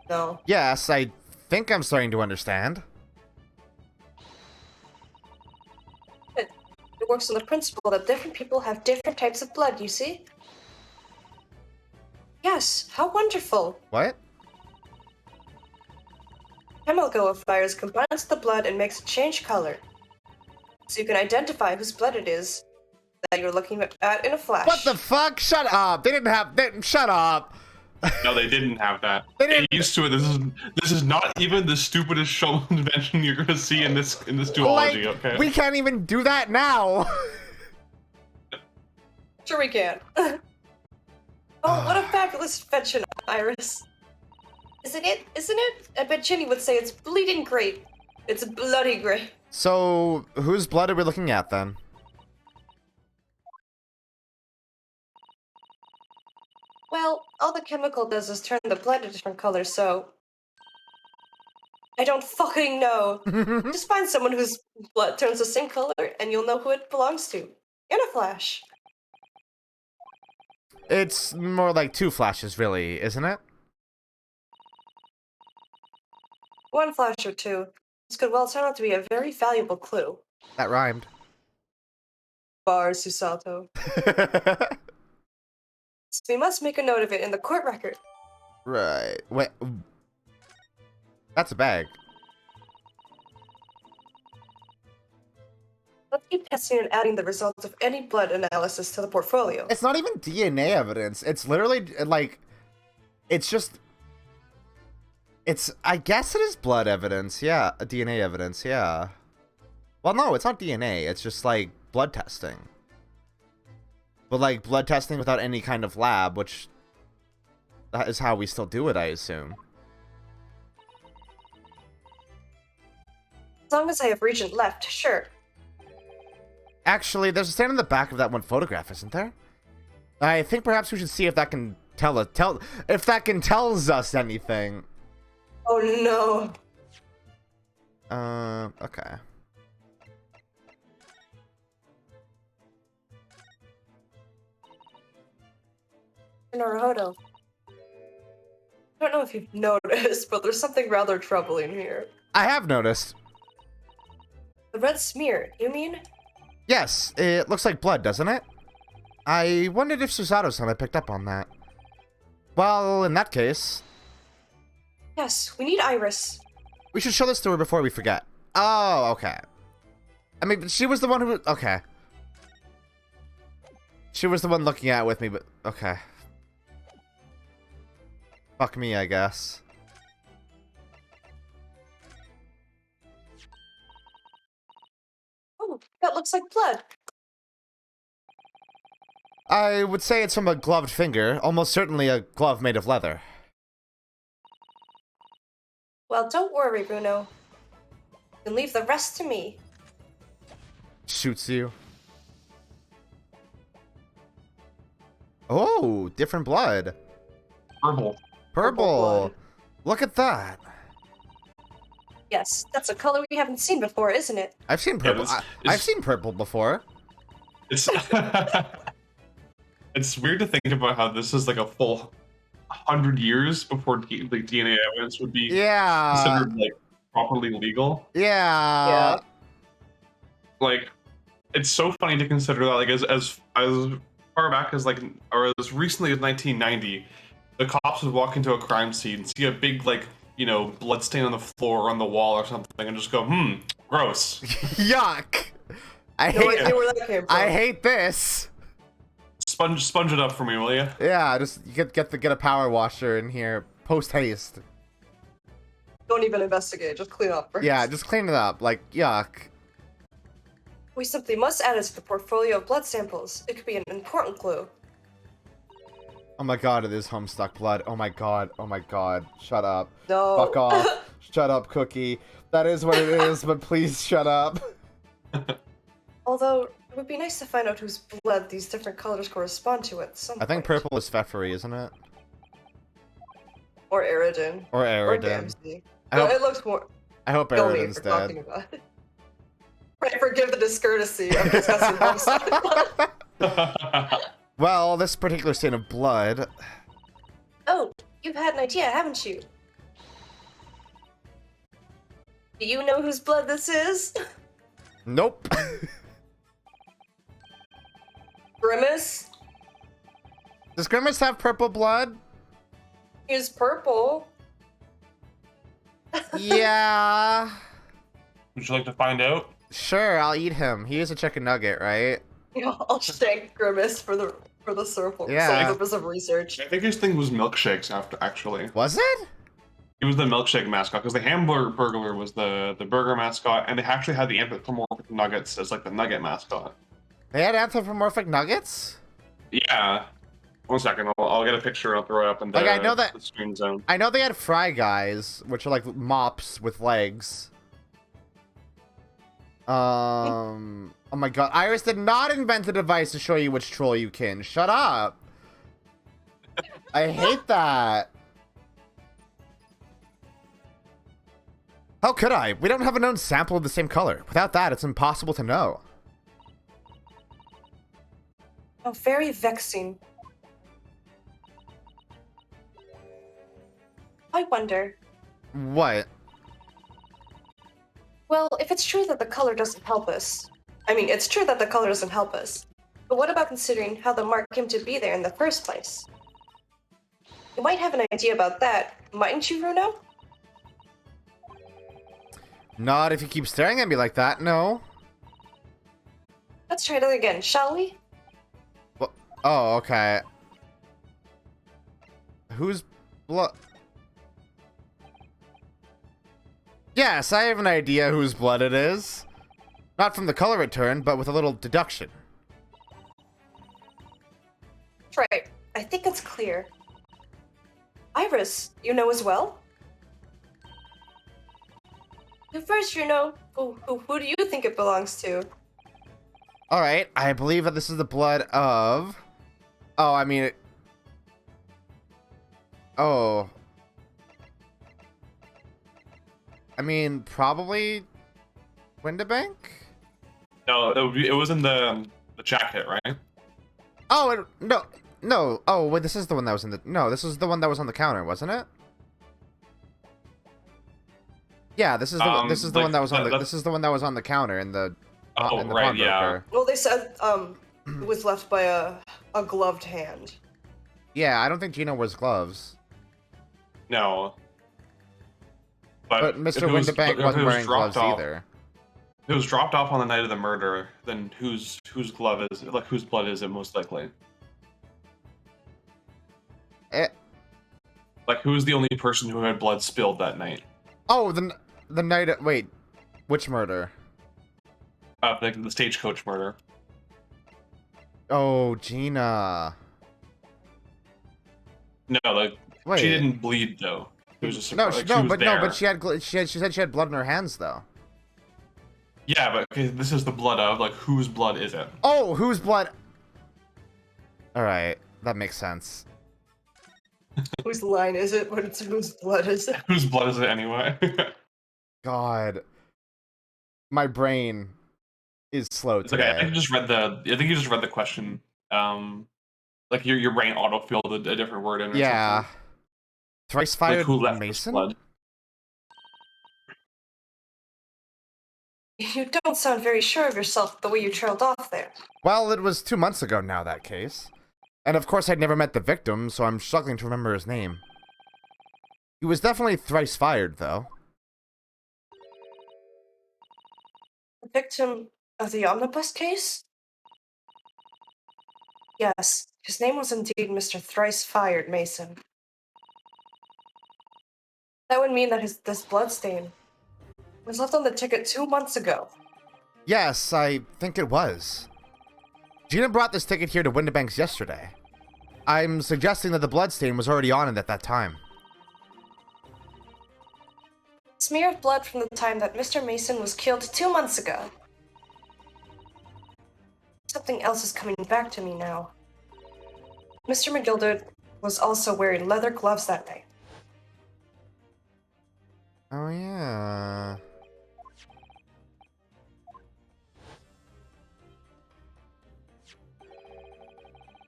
S3: No.
S1: Yes, I think I'm starting to understand.
S4: It works on the principle that different people have different types of blood, you see? Yes, how wonderful.
S1: What?
S4: Chemical fires combines the blood and makes it change color. So you can identify whose blood it is that you're looking at in a flash.
S1: What the fuck? Shut up. They didn't have... shut up.
S2: No, they didn't have that.
S1: They
S2: Get
S1: didn't-
S2: used to it. This is not even the stupidest show invention you're gonna see in this duology.
S1: Like,
S2: Okay.
S1: we can't even do that now.
S4: Sure we can. Oh, what a fabulous invention, Iris. Isn't it? Isn't it? I bet Ginny would say it's bleeding great. It's bloody great.
S1: So, whose blood are we looking at then?
S4: Well, all the chemical does is turn the blood to different colors, so... I don't fucking know. Just find someone whose blood turns the same color, and you'll know who it belongs to. In a flash.
S1: It's more like 2 flashes, really, isn't it?
S4: 1 flash or 2. This could well turn out to be a very valuable clue.
S1: That rhymed.
S4: Bars, Susato. So we must make a note of it in the court record.
S1: Right. Wait. That's a bag.
S4: Let's keep testing and adding the results of any blood analysis to the portfolio.
S1: It's not even DNA evidence. It's literally, like... It's just... I guess it is blood evidence. Yeah, DNA evidence, yeah. Well, no, it's not DNA. It's just, like, blood testing. But, like, blood testing without any kind of lab, which... That is how we still do it, I assume.
S4: As long as I have Regent left, sure.
S1: Actually, there's a stand in the back of that one photograph, isn't there? I think perhaps we should see if that can if that can tells us anything.
S4: Oh no.
S1: Okay.
S4: Naruhodo. I don't know if you've noticed, but there's something rather troubling here.
S1: I have noticed.
S4: The red smear, you mean?
S1: Yes, it looks like blood, doesn't it? I wondered if Susato-san had picked up on that. Well, in that case...
S4: Yes, we need Iris.
S1: We should show this to her before we forget. Oh, okay. I mean, she was the one who... Okay. She was the one looking at it with me, but... Okay. Fuck me, I guess.
S4: Oh, that looks like blood.
S1: I would say it's from a gloved finger. Almost certainly a glove made of leather.
S4: Well, don't worry, Bruno. You can leave the rest to me.
S1: Shoots you. Oh, different blood.
S2: Purple.
S1: Purple.
S4: blood.
S1: Look at that.
S4: Yes, that's a color we haven't seen before, isn't it?
S1: I've seen purple.
S2: it's-
S1: I've seen purple before.
S2: It's it's weird to think about how this is like a full 100 years before like DNA evidence would be
S1: Yeah.
S2: considered like properly legal.
S1: Yeah.
S2: Like, it's so funny to consider that like as far back as like or as recently as 1990, the cops would walk into a crime scene, see a big like blood stain on the floor or on the wall or something, and just go, gross.
S1: Yuck. I
S4: No
S1: hate.
S4: idea where that came from.
S1: I hate this.
S2: Sponge it up for me, will you?
S1: Yeah, just you get a power washer in here post haste.
S4: Don't even investigate, just clean up first.
S1: Yeah, just clean it up. Like yuck.
S4: We simply must add it to the portfolio of blood samples. It could be an important clue.
S1: Oh my god, it is Homestuck blood. Oh my god. Oh my god. Shut up.
S4: No.
S1: Fuck off. Shut up, Cookie. That is what it is, but please shut up.
S4: Although, it would be nice to find out whose blood these different colors correspond to at some
S1: I think
S4: point.
S1: purple is Pfeffery, isn't it?
S4: Or Aridin.
S1: Or
S4: Or
S1: Aridin.
S4: Gamzee.
S1: I hope-
S4: It looks more...
S1: I hope
S4: Kill me
S1: Aridin's
S4: for talking
S1: dead.
S4: about it. Right, forgive the discourtesy of discussing Homestuck.
S1: Well, this particular stain of blood.
S4: Oh, you've had an idea, haven't you? Do you know whose blood this is?
S1: Nope.
S4: Grimace?
S1: Does Grimace have purple blood?
S4: He's purple.
S1: Yeah.
S2: Would you like to find out?
S1: Sure, I'll eat him. He is a chicken nugget, right?
S4: I'll thank Grimace for the sole
S1: Yeah.
S4: purpose of research.
S2: I think his thing was milkshakes. Actually,
S1: Was it?
S2: he was the milkshake mascot because the Hamburglar was the burger mascot, and they actually had the anthropomorphic nuggets as like the nugget mascot.
S1: They had anthropomorphic nuggets?
S2: Yeah. 1 second, I'll get a picture and I'll throw it up in the,
S1: Like, I know that-
S2: the stream zone.
S1: I know they had Fry Guys, which are like mops with legs. Oh my god, Iris did not invent a device to show you which troll you can. Shut up. I hate that. How could I? We don't have a known sample of the same color. Without that, it's impossible to know.
S4: Oh, very vexing. I wonder.
S1: What?
S4: Well, if it's true that the color doesn't help us. I mean, it's true that the color doesn't help us. But what about considering how the mark came to be there in the first place? You might have an idea about that, mightn't you, Runo?
S1: Not if you keep staring at me like that, no.
S4: Let's try that again, shall we?
S1: Well, oh, okay. Who's blood? Yes, I have an idea whose blood it is. Not from the color it turned, but with a little deduction.
S4: That's right. I think it's clear. Iris, you know as well? You first, you know. Who do you think it belongs to?
S1: Alright, I believe that this is the blood of... Oh, I mean... Oh. I mean, probably... Windabank?
S2: No, it was in the jacket, right?
S1: Oh, no. Oh, wait, this is the one that was in the... No, this is the one that was on the counter, wasn't it? Yeah, this is the this is the
S2: like,
S1: one that was on the
S2: that-
S1: this is the one that was on the counter in the
S2: Oh,
S1: in the
S2: right, yeah.
S1: pawnbroker.
S3: Well, they said it was left by a gloved hand.
S1: Yeah, I don't think Gino wears gloves.
S2: No.
S1: But
S2: if
S1: Mr.
S2: it was-
S1: Windabank
S2: if it
S1: wasn't
S2: was
S1: wearing
S2: dropped
S1: gloves
S2: off-
S1: either.
S2: If it was dropped off on the night of the murder, then whose glove is like whose blood is it most likely?
S1: Eh.
S2: Like who's the only person who had blood spilled that night?
S1: Oh, the night of, wait, which murder?
S2: Like the stagecoach murder.
S1: Oh, Gina.
S2: No, like
S1: Wait.
S2: she didn't bleed though. It was just
S1: No,
S2: like,
S1: no,
S2: she was
S1: but
S2: there.
S1: no, but she said she had blood in her hands though.
S2: Yeah, but okay, this is the blood of like whose blood is it?
S1: Oh, whose blood? All right, that makes sense.
S3: Whose line is it? But it's whose blood is it?
S2: Whose blood is it anyway?
S1: God, my brain is slow
S2: It's okay. I
S1: today.
S2: think you just read the question. Like your brain autofilled a different word in. Or
S1: Yeah.
S2: something.
S1: Thrice
S2: Like
S1: fired
S2: who left this
S1: Mason?
S2: blood?
S4: You don't sound very sure of yourself the way you trailed off there.
S1: Well, it was 2 months ago now, that case. And of course I'd never met the victim, so I'm struggling to remember his name. He was definitely thrice fired, though.
S4: The victim of the omnibus case? Yes, his name was indeed Mr. Thrice Fired Mason. That would mean that this bloodstain was left on the ticket 2 months ago.
S1: Yes, I think it was. Gina brought this ticket here to Windabanks yesterday. I'm suggesting that the bloodstain was already on it at that time.
S4: Smear of blood from the time that Mr. Mason was killed 2 months ago. Something else is coming back to me now. Mr. McGilder was also wearing leather gloves that night.
S1: Oh, yeah.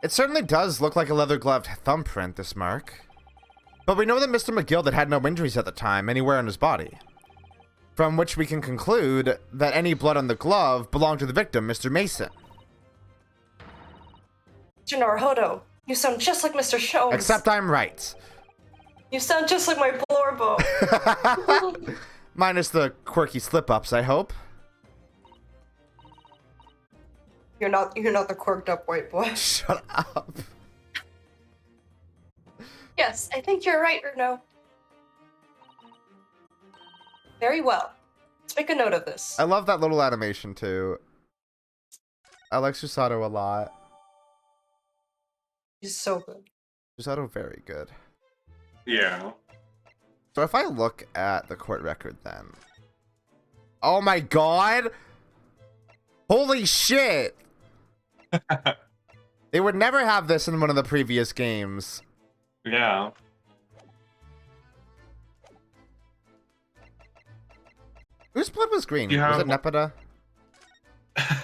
S1: It certainly does look like a leather-gloved thumbprint, this mark. But we know that Mr. McGilder had no injuries at the time anywhere on his body. From which we can conclude that any blood on the glove belonged to the victim, Mr. Mason.
S4: Mr. Naruhodo, you sound just like Mr. Sholmes.
S1: Except I'm right.
S4: You sound just like my Blorbo.
S1: Minus the quirky slip-ups, I hope.
S3: You're not the quirked up white boy.
S1: Shut up.
S4: Yes, I think you're right, Runo. Very well. Let's make a note of this.
S1: I love that little animation, too. I like Susato a lot.
S3: He's so good.
S1: Susato very good.
S2: Yeah.
S1: So if I look at the court record, then... Oh my god! Holy shit! They would never have this in one of the previous games.
S2: Yeah.
S1: Whose blood was green?
S2: You
S1: Was
S2: have-
S1: it Nepeta?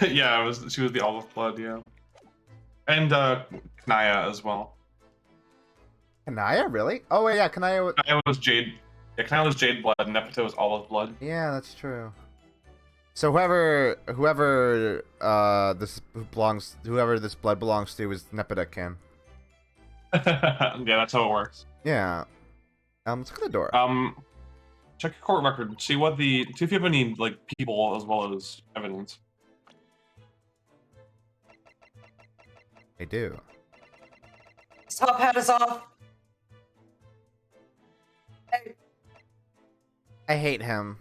S2: Yeah, she was the olive blood, yeah. And Kanaya as well.
S1: Kanaya, really? Oh wait, yeah, Kanaya.
S2: Kanaya was jade. Yeah, Kanaya was jade blood, and Nepeta was olive blood.
S1: Yeah, that's true. So whoever this blood belongs to is Nepeta Kin.
S2: Yeah, that's how it works.
S1: Yeah. Let's look at the door.
S2: Check your court record. See if you have any like people as well as evidence.
S1: I do.
S3: His top hat is off. Hey,
S1: I hate him.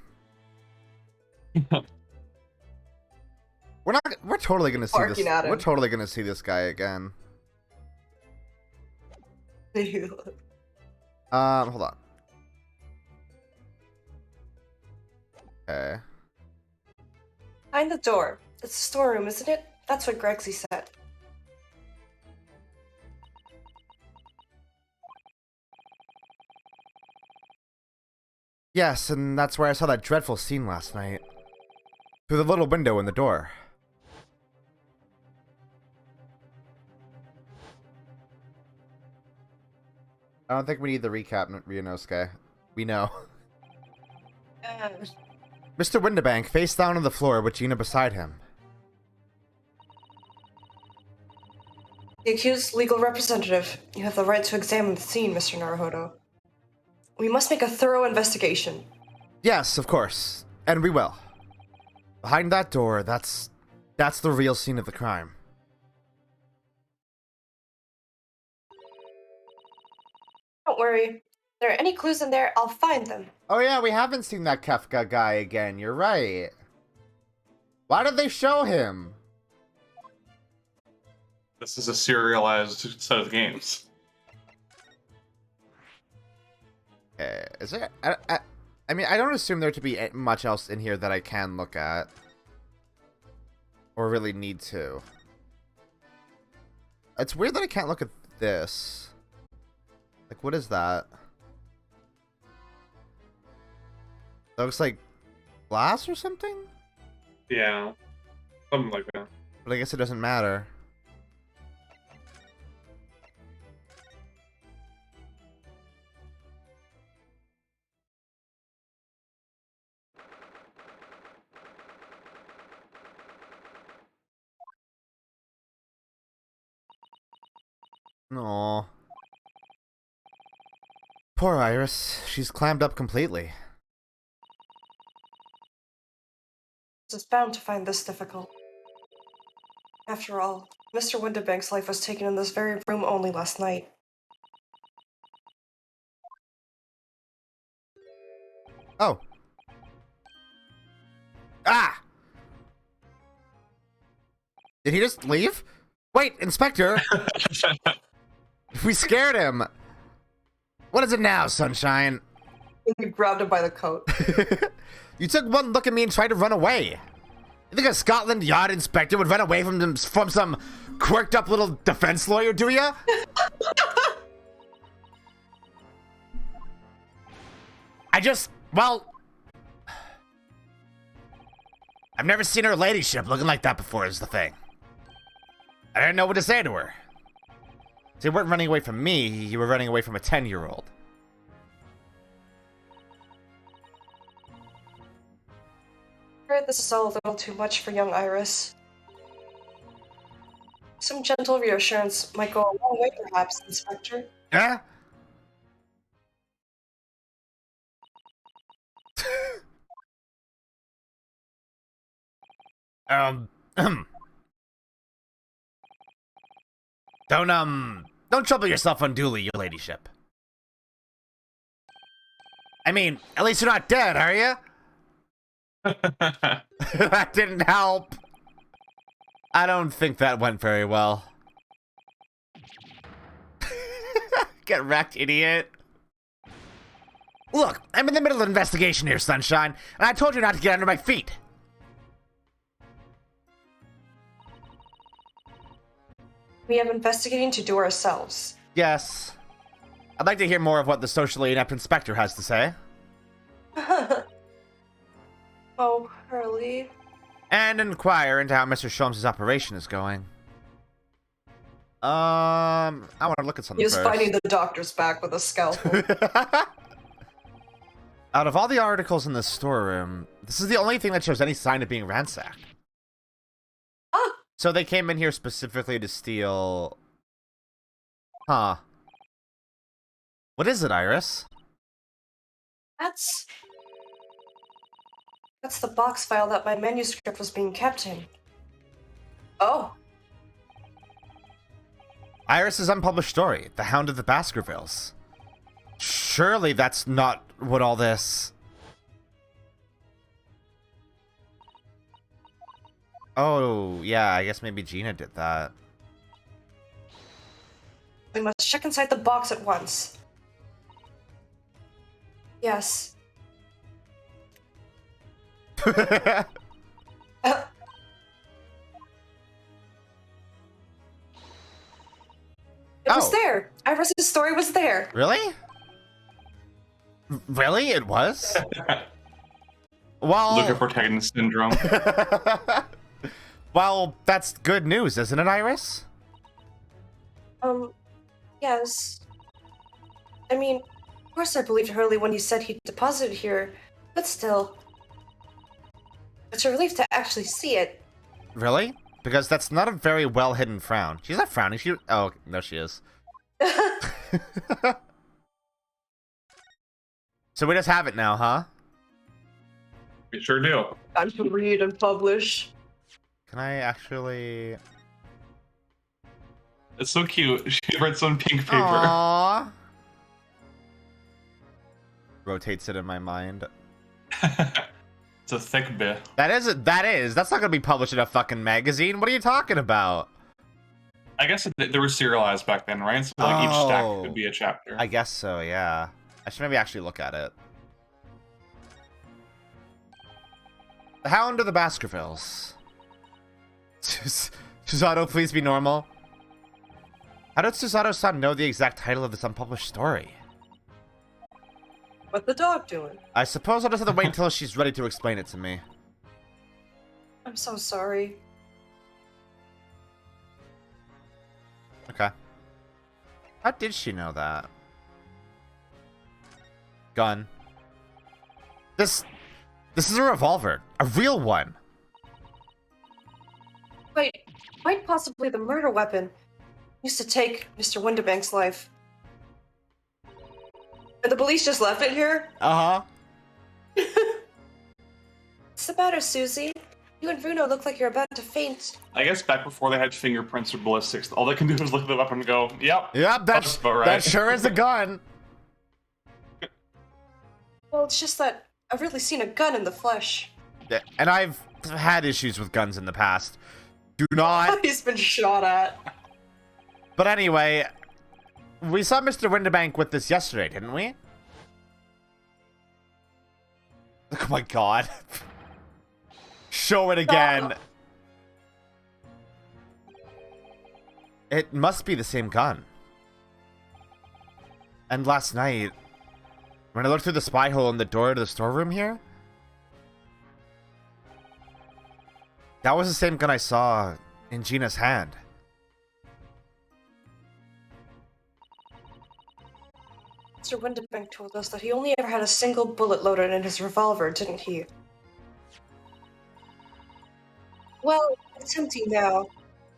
S1: We're totally gonna see
S3: Barking
S1: this.
S3: at him.
S1: We're totally gonna see this guy again. Hold on. Okay.
S4: Behind the door. It's the storeroom, isn't it? That's what Grexy said.
S1: Yes, and that's where I saw that dreadful scene last night. Through the little window in the door. I don't think we need the recap, Ryunosuke. We know. Mr. Windibank, face down on the floor with Gina beside him.
S3: the accused legal representative. You have the right to examine the scene, Mr. Naruhodo. We must make a thorough investigation.
S1: Yes, of course. And we will. Behind that door, that's the real scene of the crime.
S4: Don't worry. If there are any clues in there, I'll find them.
S1: Oh yeah, we haven't seen that Kefka guy again. You're right. Why did they show him?
S2: This is a serialized set of games.
S1: Is there... I mean, I don't assume there to be much else in here that I can look at. Or really need to. It's weird that I can't look at this. Like, what is that? That looks like glass or something?
S2: Yeah. Something like that.
S1: But I guess it doesn't matter. Aww. Poor Iris. She's clammed up completely.
S3: It's bound to find this difficult. After all, Mr. Windibank's life was taken in this very room only last night.
S1: Oh. Ah! Did he just leave? Wait, Inspector! We scared him! What is it now, Sunshine?
S3: You grabbed him by the coat.
S1: You took one look at me and tried to run away. You think a Scotland Yard inspector would run away from some quirked up little defense lawyer, do ya? Well... I've never seen her ladyship looking like that before is the thing. I didn't know what to say to her. So you weren't running away from me, you were running away from a 10-year-old.
S3: I'm afraid this is all a little too much for young Iris. Some gentle reassurance might go a long way, perhaps, Inspector.
S1: Huh? Don't trouble yourself unduly, your ladyship. I mean, at least you're not dead, are you? That didn't help. I don't think that went very well. Get wrecked, idiot. Look, I'm in the middle of an investigation here, Sunshine, and I told you not to get under my feet.
S4: We have investigating to do ourselves.
S1: Yes. I'd like to hear more of what the socially inept inspector has to say.
S4: Oh, Hurley.
S1: And inquire into how Mr. Sholmes' operation is going. I want to look at something
S3: He was
S1: first.
S3: fighting the doctor's back with a scalpel.
S1: Out of all the articles in the storeroom, this is the only thing that shows any sign of being ransacked.
S3: Ah!
S1: So they came in here specifically to steal... Huh. What is it, Iris?
S4: That's the box file that my manuscript was being kept in.
S3: Oh,
S1: Iris's unpublished story, The Hound of the Baskervilles. Surely that's not what all this... Oh, yeah, I guess maybe Gina did that.
S4: We must check inside the box at once. Yes.
S3: it was there. Iris's story was there.
S1: Really? Really? It was? Well...
S2: Luka protagonist syndrome.
S1: Well, that's good news, isn't it, Iris?
S4: Yes. I mean, of course I believed Hurley when he said he deposited here, but still. It's a relief to actually see it.
S1: Really? Because that's not a very well-hidden frown. She's not frowning, she... Oh, no, she is. So we just have it now, huh?
S2: We sure do.
S3: Time to read and publish.
S1: Can I actually...
S2: It's so cute. She read some pink paper.
S1: Aww. Rotates it in my mind.
S2: It's a thick bit.
S1: That is. That's not gonna be published in a fucking magazine. What are you talking about?
S2: I guess they were serialized back then, right? So like each stack
S1: Oh.
S2: could be a chapter.
S1: I guess so, yeah. I should maybe actually look at it. The Hound of the Baskervilles. Susato, please be normal. How did Susato's son know the exact title of this unpublished story?
S3: What the dog doing?
S1: I suppose I'll just have to wait until she's ready to explain it to me.
S4: I'm so sorry.
S1: Okay. How did she know that? Gun. This is a revolver. A real one.
S4: Wait, quite possibly the murder weapon used to take Mr. Winterbank's life.
S3: And the police just left it here?
S1: Uh-huh.
S4: What's the matter, Susie? You and Bruno look like you're about to faint.
S2: I guess back before they had fingerprints or ballistics, all they can do is look at the weapon and go, "Yep,
S1: Yep,
S2: that's about right."
S1: that sure is a gun.
S4: Well, it's just that I've really seen a gun in the flesh.
S1: Yeah, and I've had issues with guns in the past. Do not.
S3: He's been shot at.
S1: But anyway, we saw Mr. Winterbank with this yesterday, didn't we? Oh my god. Show it again. It must be the same gun. And last night, when I looked through the spy hole in the door to the storeroom here, that was the same gun I saw in Gina's hand.
S4: Mr. Winterbank told us that he only ever had a single bullet loaded in his revolver, didn't he? Well, it's empty now.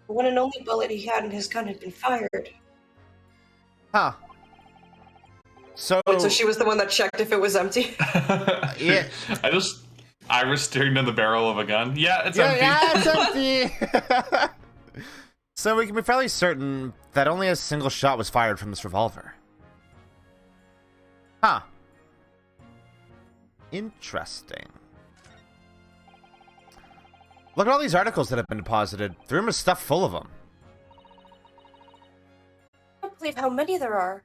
S4: The one and only bullet he had in his gun had been fired.
S1: Huh. So,
S3: Wait, so she was the one that checked if it was empty?
S1: yeah.
S2: I just Iris staring down the barrel of a gun. Yeah, it's empty.
S1: Yeah, it's empty. So we can be fairly certain that only a single shot was fired from this revolver. Huh. Interesting. Look at all these articles that have been deposited. The room is stuffed full of them.
S4: I can't believe how many there are.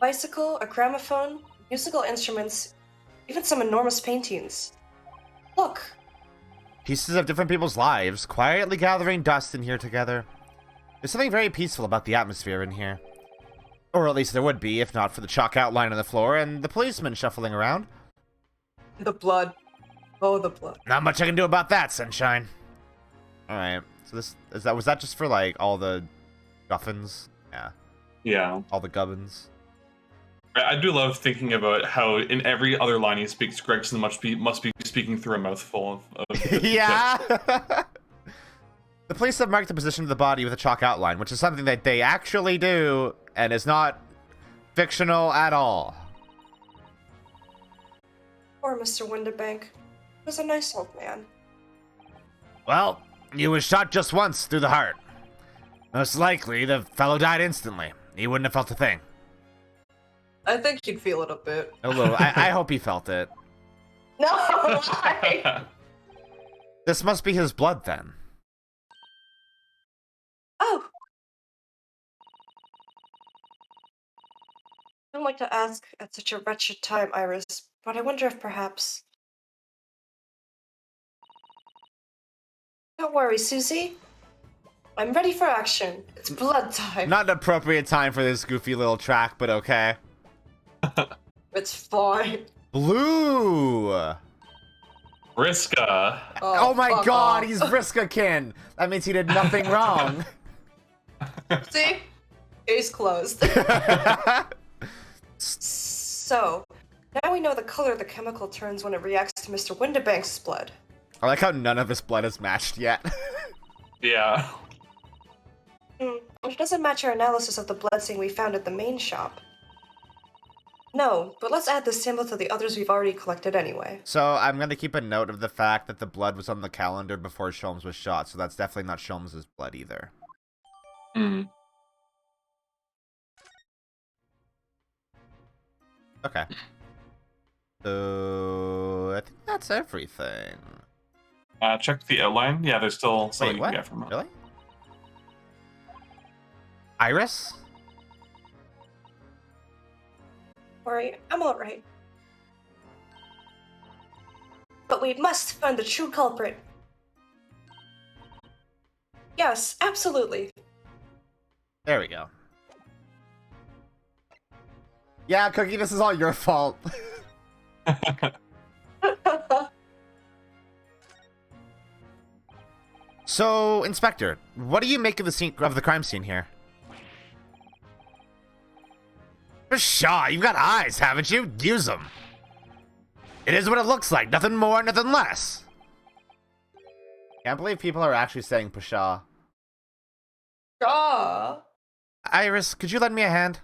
S4: Bicycle, a gramophone, musical instruments, even some enormous paintings. Look.
S1: Pieces of different people's lives, quietly gathering dust in here together. There's something very peaceful about the atmosphere in here. Or at least there would be, if not for the chalk outline on the floor and the policeman shuffling around.
S3: The blood. Oh, the blood.
S1: Not much I can do about that, Sunshine. Alright, so was that just for, like, all the guffins? Yeah.
S2: Yeah.
S1: All the gubbins.
S2: I do love thinking about how in every other line he speaks, Gregson must be speaking through a mouthful of
S1: yeah! The police have marked the position of the body with a chalk outline, which is something that they actually do, and is not fictional at all.
S4: Poor Mr. Windibank. He was a nice old man.
S1: Well, he was shot just once through the heart. Most likely, the fellow died instantly. He wouldn't have felt a thing.
S3: I think you'd feel it a bit.
S1: A little. I hope he felt it.
S4: No! Why?
S1: This must be his blood, then.
S4: Oh! I don't like to ask at such a wretched time, Iris, but I wonder if perhaps... Don't worry, Susie. I'm ready for action. It's blood time.
S1: Not an appropriate time for this goofy little track, but okay.
S3: It's fine.
S1: Blue!
S2: Vriska.
S1: Oh my
S3: fuck
S1: god,
S3: off.
S1: he's Vriska-kin! That means he did nothing wrong.
S3: See? Case closed.
S4: So, now we know the color the chemical turns when it reacts to Mr. Windibank's blood.
S1: I like how none of his blood is matched yet.
S2: Yeah.
S4: Which doesn't match our analysis of the blood stain we found at the main shop. No, but let's add this symbol to the others we've already collected anyway.
S1: So I'm going to keep a note of the fact that the blood was on the calendar before Sholmes was shot, so that's definitely not Sholmes' blood either.
S2: Mm.
S1: Okay. So I think that's everything.
S2: Check the outline. Yeah, there's still something
S1: Wait,
S2: you can
S1: what?
S2: get from it.
S1: Really? Iris?
S4: Alright, I'm alright. But we must find the true culprit. Yes, absolutely.
S1: There we go. Yeah, Cookie, this is all your fault. So, Inspector, what do you make of the crime scene here? Pshaw, you've got eyes, haven't you? Use them. It is what it looks like, nothing more, nothing less. Can't believe people are actually saying pshaw.
S3: Ah.
S1: Iris, could you lend me a hand?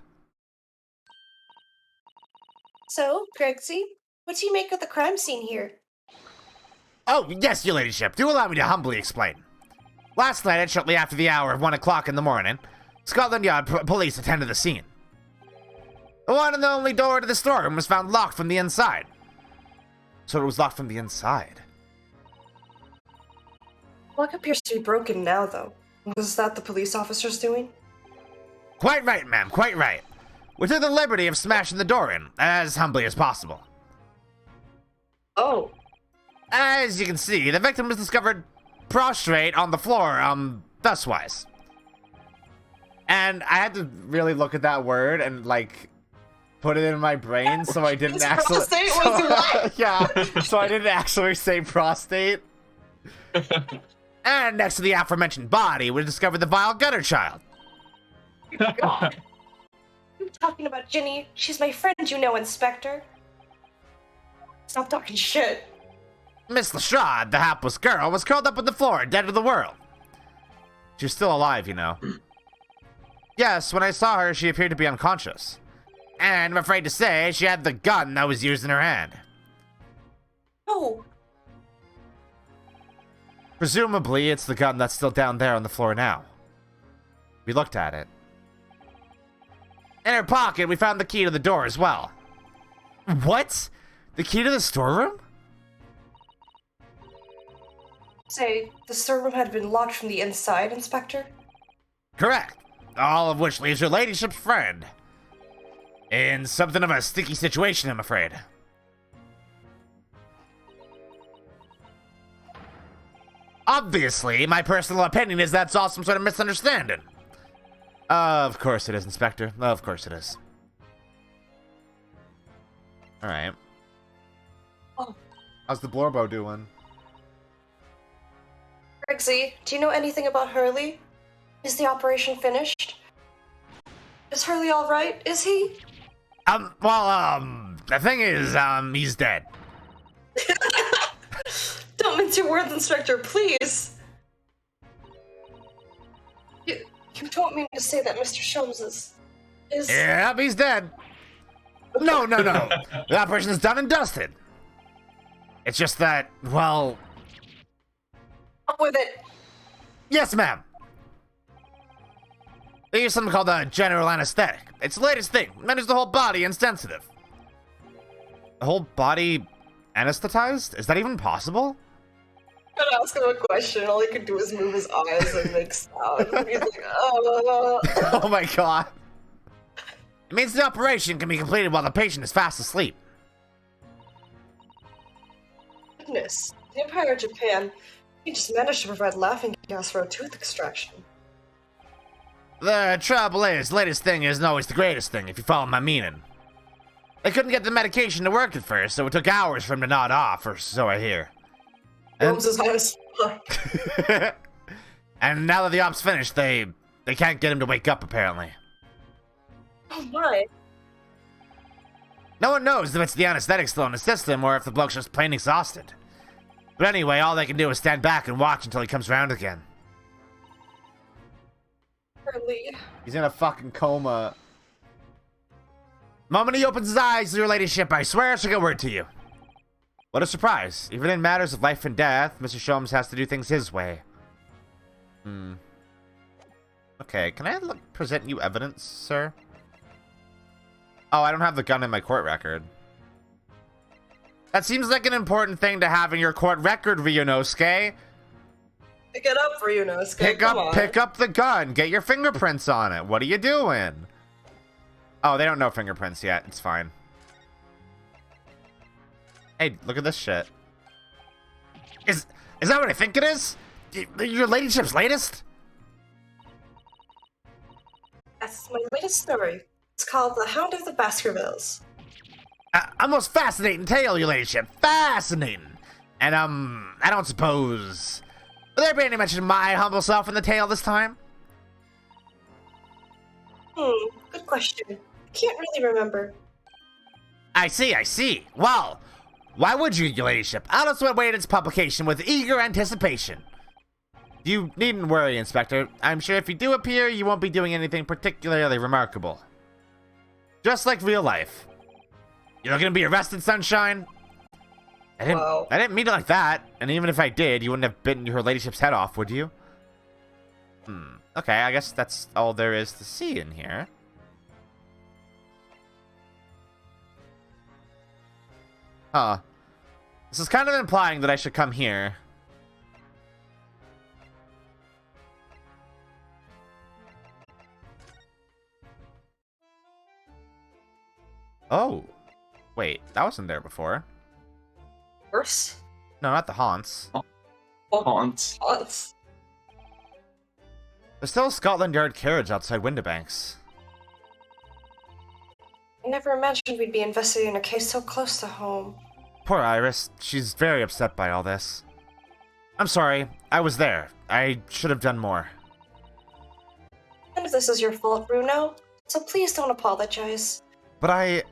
S4: So, Gregsy, what do you make of the crime scene here?
S1: Oh, yes, your ladyship. Do allow me to humbly explain. Last night, shortly after the hour of 1 o'clock in the morning, Scotland Yard police attended the scene. The one and the only door to the storeroom was found locked from the inside. So it was locked from the inside.
S4: Lock appears to be broken now, though. Was that the police officers doing?
S1: Quite right, ma'am, quite right. We took the liberty of smashing the door in, as humbly as possible.
S3: Oh.
S1: As you can see, the victim was discovered prostrate on the floor, thuswise. And I had to really look at that word and, like, put it in my brain so I didn't actually...
S3: Prostate was what?
S1: Yeah, so I didn't actually say prostate. And next to the aforementioned body, we discovered the vile gutter child.
S3: God.
S4: I'm talking about Ginny. She's my friend, you know, Inspector. Stop talking shit.
S1: Miss Lestrade, the hapless girl, was curled up on the floor, dead to the world. She's still alive, you know. Yes, when I saw her, she appeared to be unconscious. And I'm afraid to say, she had the gun that was used in her hand.
S4: know?
S1: Presumably, it's the gun that's still down there on the floor now. We looked at it. In her pocket, we found the key to the door as well. What? The key to the storeroom?
S4: Say, the storeroom had been locked from the inside, Inspector?
S1: Correct. All of which leaves your ladyship's friend in something of a sticky situation, I'm afraid. Obviously, my personal opinion is that's all some sort of misunderstanding. Of course it is, Inspector. Of course it is. Alright.
S4: Oh.
S1: How's the Blorbo doing?
S4: Griggsy, do you know anything about Hurley? Is the operation finished? Is Hurley alright? Is he?
S1: The thing is, he's dead.
S4: Don't mince your words, Inspector, please! You don't mean to say that Mr. Sholmes is...
S1: Yep, he's dead. No. The operation is done and dusted. It's just that, well...
S4: Up with it!
S1: Yes, ma'am. They use something called a general anesthetic. It's the latest thing. Renders the whole body insensitive. The whole body anesthetized? Is that even possible?
S4: I ask him a question, all he can do is move his eyes and make sound. He's like, oh.
S1: Oh my god. It means the operation can be completed while the patient is fast asleep.
S4: Goodness. The Empire of Japan, he just managed to provide laughing gas for a tooth extraction.
S1: The trouble is, latest thing isn't always the greatest thing, if you follow my meaning. They couldn't get the medication to work at first, so it took hours for him to nod off, or so I hear.
S4: Holmes is high as fuck.
S1: And now that the op's finished, they can't get him to wake up, apparently.
S4: Oh my.
S1: No one knows if it's the anesthetic still in the system, or if the bloke's just plain exhausted. But anyway, all they can do is stand back and watch until he comes around again.
S4: Hurley.
S1: He's in a fucking coma. The moment he opens his eyes, your ladyship, I swear I shall get word to you. What a surprise. Even in matters of life and death, Mr. Sholmes has to do things his way. Okay, can I present you evidence, sir? Oh, I don't have the gun in my court record. That seems like an important thing to have in your court record, Ryunosuke.
S3: Pick it up, Ryunosuke.
S1: Pick up the gun. Get your fingerprints on it. What are you doing? Oh, they don't know fingerprints yet. It's fine. Hey, look at this shit. Is that what I think it is? Your ladyship's latest?
S4: That's my latest story. It's called The Hound of the Baskervilles.
S1: A most fascinating tale, your ladyship. Fascinating. And, I don't suppose... Will there be any mention of my humble self in the tale this time?
S4: Good question. I can't really remember.
S1: I see. Well, why would you, your ladyship? Alice will await its publication with eager anticipation. You needn't worry, Inspector. I'm sure if you do appear, you won't be doing anything particularly remarkable. Just like real life. You're not gonna be arrested, Sunshine? I didn't mean it like that. And even if I did, you wouldn't have bitten her ladyship's head off, would you? Okay, I guess that's all there is to see in here. Huh. This is kind of implying that I should come here. Oh. Wait, that wasn't there before.
S3: Worse?
S1: No, not the haunts.
S2: Haunts.
S1: There's still a Scotland Yard carriage outside Windibanks.
S4: I never imagined we'd be investigating a case so close to home.
S1: Poor Iris. She's very upset by all this. I'm sorry. I was there. I should have done more.
S4: None of this is your fault, Bruno. So please don't apologize.
S1: But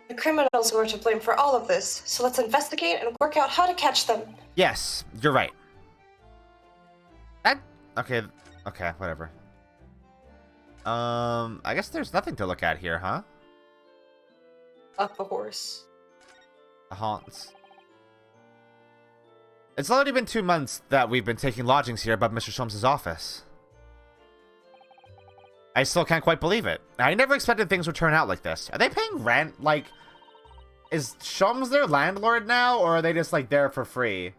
S4: The criminals were to blame for all of this, so let's investigate and work out how to catch them.
S1: Yes, you're right. Okay, whatever. I guess there's nothing to look at here, huh?
S3: Up a horse.
S1: The haunts. It's already been 2 months that we've been taking lodgings here above Mr. Sholmes' office. I still can't quite believe it. I never expected things would turn out like this. Are they paying rent? Like, is Sholmes their landlord now, or are they just, like, there for free?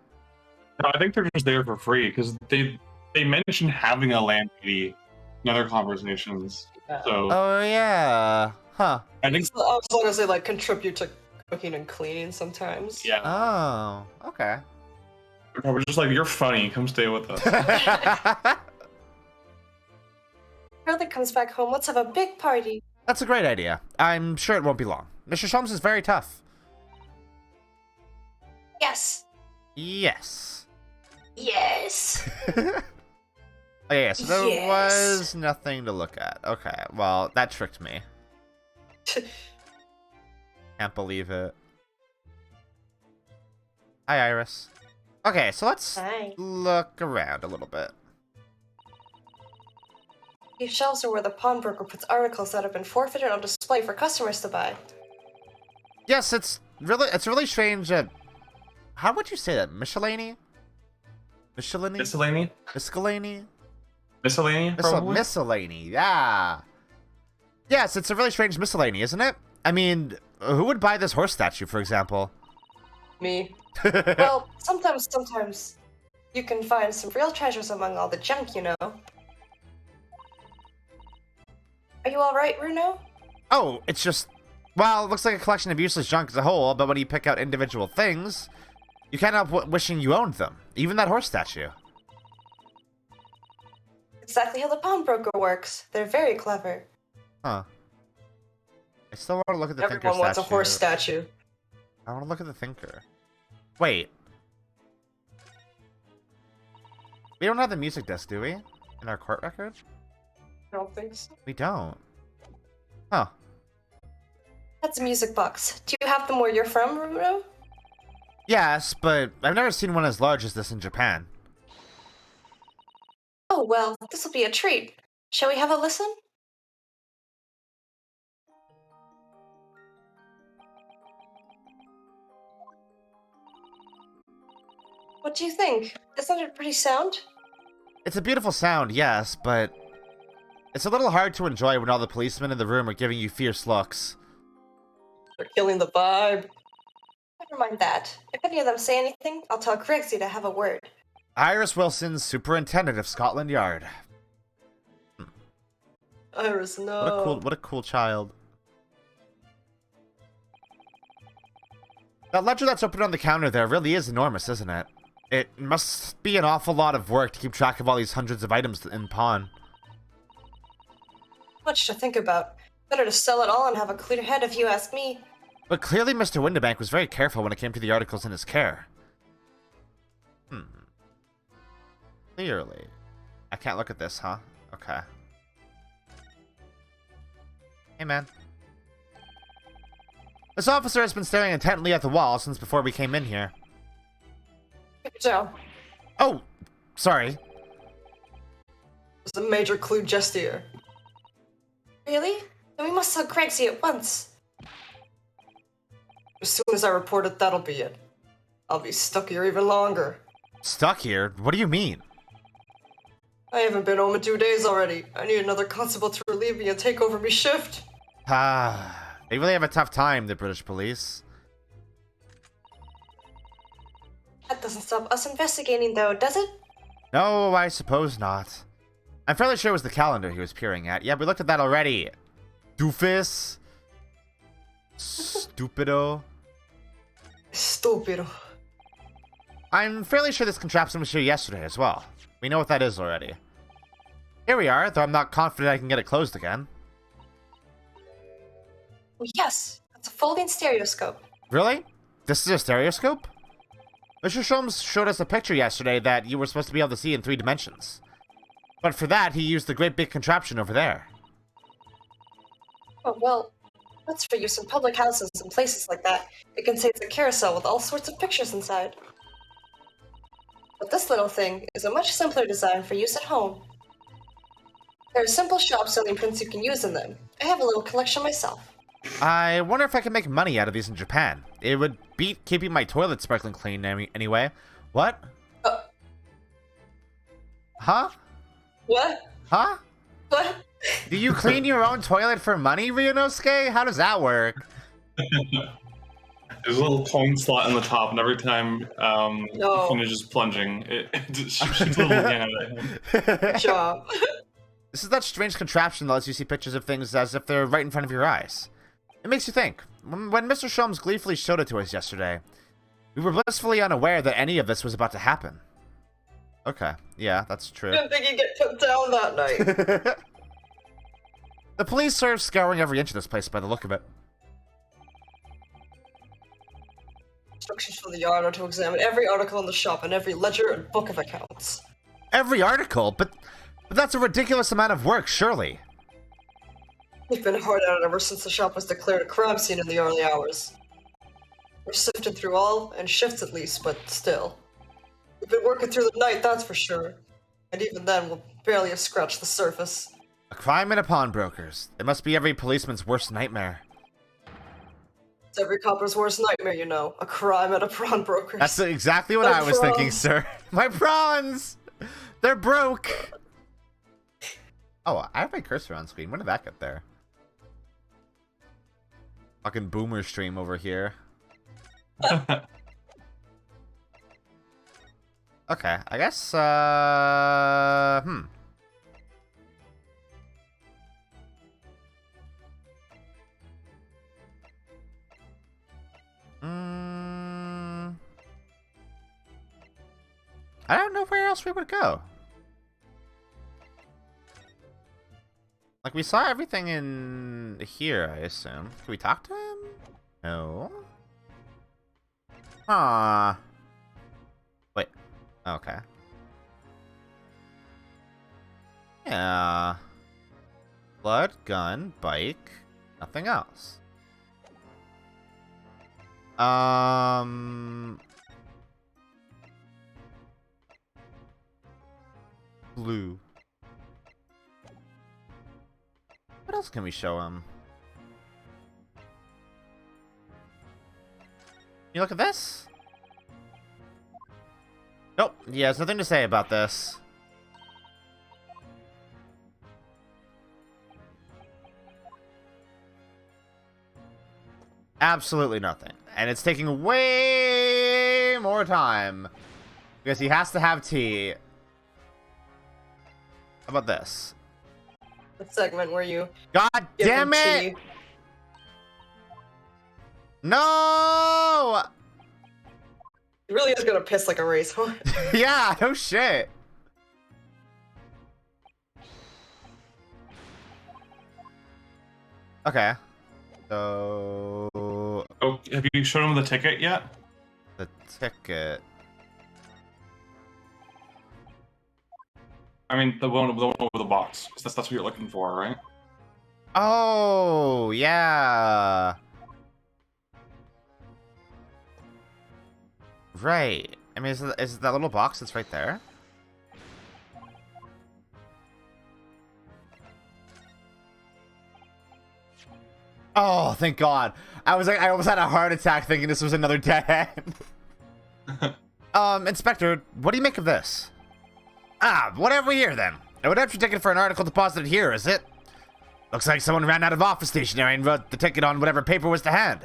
S2: No, I think they're just there for free, because they mentioned having a landlady in other conversations. So
S1: Oh, yeah. Huh.
S2: I think
S3: As long as they like contribute to cooking and cleaning sometimes.
S2: yeah.
S1: Oh, okay.
S2: They're probably just like, you're funny, come stay with us.
S4: Brother comes back home. Let's have a big party.
S1: That's a great idea. I'm sure it won't be long. Mr. Sholmes is very tough.
S4: Yes.
S1: Yes.
S4: Yes.
S1: Okay, yeah, so there
S4: Yes.
S1: was nothing to look at. Okay, well, that tricked me. Can't believe it. Hi, Iris. Okay, so let's
S4: Hi.
S1: look around a little bit.
S4: These shelves are where the pawnbroker puts articles that have been forfeited on display for customers to buy.
S1: Yes, it's really strange. How would you say that? Miscellany? Miscellany?
S2: Miscellany?
S1: Miscellany?
S2: Miscellany, probably?
S1: Miscellany, yeah. Yes, it's a really strange miscellany, isn't it? I mean, who would buy this horse statue, for example?
S3: Me.
S4: Well, sometimes you can find some real treasures among all the junk, you know. Are you alright, Runo?
S1: Oh, it's just... Well, it looks like a collection of useless junk as a whole, but when you pick out individual things, you can't help wishing you owned them. Even that horse statue.
S4: Exactly how the pawnbroker works. They're very clever.
S1: Huh. I still want to look at the thinker
S3: Everyone wants a
S1: statue.
S3: horse statue.
S1: I want to look at the thinker. Wait. We don't have the music disc, do we? In our court record?
S3: I don't think so.
S1: We don't. Huh.
S4: That's a music box. Do you have them where you're from, Runo?
S1: Yes, but I've never seen one as large as this in Japan.
S4: Oh, well, this will be a treat. Shall we have a listen? What do you think? Isn't it pretty sound?
S1: It's a beautiful sound, yes, but it's a little hard to enjoy when all the policemen in the room are giving you fierce looks.
S3: They're killing the vibe.
S4: Never mind that. If any of them say anything, I'll tell Grixie to have a word.
S1: Iris Wilson, Superintendent of Scotland Yard.
S3: Iris, no.
S1: What a cool child. That ledger that's open on the counter there really is enormous, isn't it? It must be an awful lot of work to keep track of all these hundreds of items in pawn.
S4: Much to think about. Better to sell it all and have a clear head if you ask me.
S1: But clearly Mr. Windibank was very careful when it came to the articles in his care. Clearly. I can't look at this, huh? Okay. Hey, man. This officer has been staring intently at the wall since before we came in here.
S3: Joe,
S1: Oh! Sorry.
S3: it's a major clue just here.
S4: Really? Then we must tell Grixie at once.
S3: As soon as I report it, that'll be it. I'll be stuck here even longer.
S1: Stuck here? What do you mean?
S3: I haven't been home in 2 days already. I need another constable to relieve me and take over me shift.
S1: They really have a tough time, the British police.
S4: That doesn't stop us investigating, though, does it?
S1: No, I suppose not. I'm fairly sure it was the calendar he was peering at. Yeah, we looked at that already. Doofus. Stupido.
S3: Stupido.
S1: I'm fairly sure this contraption was here yesterday as well. We know what that is already. Here we are, though I'm not confident I can get it closed again.
S4: Oh, yes, it's a folding stereoscope.
S1: Really? This is a stereoscope? Mr. Sholmes showed us a picture yesterday that you were supposed to be able to see in 3 dimensions. But for that, he used the great big contraption over there.
S4: Oh, well, that's for use in public houses and places like that. It contains a carousel with all sorts of pictures inside. But this little thing is a much simpler design for use at home. There are simple shops selling prints you can use in them. I have a little collection myself.
S1: I wonder if I can make money out of these in Japan. It would beat keeping my toilet sparkling clean anyway. What? Huh?
S3: What?
S1: Huh?
S3: What?
S1: Do you clean your own toilet for money, Ryunosuke? How does that work?
S2: There's a little coin slot in the top, and every time
S3: No.
S2: it finishes plunging, it shoots a little yen out of it.
S3: Good job.
S1: This is that strange contraption that lets you see pictures of things as if they're right in front of your eyes. It makes you think. When Mr. Sholmes gleefully showed it to us yesterday, we were blissfully unaware that any of this was about to happen. Okay, yeah, that's true.
S3: I didn't think you'd get put down that night.
S1: The police are scouring every inch of this place by the look of it.
S3: Instructions for the yard are to examine every article in the shop and every ledger and book of accounts.
S1: Every article? But that's a ridiculous amount of work, surely.
S3: We've been hard at it ever since the shop was declared a crime scene in the early hours. We're sifting through all, in shifts at least, but still. We've been working through the night, that's for sure. And even then, we'll barely have scratched the surface.
S1: A crime in a pawnbroker's. It must be every policeman's worst nightmare.
S3: It's every copper's worst nightmare, you know. A crime at a pawnbroker's.
S1: That's exactly what
S3: My
S1: I was thinking,
S3: prawns.
S1: sir. My prawns! They're broke! Oh, I have my cursor on screen. When did that get there? Fucking boomer stream over here. Okay, I guess, I don't know where else we would go. Like, we saw everything in here, I assume. Can we talk to him? No. Ah. Wait. Okay. Yeah. Blood, gun, bike. Nothing else. Blue. What else can we show him? You look at this? Nope, he has nothing to say about this. Absolutely nothing. And it's taking way more time. Because he has to have tea. How about this?
S3: The segment where you
S1: God
S3: give
S1: damn
S3: him
S1: it!
S3: tea.
S1: No!
S3: He really is gonna piss like a racehorse.
S1: Yeah, no shit. Okay. So...
S2: Oh, have you shown him the ticket yet?
S1: The ticket...
S2: I mean, the one over the box. 'Cause that's what you're looking for, right?
S1: Oh, yeah. Right. I mean, is it that little box that's right there? Oh, thank God. I was like, I almost had a heart attack thinking this was another dead end. Inspector, what do you make of this? Ah, what have we here then? A redemption ticket for an article deposited here, is it? Looks like someone ran out of office stationery and wrote the ticket on whatever paper was to hand.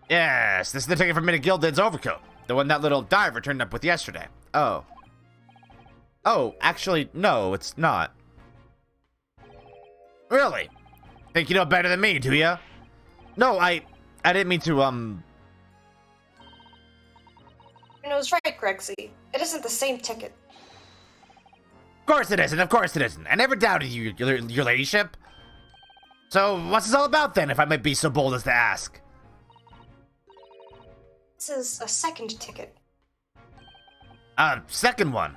S1: Yes, this is the ticket from Minnie Gilded's overcoat. The one that little diver turned up with yesterday. Oh. Oh, actually, no, it's not. Really? Think you know better than me, do ya? No, I didn't mean to,
S4: You know, was right, Gregsy. It isn't the same ticket.
S1: Of course it isn't, of course it isn't. I never doubted you, your ladyship. So, what's this all about then, if I might be so bold as to ask?
S4: This is a second ticket.
S1: Second one.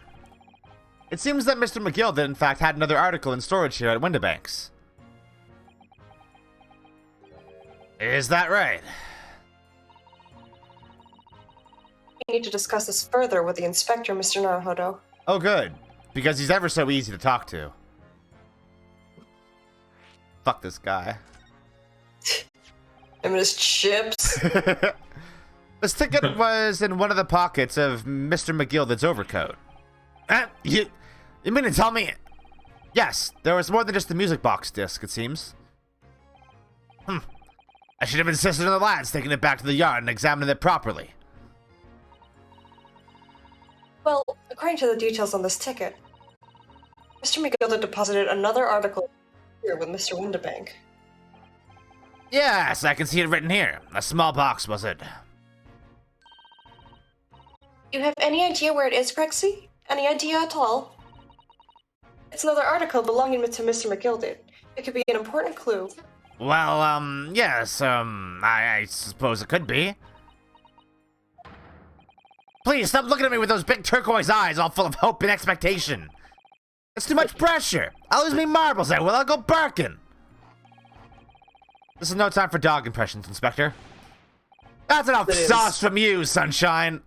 S1: It seems that Mr. McGill did in fact had another article in storage here at Windibanks. Is that right?
S4: We need to discuss this further with the inspector, Mr. Naruhodo.
S1: Oh, good. Because he's ever so easy to talk to. Fuck this guy.
S3: Him and his chips.
S1: This ticket was in one of the pockets of Mr. McGilded's overcoat. You mean to tell me? Yes, there was more than just the music box disc, it seems. I should have insisted on the lads taking it back to the yard and examining it properly.
S4: Well, according to the details on this ticket, Mr. McGilded deposited another article here with Mr. Windibank.
S1: Yes, I can see it written here. A small box, was it?
S4: You have any idea where it is, Grexy? Any idea at all? It's another article belonging to Mr. McGilded. It could be an important clue.
S1: Well, yes, I suppose it could be. Please, stop looking at me with those big turquoise eyes all full of hope and expectation. It's too much pressure. I'll lose me marbles, I will. I'll go barking. This is no time for dog impressions, Inspector. That's enough sauce from you, Sunshine.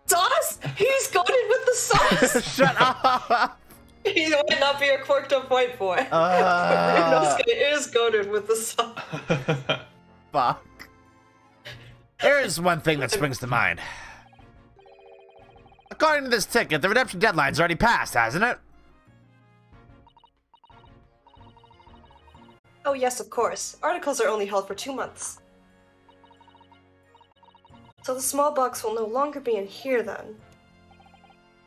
S3: Sauce? He's goaded with the sauce.
S1: Shut up.
S3: He might not be a quirked up white boy. Ryunosuke is goaded with the sauce.
S1: Fuck. There's one thing that springs to mind. According to this ticket, the redemption deadline's already passed, hasn't it?
S4: Oh yes, of course. Articles are only held for 2 months. So the small box will no longer be in here then.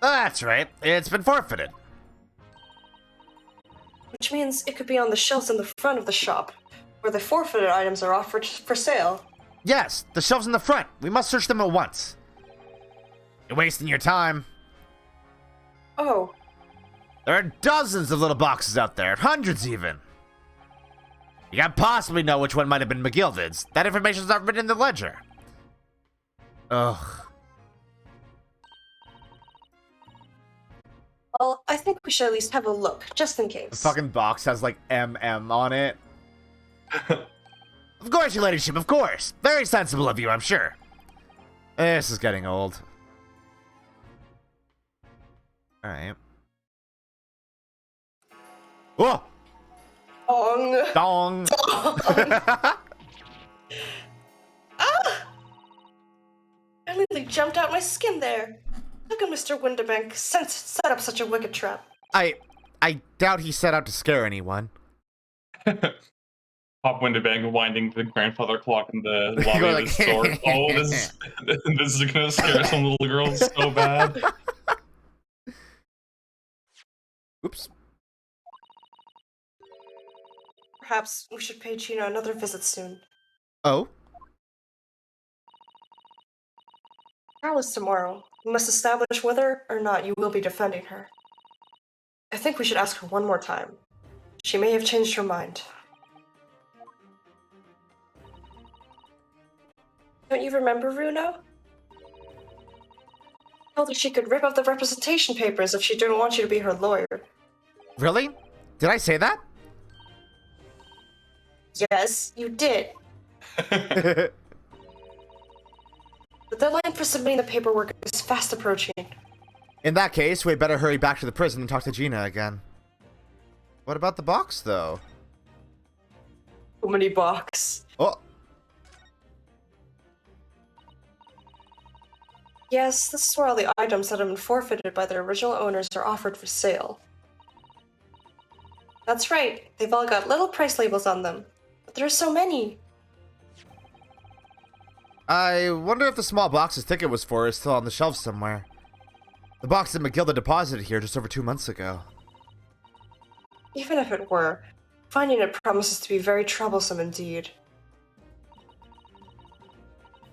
S1: That's right. It's been forfeited.
S4: Which means it could be on the shelves in the front of the shop, where the forfeited items are offered for sale.
S1: Yes, the shelves in the front. We must search them at once. You're wasting your time.
S4: Oh.
S1: There are dozens of little boxes out there, hundreds even. You can't possibly know which one might have been McGilded's. That information's not written in the ledger. Ugh.
S4: Well, I think we should at least have a look, just in case.
S1: The fucking box has like MM on it. Of course, your ladyship, of course. Very sensible of you, I'm sure. This is getting old. Alright. Whoa!
S3: Dong.
S1: Dong!
S4: I nearly jumped out my skin there. How can Mr. Windibank set up such a wicked trap?
S1: I doubt he set out to scare anyone.
S2: Pop Windibank winding the grandfather clock in the lobby of the store. Oh, this is gonna scare some little girls so bad.
S1: Oops.
S4: Perhaps we should pay Gina another visit soon.
S1: Oh?
S4: Trial is tomorrow. We must establish whether or not you will be defending her. I think we should ask her one more time. She may have changed her mind. Don't you remember, Runo? Told her she could rip up the representation papers if she didn't want you to be her lawyer.
S1: Really? Did I say that?
S4: Yes, you did. The deadline for submitting the paperwork is fast approaching.
S1: In that case, we better hurry back to the prison and talk to Gina again. What about the box, though?
S3: Too many box.
S1: Oh!
S4: Yes, this is where all the items that have been forfeited by their original owners are offered for sale. That's right, they've all got little price labels on them. But there are so many.
S1: I wonder if the small box his ticket was for is still on the shelf somewhere. The box that McGilda deposited here just over 2 months ago.
S4: Even if it were, finding it promises to be very troublesome indeed.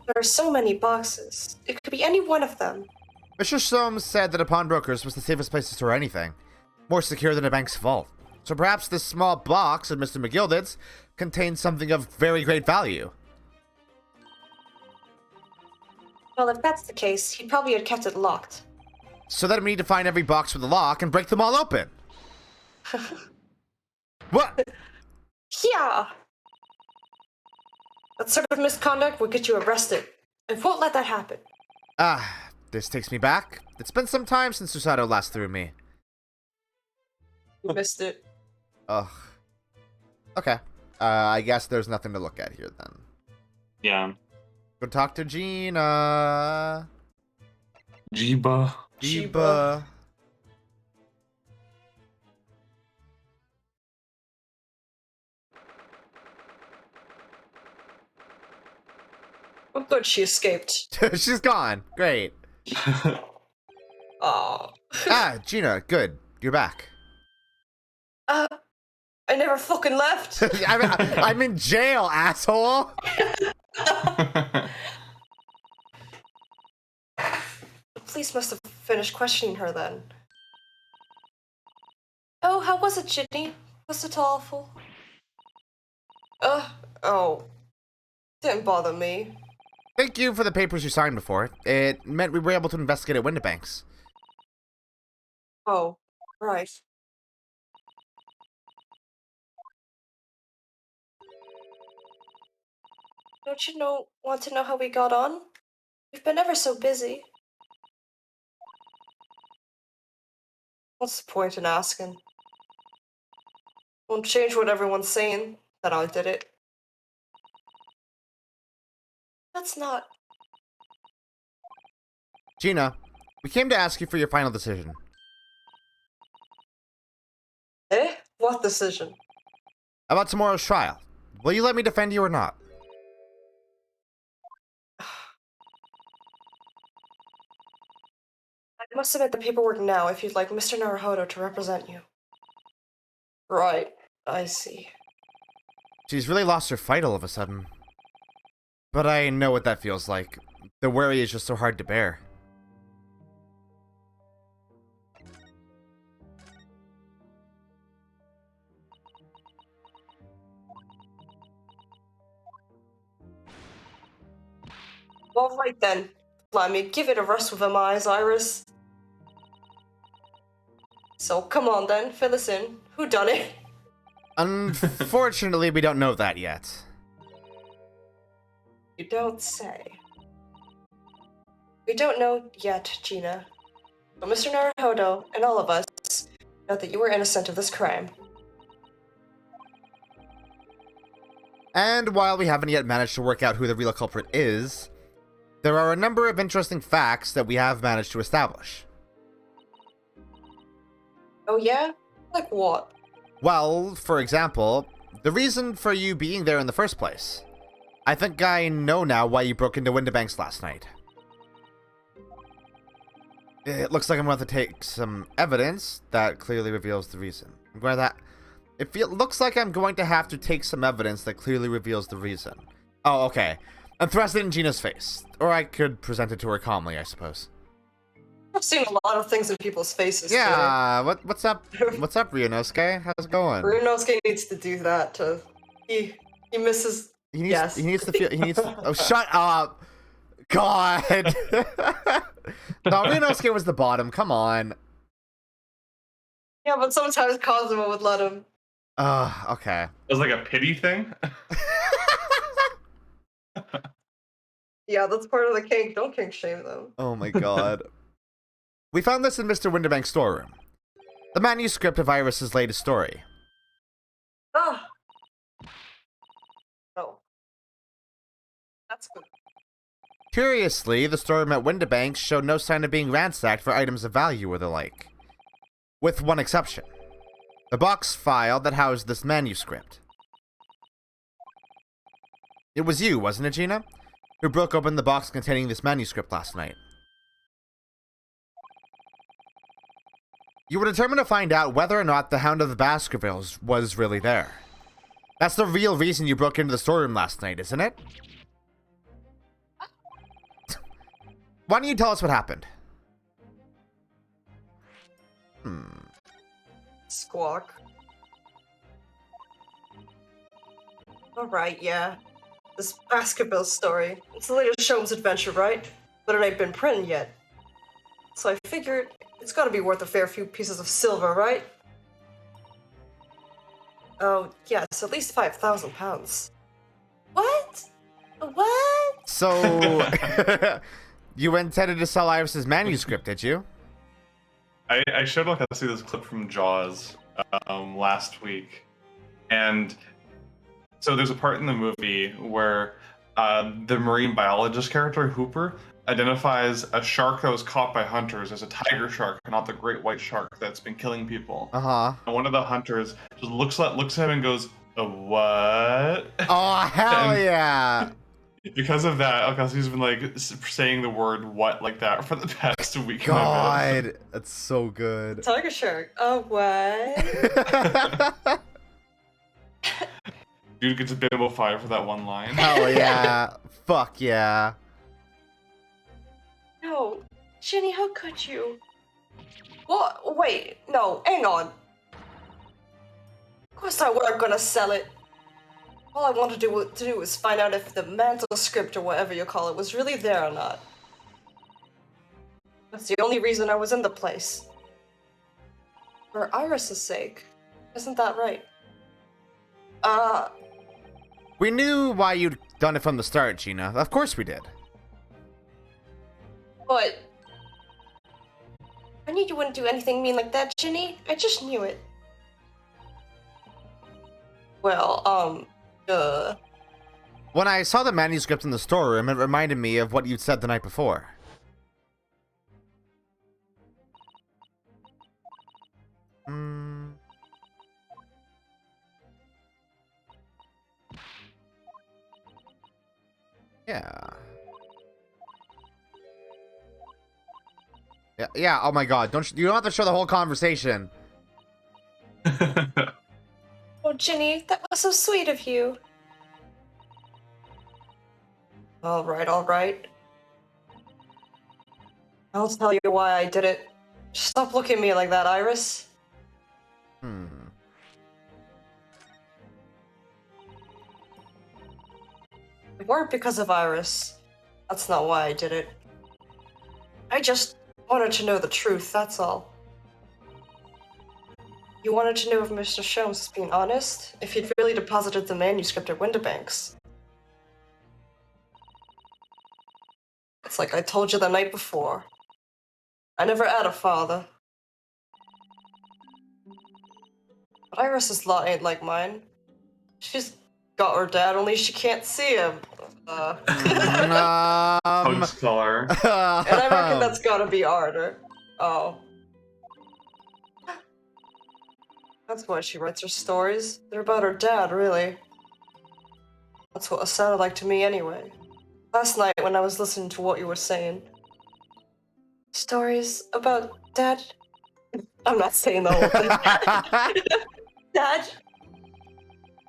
S4: There are so many boxes. It could be any one of them.
S1: Mr. Soames said that a pawnbroker's was the safest place to store anything. More secure than a bank's vault. So perhaps this small box of Mr. McGilded's contains something of very great value.
S4: Well, if that's the case, he probably had kept it locked.
S1: So then we need to find every box with a lock and break them all open. What?
S4: Yeah! That sort of misconduct will get you arrested. I won't let that happen.
S1: This takes me back. It's been some time since Susato last threw me.
S3: You missed it.
S1: Ugh. Okay. I guess there's nothing to look at here then.
S2: Yeah.
S1: Go talk to Gina.
S2: Jiba.
S1: Jiba.
S3: I'm good she escaped.
S1: She's gone. Great.
S3: Aw.
S1: Gina, good. You're back.
S3: I never fucking left.
S1: I'm in jail, asshole.
S3: The police must have finished questioning her then. Oh, how was it, Ginny? Was it awful? Oh. Didn't bother me.
S1: Thank you for the papers you signed before. It meant we were able to investigate at Windibanks.
S3: Oh, right. Don't you want to know how we got on? We've been ever so busy. What's the point in asking? Won't change what everyone's saying, that I did it. That's not...
S1: Gina, we came to ask you for your final decision.
S3: Eh? What decision?
S1: About tomorrow's trial. Will you let me defend you or not?
S3: I must submit the paperwork now if you'd like Mr. Naruhodo to represent you. Right, I see.
S1: She's really lost her fight all of a sudden. But I know what that feels like. The worry is just so hard to bear.
S3: All right then. Let me give it a rest with them eyes, Iris. So come on then, fill us in. Who done it?
S1: Unfortunately, we don't know that yet.
S3: You don't say. We don't know yet, Gina. But Mr. Naruhodo and all of us know that you were innocent of this crime.
S1: And while we haven't yet managed to work out who the real culprit is, there are a number of interesting facts that we have managed to establish.
S3: Oh yeah? Like what?
S1: Well, for example, the reason for you being there in the first place. I think I know now why you broke into Windibanks last night. It looks like I'm going to take some evidence that clearly reveals the reason. Looks like I'm going to have to take some evidence that clearly reveals the reason. Oh, okay. And thrust it in Gina's face. Or I could present it to her calmly, I suppose.
S3: I've seen a lot of things in people's faces.
S1: Yeah, what's up? What's up, Ryunosuke? How's it going?
S3: Ryunosuke needs to do that to... He misses...
S1: He needs,
S3: yes.
S1: He needs to feel... He needs to... Oh, shut up! God! No, Ryunosuke was the bottom. Come on.
S3: Yeah, but sometimes Kazuma would let him.
S1: Okay.
S2: It was like a pity thing.
S3: Yeah, that's part of the kink. Don't kink shame them.
S1: Oh my god. We found this in Mr. Windibank's storeroom. The manuscript of Iris's latest story.
S3: Ah. Oh. That's good.
S1: Curiously, the storeroom at Windibanks showed no sign of being ransacked for items of value or the like. With one exception. The box file that housed this manuscript. It was you, wasn't it, Gina? Who broke open the box containing this manuscript last night. You were determined to find out whether or not the Hound of the Baskervilles was really there. That's the real reason you broke into the storeroom last night, isn't it? Why don't you tell us what happened?
S3: Squawk. Alright, yeah. This Baskerville story. It's the latest Sholmes adventure, right? But it ain't been printed yet. So I figured it's gotta be worth a fair few pieces of silver, right? Oh, yes, at least 5,000 pounds. What? What?
S1: So, you intended to sell Iris's manuscript, did you?
S2: I showed like I see this clip from Jaws last week, and so there's a part in the movie where the marine biologist character, Hooper, identifies a shark that was caught by hunters as a tiger shark, not the great white shark that's been killing people.
S1: Uh-huh.
S2: And one of the hunters just looks at him and goes, what?
S1: Oh, hell
S2: And
S1: yeah.
S2: because of that, because he's been like saying the word "what" like that for the past week.
S1: God, that's so good.
S4: Tiger shark. Oh, what?
S2: Dude gets a bimbo fire for that one line.
S1: Hell yeah. Fuck yeah.
S4: No. Jenny, how could you? What? Wait, no, hang on. Of course I weren't gonna sell it. All I wanted to do was find out if the manuscript or whatever you call it was really there or not. That's the only reason I was in the place. For Iris's sake. Isn't that right?
S1: We knew why you'd done it from the start, Gina. Of course we did.
S4: But I knew you wouldn't do anything mean like that, Ginny. I just knew it. Well,
S1: When I saw the manuscript in the storeroom, it reminded me of what you'd said the night before. Yeah. Yeah, oh my god, you don't have to show the whole conversation.
S4: oh, Ginny, that was so sweet of you. Alright. I'll tell you why I did it. Stop looking at me like that, Iris. It weren't because of Iris. That's not why I did it. I just wanted to know the truth, that's all. You wanted to know if Mr. Sholmes was being honest? If he'd really deposited the manuscript at Winterbanks? It's like I told you the night before. I never had a father. But Iris's lot ain't like mine. She's got her dad, only she can't see him.
S2: Post color.
S4: And I reckon that's gotta be harder. Oh. That's why she writes her stories. They're about her dad, really. That's what it sounded like to me anyway. Last night when I was listening to what you were saying. Stories about Dad? I'm not saying the whole thing. Dad?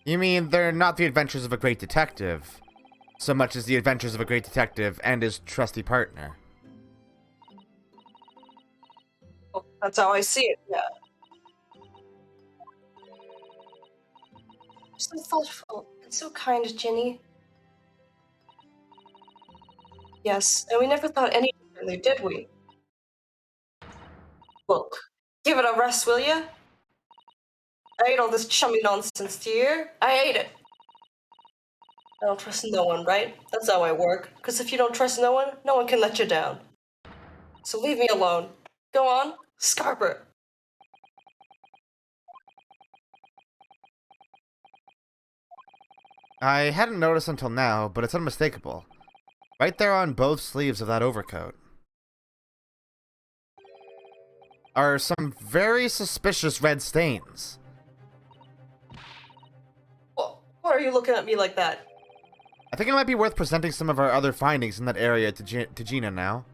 S1: You mean they're not the adventures of a great detective, so much as the adventures of a great detective and his trusty partner.
S4: Well, that's how I see it, yeah. You're so thoughtful and so kind, Ginny. Yes, and we never thought any differently, did we? Look, give it a rest, will ya? I hate all this chummy nonsense, do you hear? I hate it. I don't trust no one, right? That's how I work. Because if you don't trust no one can let you down. So leave me alone. Go on, Scarper.
S1: I hadn't noticed until now, but it's unmistakable. Right there on both sleeves of that overcoat are some very suspicious red stains.
S4: What are you looking at me like that?
S1: I think it might be worth presenting some of our other findings in that area to Gina now.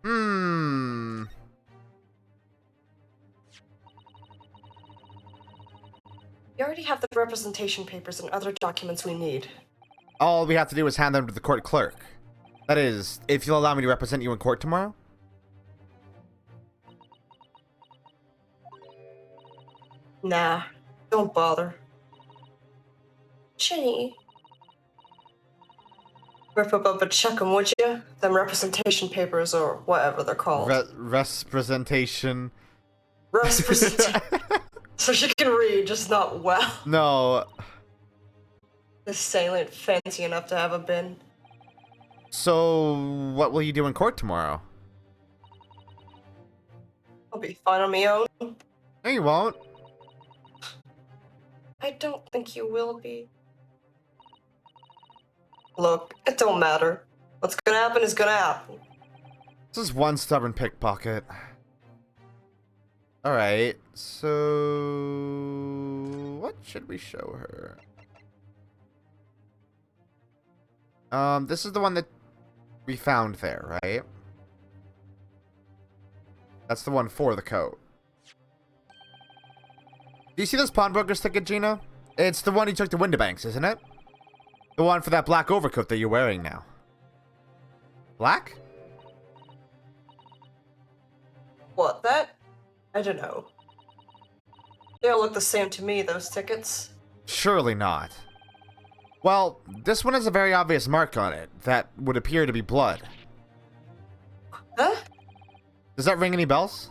S1: You
S4: already have the representation papers and other documents we need.
S1: All we have to do is hand them to the court clerk. That is, if you'll allow me to represent you in court tomorrow.
S4: Nah, don't bother. Ginny. Rip up and check them, would you? Them representation papers or whatever they're called.
S1: Representation.
S4: So she can read, just not well.
S1: No.
S4: This salient fancy enough to have a bin.
S1: So, what will you do in court tomorrow?
S4: I'll be fine on my own.
S1: No, you won't.
S4: I don't think you will be.
S3: Look, it don't matter. What's gonna happen is gonna happen.
S1: This is one stubborn pickpocket. Alright, so... what should we show her? This is the one that we found there, right? That's the one for the coat. Do you see this pawnbroker's ticket, Gina? It's the one you took to Windibanks, isn't it? The one for that black overcoat that you're wearing now. Black?
S3: What, that? I don't know. They all look the same to me, those tickets.
S1: Surely not. Well, this one has a very obvious mark on it that would appear to be blood.
S3: Huh?
S1: Does that ring any bells?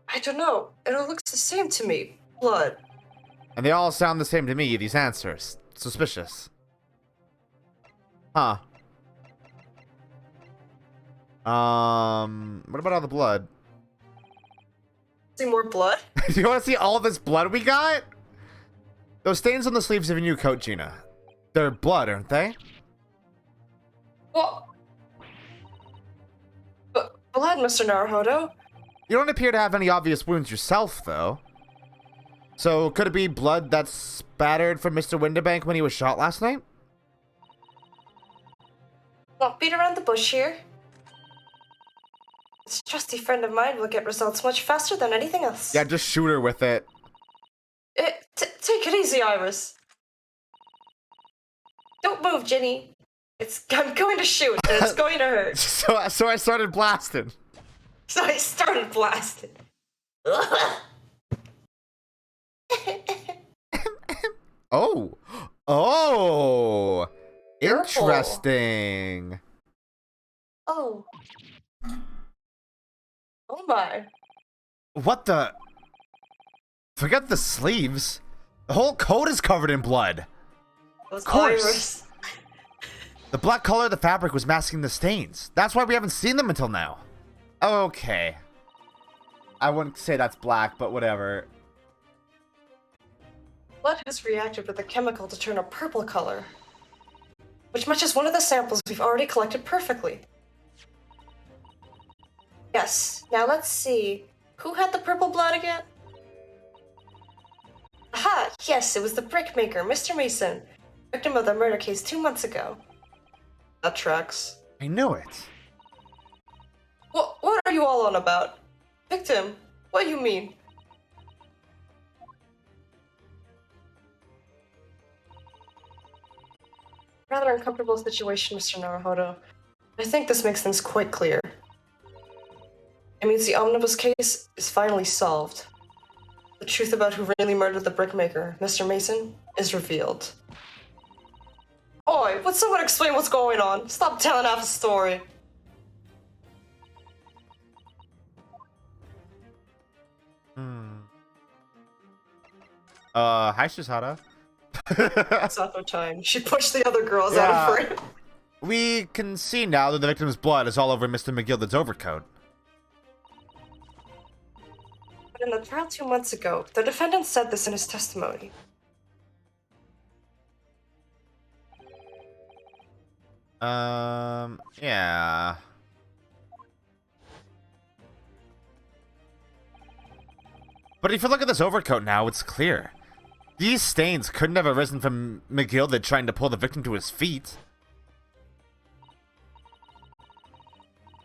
S3: I don't know. It all looks the same to me. Blood.
S1: And they all sound the same to me, these answers. Suspicious. Huh. What about all the blood?
S3: See more blood?
S1: Do you want to see all this blood we got? Those stains on the sleeves of your new coat, Gina. They're blood, aren't they?
S3: What? Blood, Mr. Naruhodo?
S1: You don't appear to have any obvious wounds yourself, though. So, could it be blood that's spattered from Mr. Windibank when he was shot last night?
S3: Don't beat around the bush here. This trusty friend of mine will get results much faster than anything else.
S1: Yeah, just shoot her with it.
S3: Take it easy, Iris. Don't move, Ginny. I'm going to shoot, and it's going to hurt.
S1: So I started blasting.
S3: So I started blasting.
S1: Oh. Oh.
S3: Careful.
S1: Interesting.
S3: Oh. Oh my.
S1: What the? Forget the sleeves. The whole coat is covered in blood.
S3: Those
S1: course.
S3: Iris.
S1: The black color of the fabric was masking the stains. That's why we haven't seen them until now. Okay. I wouldn't say that's black, but whatever.
S3: Blood has reacted with a chemical to turn a purple color, which matches one of the samples we've already collected perfectly. Yes, now let's see. Who had the purple blood again? Aha! Yes, it was the brickmaker, Mr. Mason, victim of the murder case 2 months ago. That tracks.
S1: I knew it.
S3: What are you all on about? Victim? What do you mean? Rather uncomfortable situation, Mr. Naruhodo. I think this makes things quite clear. It means the omnibus case is finally solved. The truth about who really murdered the brickmaker, Mr. Mason, is revealed. Oi, would someone explain what's going on? Stop telling half a story.
S1: Hi, Shizhata.
S3: It's not no time. She pushed the other girls out of frame.
S1: We can see now that the victim's blood is all over Mr. McGilded's overcoat.
S3: But in the trial 2 months ago, the defendant said this in his testimony.
S1: Yeah. But if you look at this overcoat now, it's clear. These stains couldn't have arisen from McGilded trying to pull the victim to his feet.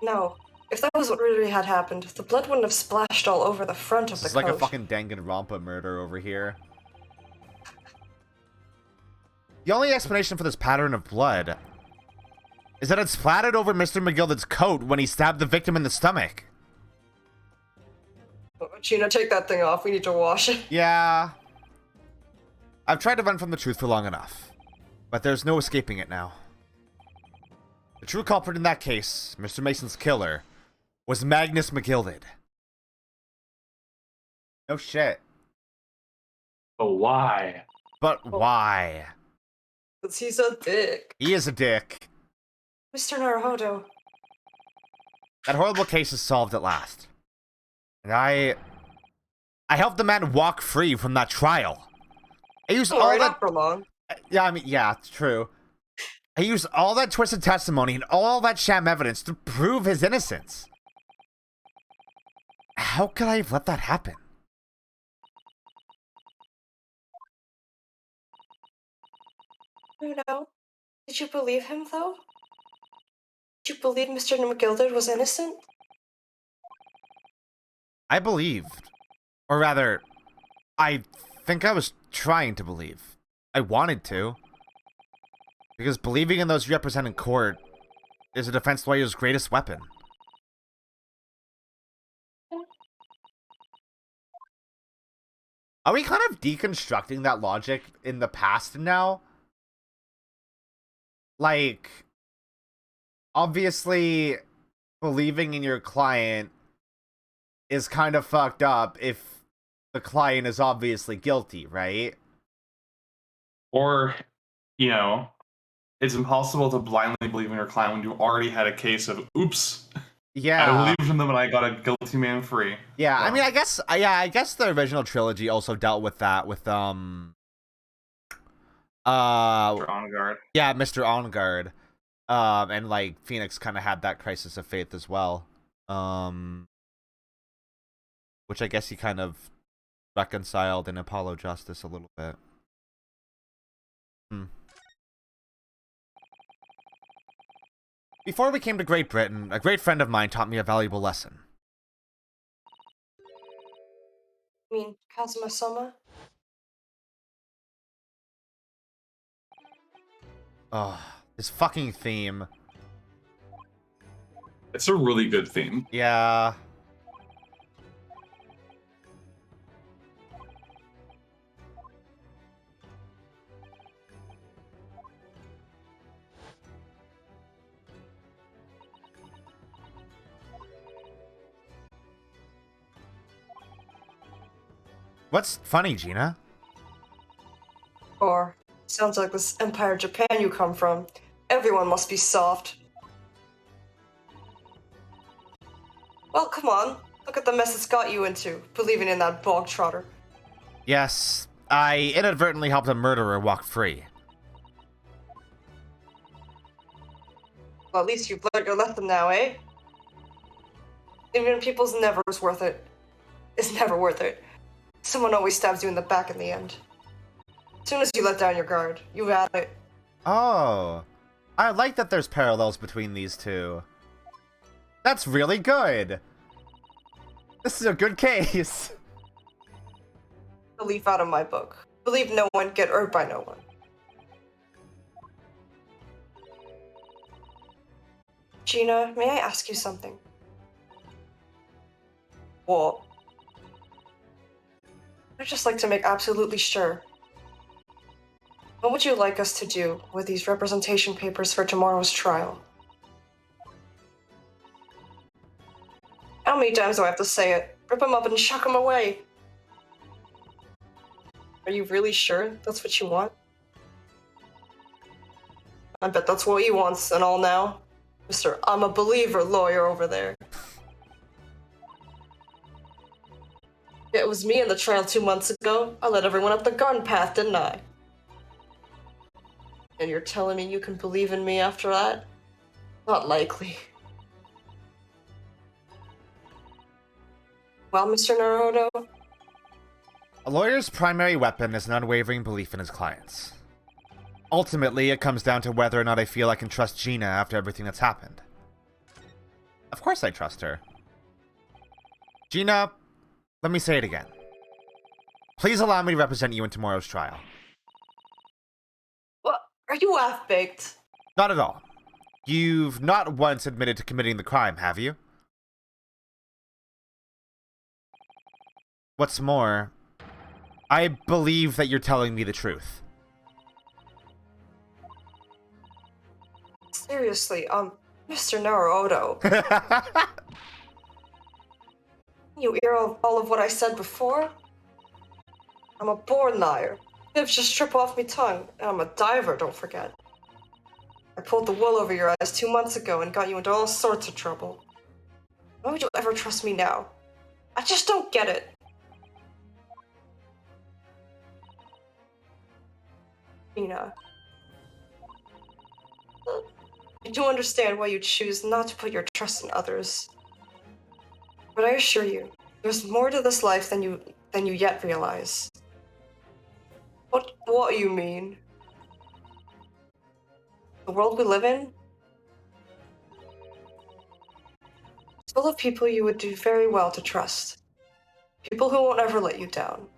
S3: No. If that was what really had happened, the blood wouldn't have splashed all over the front of the
S1: It's
S3: coat.
S1: like a fucking Danganronpa murder over here. The only explanation for this pattern of blood is that it's splattered over Mr. McGilded's coat when he stabbed the victim in the stomach.
S3: Gina, take that thing off. We need to wash it.
S1: Yeah. I've tried to run from the truth for long enough, but there's no escaping it now. The true culprit in that case, Mr. Mason's killer, was Magnus McGilded. No shit.
S2: But why?
S1: But why?
S3: Because he's a dick.
S1: He is a dick.
S3: Mr. Naruhodo.
S1: That horrible case is solved at last. And I helped the man walk free from that trial. I used all
S3: Right
S1: that...
S3: up for long.
S1: Yeah, I mean, yeah, it's true. I used all that twisted testimony and all that sham evidence to prove his innocence. How could I have let that happen?
S4: No. Did you believe him, though? Did you believe Mr. McGilded was innocent?
S1: I believed. Or rather, I think I was trying to believe. I wanted to. Because believing in those you represent in court is a defense lawyer's greatest weapon. Are we kind of deconstructing that logic in the past now? Like, obviously, believing in your client is kind of fucked up if the client is obviously guilty, right?
S2: Or, you know, it's impossible to blindly believe in your client when you already had a case of, oops,
S1: Yeah.
S2: I believed in them and I got a guilty man free.
S1: Yeah,
S2: So.
S1: I mean, I guess the original trilogy also dealt with that with,
S2: Mr. Onguard.
S1: Yeah, Mr. Onguard. And, like, Phoenix kind of had that crisis of faith as well. Which I guess he kind of reconciled in Apollo Justice a little bit. Before we came to Great Britain, a great friend of mine taught me a valuable lesson.
S4: You mean Kazuma-sama?
S1: Oh, this fucking theme.
S2: It's a really good theme.
S1: Yeah. What's funny, Gina?
S3: Or, sounds like this Empire Japan you come from. Everyone must be soft. Well, come on. Look at the mess it's got you into, believing in that bog trotter.
S1: Yes, I inadvertently helped a murderer walk free.
S3: Well, at least you've learned your lesson now, eh? Even people's never is worth it. It's never worth it. Someone always stabs you in the back in the end. As soon as you let down your guard, you've had it.
S1: Oh, I like that there's parallels between these two. That's really good. This is a good case.
S3: A leaf out of my book. Believe no one, get hurt by no one.
S4: Gina, may I ask you something?
S3: What?
S4: I'd just like to make absolutely sure. What would you like us to do with these representation papers for tomorrow's trial?
S3: How many times do I have to say it? Rip them up and chuck them away. Are you really sure that's what you want? I bet that's what he wants and all now. Mr. I'm a believer lawyer over there. It was me in the trial 2 months ago. I led everyone up the garden path, didn't I? And you're telling me you can believe in me after that? Not likely.
S4: Well, Mr. Naruto,
S1: A lawyer's primary weapon is an unwavering belief in his clients. Ultimately, it comes down to whether or not I feel I can trust Gina after everything that's happened. Of course I trust her. Gina, let me say it again. Please allow me to represent you in tomorrow's trial.
S3: What? Are you half-baked?
S1: Not at all. You've not once admitted to committing the crime, have you? What's more, I believe that you're telling me the truth.
S3: Seriously, Mr. Naruto. You hear all of what I said before? I'm a born liar. Fibs just strip off me tongue, and I'm a diver, don't forget. I pulled the wool over your eyes 2 months ago and got you into all sorts of trouble. Why would you ever trust me now? I just don't get it.
S4: Gina. I do understand why you choose not to put your trust in others. But I assure you, there's more to this life than you yet realize. What do you mean? The world we live in? It's full of people you would do very well to trust. People who won't ever let you down.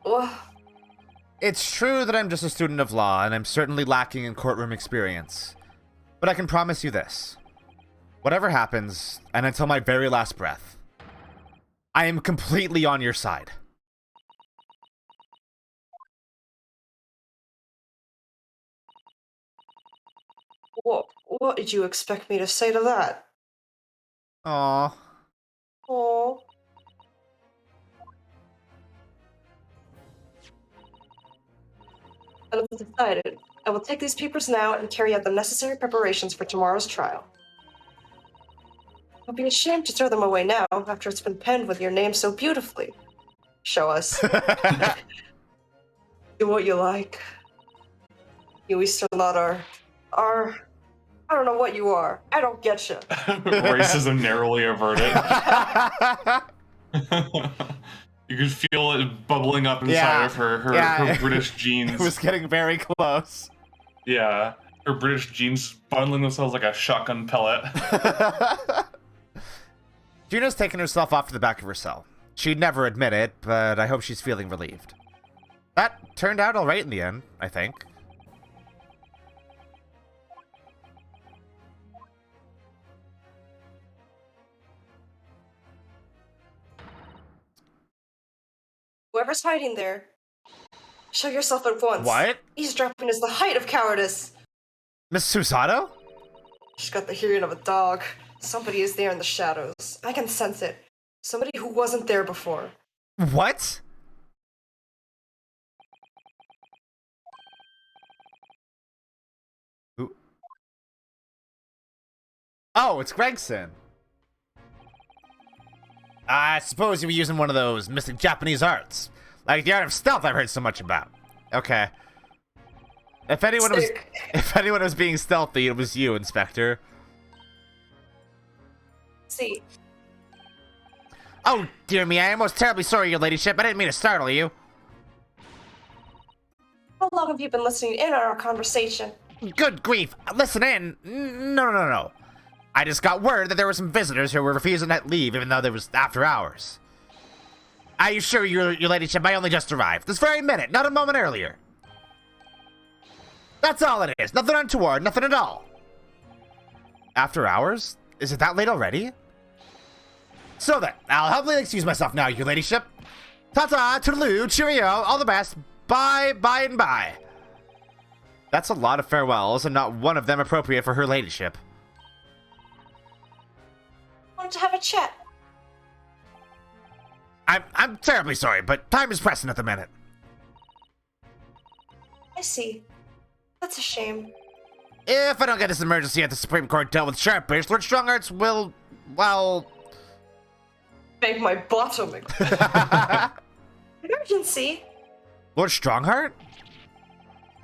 S4: Well,
S1: It's true that I'm just a student of law, and I'm certainly lacking in courtroom experience. But I can promise you this. Whatever happens, and until my very last breath, I am completely on your side.
S4: what did you expect me to say to that?
S1: Aww.
S4: Oh. I have decided. I will take these papers now and carry out the necessary preparations for tomorrow's trial. I'll be ashamed to throw them away now, after it's been penned with your name so beautifully. Show us. Do what you like. You still not our... I don't know what you are. I don't get you.
S2: Racism narrowly averted. You could feel it bubbling up inside of her British jeans.
S1: It was getting very close.
S2: Yeah, her British jeans bundling themselves like a shotgun pellet.
S1: Juno's taken herself off to the back of her cell. She'd never admit it, but I hope she's feeling relieved. That turned out alright in the end, I think.
S4: Whoever's hiding there, show yourself at once.
S1: What?
S4: Eavesdropping is the height of cowardice.
S1: Miss Susato?
S4: She's got the hearing of a dog. Somebody is there in the shadows. I can sense it. Somebody who wasn't there before.
S1: What? Who? Oh, it's Gregson. I suppose you were using one of those mystic Japanese arts. Like the art of stealth I've heard so much about. Okay. If anyone was being stealthy, it was you, Inspector.
S4: See.
S1: Oh, dear me, I am most terribly sorry, your ladyship. I didn't mean to startle you.
S4: How long have you been listening in on our conversation?
S1: Good grief. Listen in. No. I just got word that there were some visitors who were refusing to leave even though it was after hours. I assure you, your ladyship, I only just arrived. This very minute, not a moment earlier. That's all it is. Nothing untoward, nothing at all. After hours? Is it that late already? So then, I'll humbly excuse myself now, your ladyship. Ta-ta, toodaloo, cheerio, all the best. Bye, and bye. That's a lot of farewells, and not one of them appropriate for her ladyship.
S4: I wanted to have a chat.
S1: I'm terribly sorry, but time is pressing at the minute.
S4: I see. That's a shame.
S1: If I don't get this emergency at the Supreme Court dealt with sharpish, Lord Strongarts will, well...
S4: Make my bottom. Emergency?
S1: Lord Strongheart?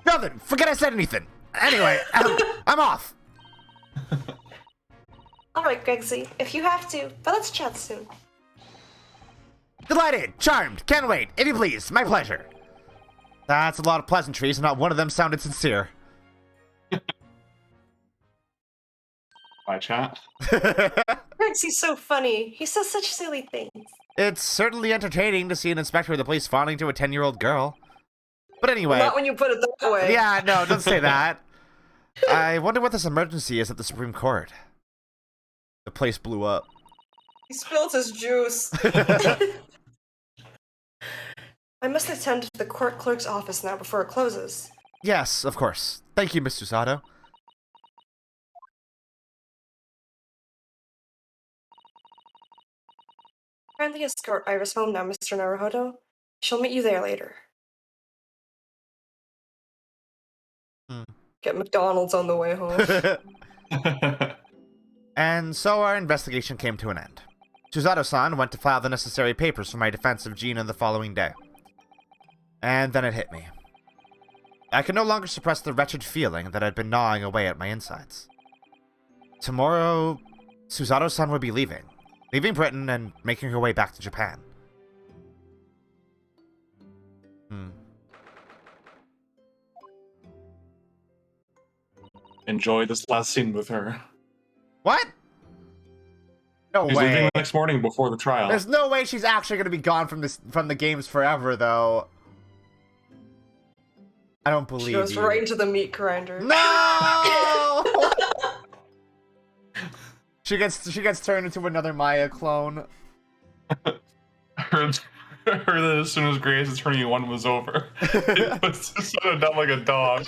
S1: Nothing. Forget I said anything. Anyway, I'm off.
S4: Alright, Gregsy, if you have to, but let's chat soon.
S1: Delighted, charmed, can't wait. If you please, my pleasure. That's a lot of pleasantries, and not one of them sounded sincere.
S2: Bye, chat.
S4: Gregsy's so funny. He says such silly things.
S1: It's certainly entertaining to see an inspector of the police fawning to a 10-year-old girl. But anyway...
S4: Not when you put it that way.
S1: Yeah, no, don't say that. I wonder what this emergency is at the Supreme Court. The place blew up.
S4: He spilled his juice. I must attend to the court clerk's office now before it closes.
S1: Yes, of course. Thank you, Mr. Sato.
S4: Kindly escort Iris home now, Mr. Naruhodo. She'll meet you there later. Get McDonald's on the way home.
S1: And so our investigation came to an end. Susato-san went to file the necessary papers for my defense of Gina the following day. And then it hit me. I can no longer suppress the wretched feeling that had been gnawing away at my insides. Tomorrow, Susato-san would be leaving Britain and making her way back to Japan.
S2: Enjoy this last scene with her.
S1: What? No
S2: She's
S1: way.
S2: leaving the next morning before the trial.
S1: There's no way she's actually going to be gone from the games forever, though. I don't believe
S3: She goes right into the meat grinder.
S1: No! She gets turned into another Maya clone.
S2: Heard that as soon as Grey's Attorney 1 was over, it was sort of down like a dog.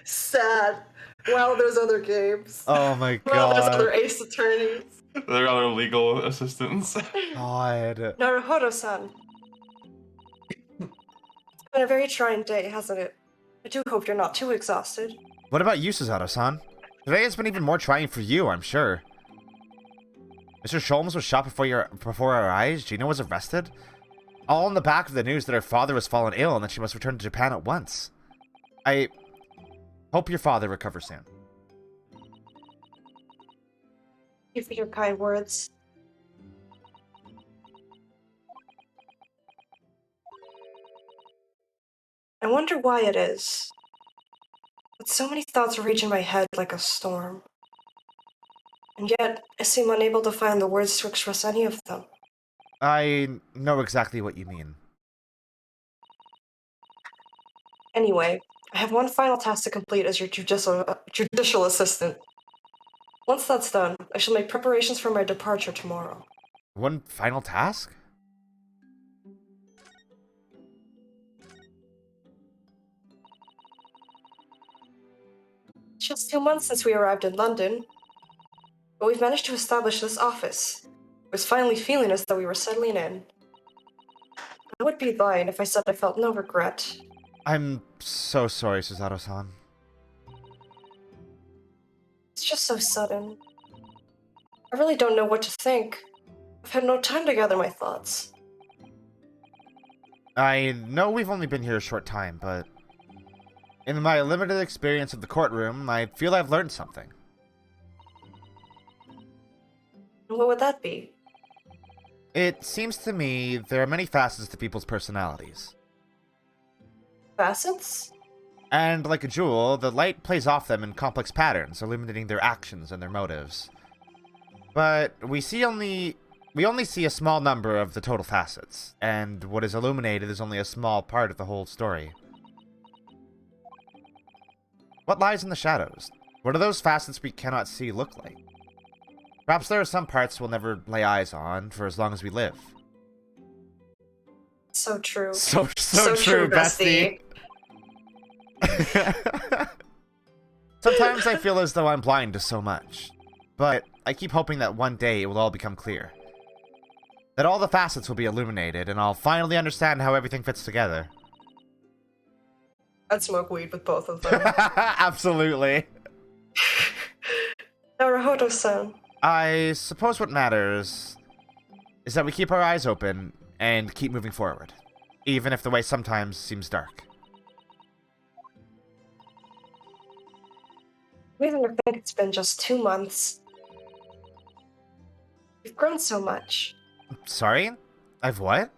S3: Sad. Well, there's other games.
S1: Oh my god.
S3: Well, there's other ace attorneys.
S2: There are other legal assistants.
S1: God.
S4: Naruhodo-san. It's been a very trying day, hasn't it? I do hope you're not too exhausted.
S1: What about you, Susato-san? Today has been even more trying for you, I'm sure. Mr. Sholmes was shot before our eyes. Gina was arrested. All on the back of the news that her father was fallen ill and that she must return to Japan at once. I hope your father recovers soon.
S4: Thank you for your kind words. I wonder why it is, but so many thoughts rage in my head like a storm. And yet, I seem unable to find the words to express any of them.
S1: I know exactly what you mean.
S4: Anyway, I have one final task to complete as your judicial assistant. Once that's done, I shall make preparations for my departure tomorrow.
S1: One final task?
S4: It's just 2 months since we arrived in London, but we've managed to establish this office. It was finally feeling as though we were settling in. I would be lying if I said I felt no regret.
S1: I'm so sorry, Susato-san.
S4: It's just so sudden. I really don't know what to think. I've had no time to gather my thoughts.
S1: I know we've only been here a short time, but in my limited experience of the courtroom, I feel I've learned something.
S4: What would that be?
S1: It seems to me there are many facets to people's personalities.
S4: Facets?
S1: And like a jewel, the light plays off them in complex patterns, illuminating their actions and their motives. But we only see a small number of the total facets, and what is illuminated is only a small part of the whole story. What lies in the shadows? What do those facets we cannot see look like? Perhaps there are some parts we'll never lay eyes on for as long as we live.
S4: So true.
S1: So true, bestie. Sometimes I feel as though I'm blind to so much, but I keep hoping that one day it will all become clear. That all the facets will be illuminated, and I'll finally understand how everything fits together.
S3: I'd smoke weed with both of them.
S1: Absolutely.
S4: Naruhodo-san.
S1: I suppose what matters is that we keep our eyes open and keep moving forward, even if the way sometimes seems dark.
S4: I even think it's been just 2 months. We've grown so much.
S1: Sorry? I've what?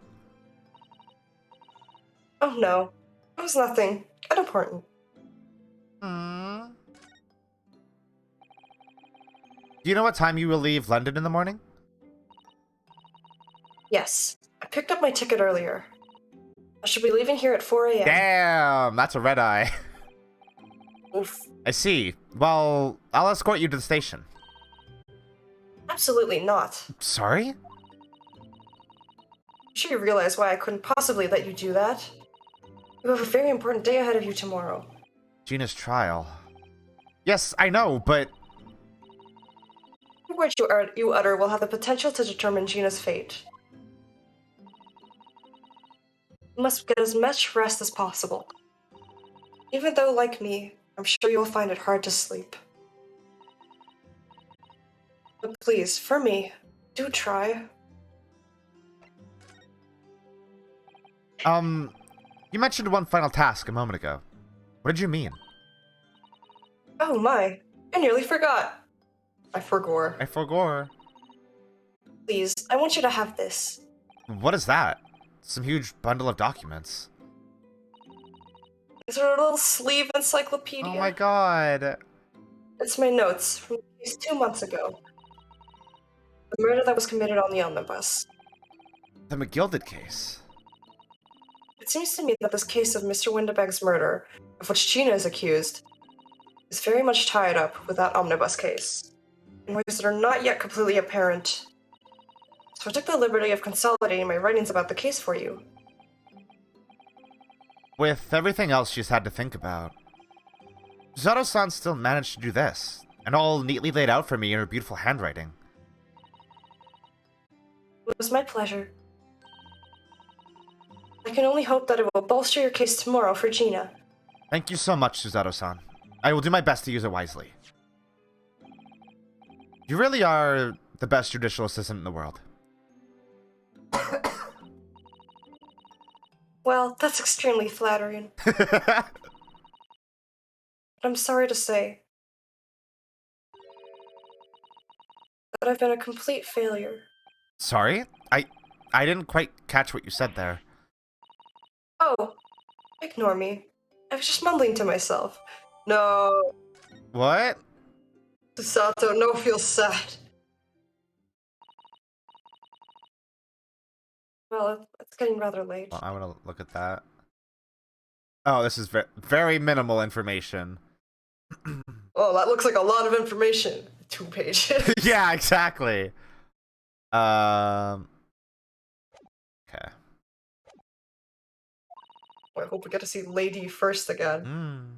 S4: Oh no, it was nothing. Unimportant.
S1: Do you know what time you will leave London in the morning?
S4: Yes, I picked up my ticket earlier. I should be leaving here at 4 a.m.
S1: Damn, that's a red eye.
S4: Oof.
S1: I see. Well, I'll escort you to the station.
S4: Absolutely not.
S1: Sorry?
S4: I'm sure you realize why I couldn't possibly let you do that. You have a very important day ahead of you tomorrow.
S1: Gina's trial. Yes, I know, but...
S4: The words you utter will have the potential to determine Gina's fate. You must get as much rest as possible. Even though, like me, I'm sure you'll find it hard to sleep. But please, for me, do
S1: You mentioned one final task a moment ago. What did you mean?
S4: Oh my, I nearly forgot. I forgore.
S1: I forgot.
S4: Please, I want you to have this.
S1: What is that? Some huge bundle of documents.
S4: It's a little sleeve encyclopedia.
S1: Oh my god.
S4: It's my notes from the case 2 months ago. The murder that was committed on the omnibus.
S1: The McGilded case.
S4: It seems to me that this case of Mr. Winterberg's murder, of which Gina is accused, is very much tied up with that omnibus case, in ways that are not yet completely apparent. So I took the liberty of consolidating my writings about the case for you.
S1: With everything else she's had to think about, Zato-san still managed to do this, and all neatly laid out for me in her beautiful handwriting.
S4: It was my pleasure. I can only hope that it will bolster your case tomorrow for Gina.
S1: Thank you so much, Suzato-san. I will do my best to use it wisely. You really are the best judicial assistant in the world.
S4: Well, that's extremely flattering. But I'm sorry to say that I've been a complete failure.
S1: Sorry? I didn't quite catch what you said there.
S4: Oh, ignore me. I was just mumbling to myself. No,
S1: What?
S4: Sato, no, feel sad. Well, it's getting rather late.
S1: Well, I want to look at that. Oh, this is very minimal information.
S4: Oh, that looks like a lot of information. 2 pages.
S1: Yeah, exactly. Okay.
S4: I hope we get to see Lady first again.
S1: Mm.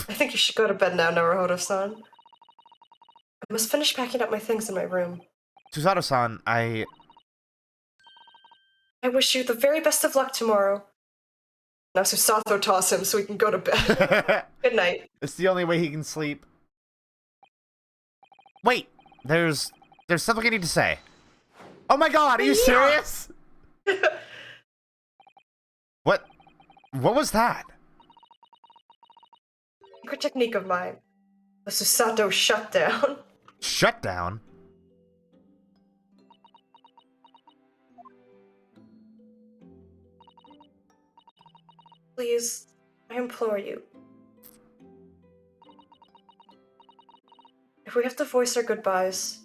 S4: I think you should go to bed now, Naruhodo-san. I must finish packing up my things in my room.
S1: Suzato-san,
S4: I wish you the very best of luck tomorrow. Now Susato toss him so he can go to bed. Good night.
S1: It's the only way he can sleep. Wait, there's something I need to say. Oh my god, are you serious? What was that?
S4: Secret technique of mine. The Susato shutdown.
S1: Shutdown?
S4: Please, I implore you. If we have to voice our goodbyes,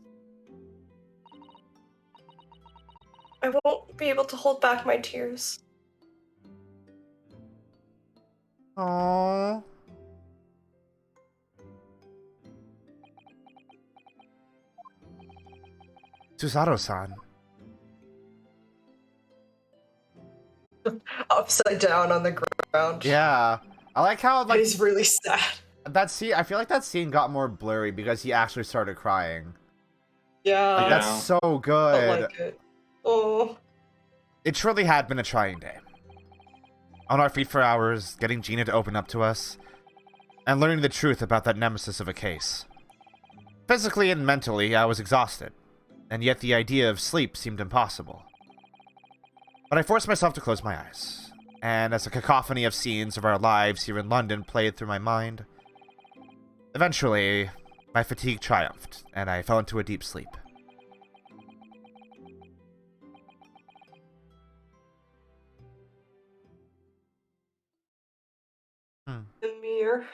S4: I won't be able to hold back my tears.
S1: Aww. Suzato-san.
S3: Upside down on the ground.
S1: Yeah. I like how, like,
S3: He's really sad.
S1: that scene, I feel like that scene got more blurry because he actually started crying.
S3: Yeah.
S1: Like,
S2: Yeah.
S1: that's so
S3: I
S1: good.
S3: like it. Oh.
S1: It truly had been a trying day. On our feet for hours, getting Gina to open up to us, and learning the truth about that nemesis of a case. Physically and mentally, I was exhausted, and yet the idea of sleep seemed impossible. But I forced myself to close my eyes, and as a cacophony of scenes of our lives here in London played through my mind, eventually, my fatigue triumphed, and I fell into a deep sleep.
S3: Emir.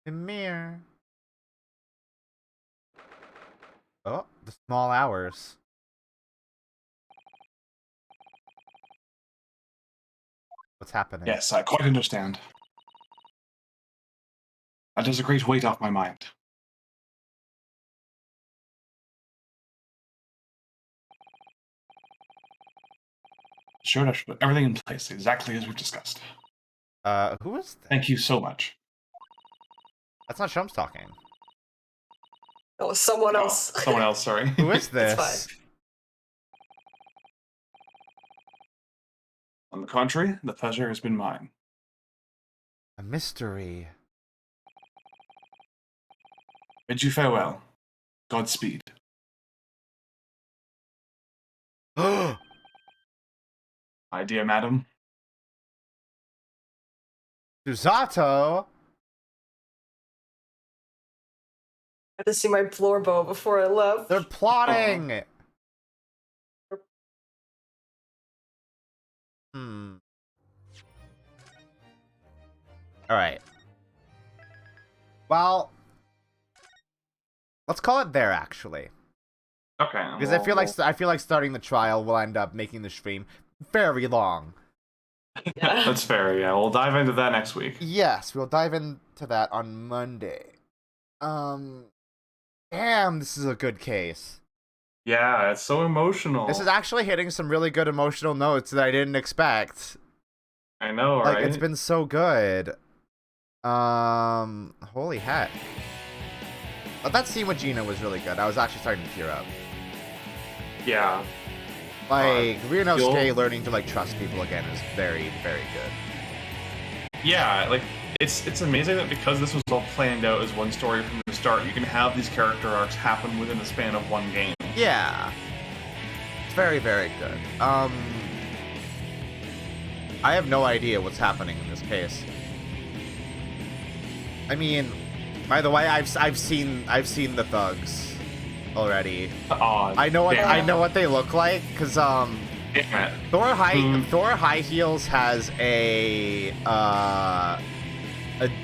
S1: Emir. Oh, the small hours. What's happening?
S2: Yes, I quite understand. That is a great weight off my mind. Sure, I should put everything in place exactly as we've discussed.
S1: Who is that?
S2: Thank you so much.
S1: That's not Shums talking.
S3: That was someone else.
S2: Oh, someone else, sorry.
S1: Who is this?
S3: It's fine.
S2: On the contrary, the pleasure has been mine.
S1: A mystery.
S2: Bid you farewell. Godspeed.
S1: Oh,
S2: My dear madam,
S1: Susato?
S3: I had to see my floorbow before I left.
S1: They're plotting! Alright. Well, let's call it there, actually.
S2: Okay.
S1: Because I feel like starting the trial will end up making the stream very long.
S3: Yeah.
S2: That's fair, yeah. We'll dive into that next week.
S1: Yes, we'll dive into that on Monday. Damn, this is a good case.
S2: Yeah, it's so emotional.
S1: This is actually hitting some really good emotional notes that I didn't expect.
S2: I know,
S1: Like,
S2: right?
S1: it's been so good. Holy heck. But that scene with Gina was really good. I was actually starting to tear up.
S2: Yeah.
S1: Like, Ryunosuke learning to, like, trust people again is very, very good.
S2: Yeah, like, it's amazing that because this was all planned out as one story from the start, you can have these character arcs happen within the span of one game.
S1: Yeah. It's very, very good. I have no idea what's happening in this case. I mean, by the way, I've seen the thugs already. I know what they look like, because Thor High Heels has a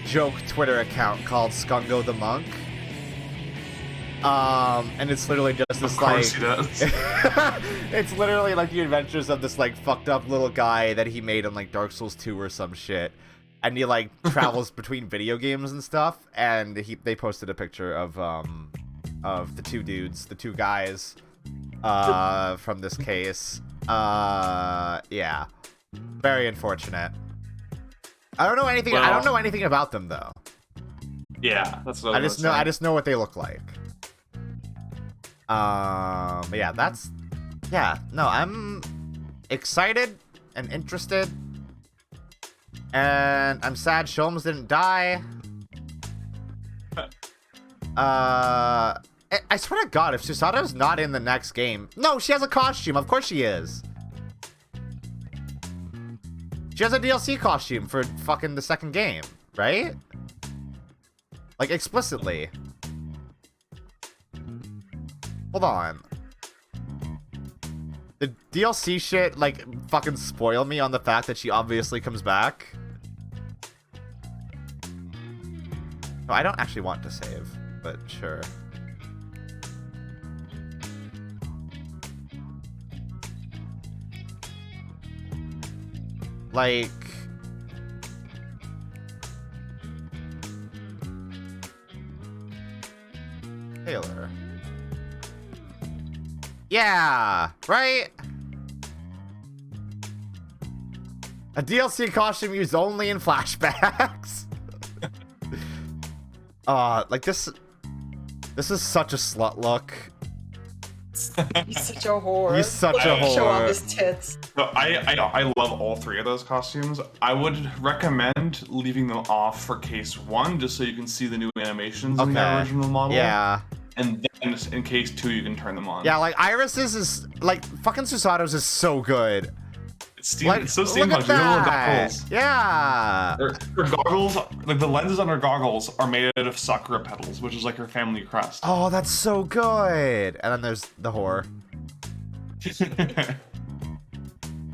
S1: joke Twitter account called Skungo the Monk. And it's literally just this, like, it's literally like the adventures of this, like, fucked up little guy that he made in, like, Dark Souls 2 or some shit. And he, like, travels between video games and stuff, and they posted a picture of the two guys from this case. Yeah. Very unfortunate. I don't know anything about them, though.
S2: Yeah, that's what
S1: I just know what they look like. But yeah, I'm excited and interested, and I'm sad Sholmes didn't die. I swear to God, if Susato's not in the next game, no, she has a costume. Of course she is. She has a DLC costume for fucking the second game, right? Like, explicitly. Hold on. The DLC shit, like, fucking spoil me on the fact that she obviously comes back. No, I don't actually want to save, but sure. Like... Taylor. Yeah, right? A DLC costume used only in flashbacks. Like this is such a slut look.
S3: He's such a whore.
S1: He's such a whore.
S3: Show off his tits.
S2: So I love all three of those costumes. I would recommend leaving them off for case 1, just so you can see the new animations in the original model.
S1: Yeah.
S2: And then in case 2, you can turn them on.
S1: Yeah, like Iris's is like fucking Susato's is so good.
S2: It's so steampunk. Little goggles.
S1: Yeah.
S2: Her goggles, like the lenses on her goggles, are made out of sakura petals, which is like her family crest.
S1: Oh, that's so good. And then there's the whore.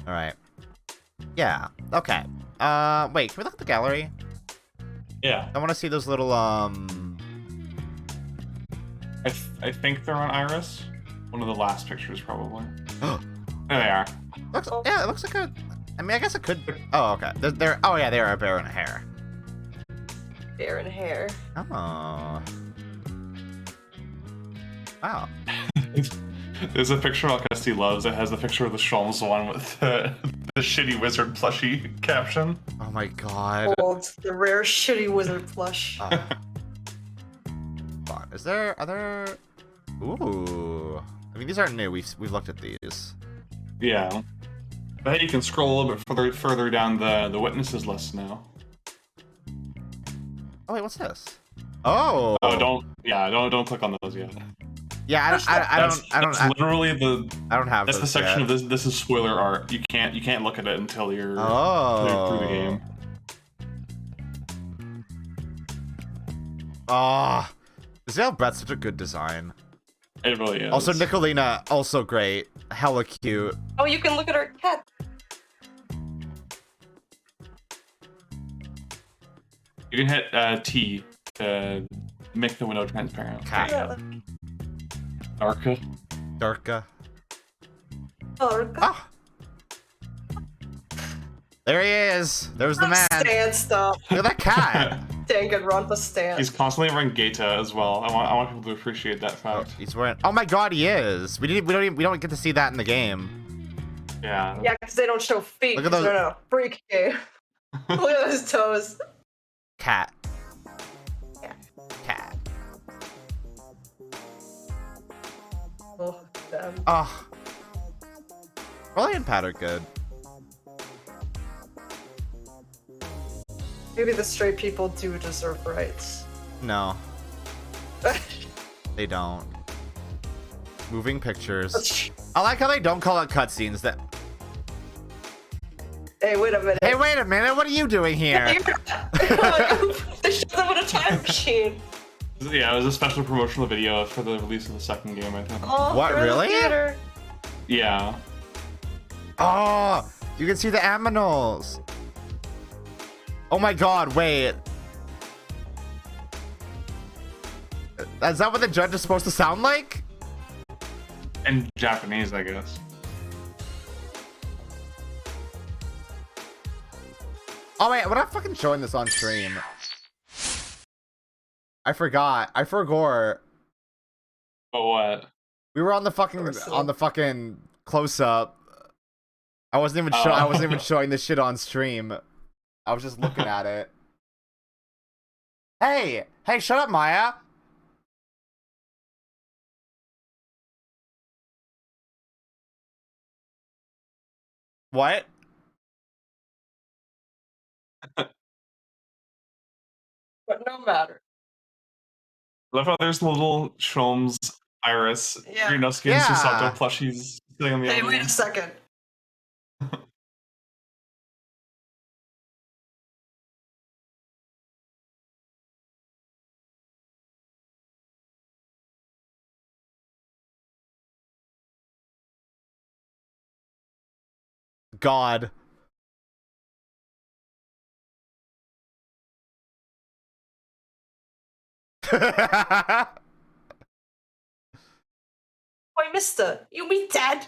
S1: All right. Yeah. Okay. Wait. Can we look at the gallery?
S2: Yeah.
S1: I want to see those little
S2: I think they're on Iris. One of the last pictures, probably. There they are.
S1: Yeah, it looks like a... I mean, I guess it could... Oh, okay. Oh, yeah, they are a bear and a hare.
S3: Bear and hair.
S1: Oh. Wow.
S2: There's a picture Alcesti loves. It has the picture of the Sholmes one with the shitty wizard plushie caption.
S1: Oh my god.
S3: Old, the rare shitty wizard plush.
S1: Is there other... Ooh. I mean, these aren't new. We've looked at these.
S2: Yeah. But hey, you can scroll a little bit further down the witnesses list now.
S1: Oh wait, what's this? Oh.
S2: Oh, don't click on those yet.
S1: Yeah, I don't.
S2: That's literally the.
S1: I don't have.
S2: That's the section of this. This is spoiler art. You can't look at it until you're through the game.
S1: Ah, Zale Brett's such a good design.
S2: It really is.
S1: Also, Nicolina, also great. Hella cute.
S4: Oh, you can look at her cat.
S2: You can hit T to make the window transparent.
S1: Cat.
S2: Arca.
S1: Darka.
S4: Oh,
S1: Ah! There he is. There's the man.
S4: Stand stop.
S1: Look at that cat.
S4: Dang it, run the stand.
S2: He's constantly wearing Gaeta as well. I want people to appreciate that
S1: Oh,
S2: fact.
S1: he's wearing. Oh my god, he is. We don't get to see that in the game.
S2: Yeah.
S3: Yeah, because they don't show feet.
S1: Look at
S3: 'cause
S1: those-
S3: they're not a freak game. Look at those toes.
S1: Cat.
S3: Yeah.
S1: Cat.
S3: Oh, them.
S1: Oh. Rolly and Pat are good.
S3: Maybe the straight people do deserve rights.
S1: No, they don't. Moving pictures. I like how they don't call it cutscenes. That.
S3: Hey, wait a minute.
S1: Hey, wait a minute. What are you doing here?
S4: They showed them in a time machine.
S2: Yeah, it was a special promotional video for the release of the second game, I think.
S4: Oh,
S1: What,
S4: they're in the
S1: really?
S4: theater.
S2: Yeah.
S1: Oh, you can see the aminals. Oh my god, wait. Is that what the judge is supposed to sound like?
S2: In Japanese, I guess.
S1: Oh wait, we're not fucking showing this on stream. I forgot. I forgot.
S2: But what?
S1: We were on the fucking close up. I wasn't even showing this shit on stream. I was just looking at it. Hey, shut up, Maya. What?
S3: But no matter.
S2: I love how there's little Sholmes, Iris,
S3: Yeah.
S2: Greenowski, and
S1: Yeah.
S2: Susato plushies sitting on the
S3: Hey,
S2: other
S3: wait a
S2: one.
S3: second.
S1: God.
S4: Wait, mister, you be dead.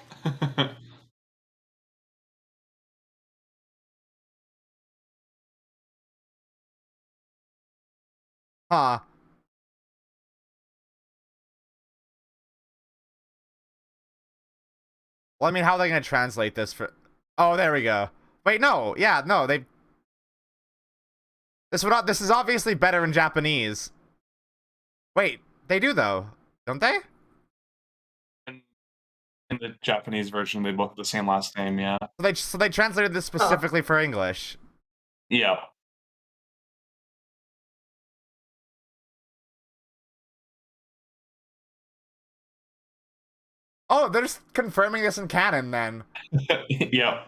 S1: Huh. Well, I mean, how are they gonna translate this for... Oh, there we go. Wait, no. Yeah, no, they... This is obviously better in Japanese. Wait, they do though, don't they?
S2: In the Japanese version, they both have the same last name, yeah.
S1: So they translated this specifically for English.
S2: Yeah.
S1: Oh, they're just confirming this in canon then.
S2: Yeah.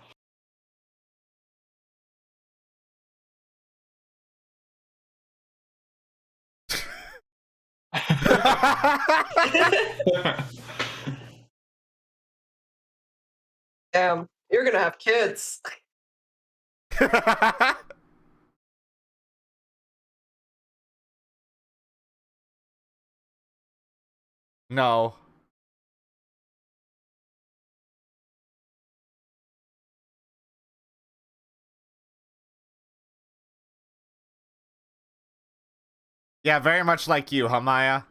S3: Damn, you're gonna have kids.
S1: No. Yeah, very much like you, huh, Maya?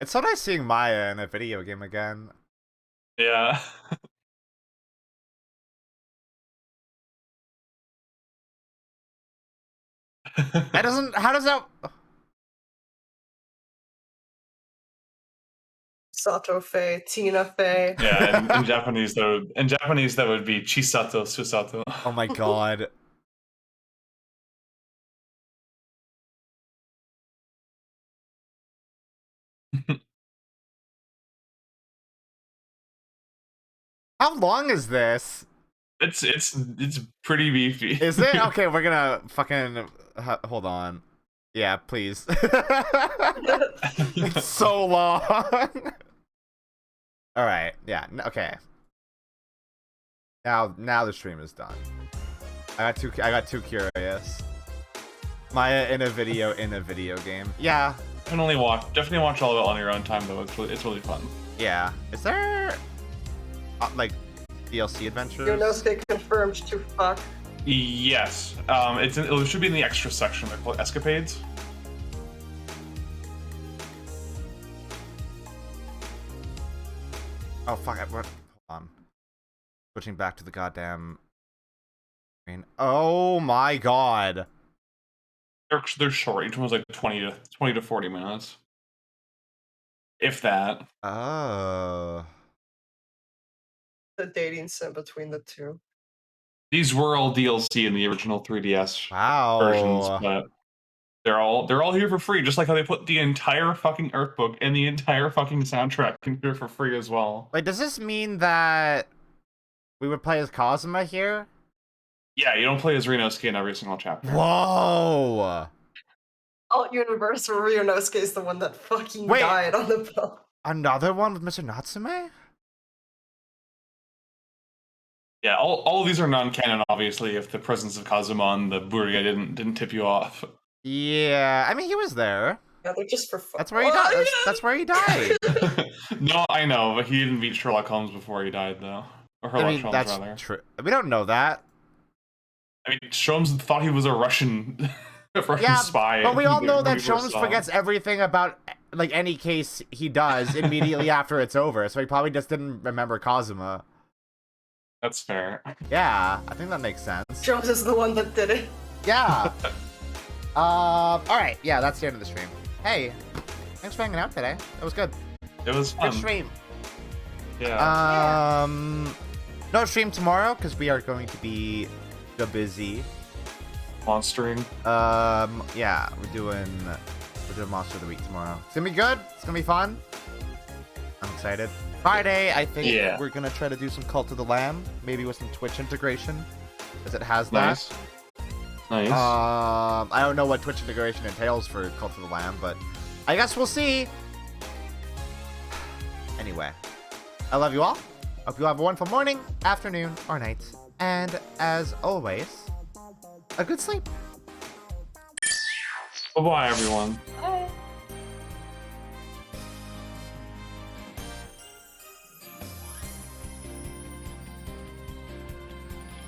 S1: It's so nice seeing Maya in a video game again.
S2: Yeah.
S1: How does that...
S3: Sato Faye, Tina Faye.
S2: Yeah, in Japanese that would be Chisato Susato.
S1: Oh my god. How long is this?
S2: It's pretty beefy.
S1: Is it? Okay, we're gonna fucking hold on. Yeah, please. It's so long. All right. Yeah. Okay. Now the stream is done. I got too curious. Maya in a video game. Yeah.
S2: Definitely watch all of it on your own time though. It's really fun.
S1: Yeah. Is there like DLC adventures?
S3: Yonosuke confirmed to fuck.
S2: Yes. It should be in the extra section. They're called escapades.
S1: Oh fuck! Hold on. Switching back to the goddamn screen. Oh my god.
S2: They're short. Each one's like 20 to 40 minutes, if that.
S1: Oh.
S3: The dating sim between the two.
S2: These were all DLC in the original 3DS
S1: Wow.
S2: versions, but they're all here for free. Just like how they put the entire fucking Earth book and the entire fucking soundtrack in here for free as well.
S1: Wait, does this mean that we would play as Kazuma here?
S2: Yeah, you don't play as Renosuke in every single chapter.
S1: Whoa!
S3: Alt universe where Yonosuke is the one that fucking died on the boat.
S1: Another one with Mr. Natsume?
S2: Yeah, all of these are non-canon, obviously. If the presence of Kazuma on the Buria didn't tip you off.
S1: Yeah, I mean he was there.
S3: Yeah, they're just for fun.
S1: That's where he died. That's where he died.
S2: No, I know, but he didn't meet Sherlock Holmes before he died, though. Or Sherlock Holmes,
S1: that's
S2: rather.
S1: true. We don't know that.
S2: I mean, Sholmes thought he was a Russian spy.
S1: But we all know that Sholmes forgets everything about like any case he does immediately after it's over. So he probably just didn't remember Kazuma.
S2: That's fair.
S1: Yeah, I think that makes sense.
S3: Jones is the one that did it.
S1: Yeah. All right. Yeah, that's the end of the stream. Hey, thanks for hanging out today. That was good.
S2: It was fun.
S1: Good stream.
S2: Yeah.
S1: No stream tomorrow because we are going to be busy.
S2: Monstering.
S1: Yeah, we're doing Monster of the Week tomorrow. It's gonna be good. It's gonna be fun. I'm excited. Friday, I think we're gonna try to do some Cult of the Lamb, maybe with some Twitch integration, because it has that.
S2: Nice.
S1: I don't know what Twitch integration entails for Cult of the Lamb, but I guess we'll see. Anyway, I love you all. Hope you have a wonderful morning, afternoon, or night. And as always, a good sleep.
S2: Bye-bye, everyone.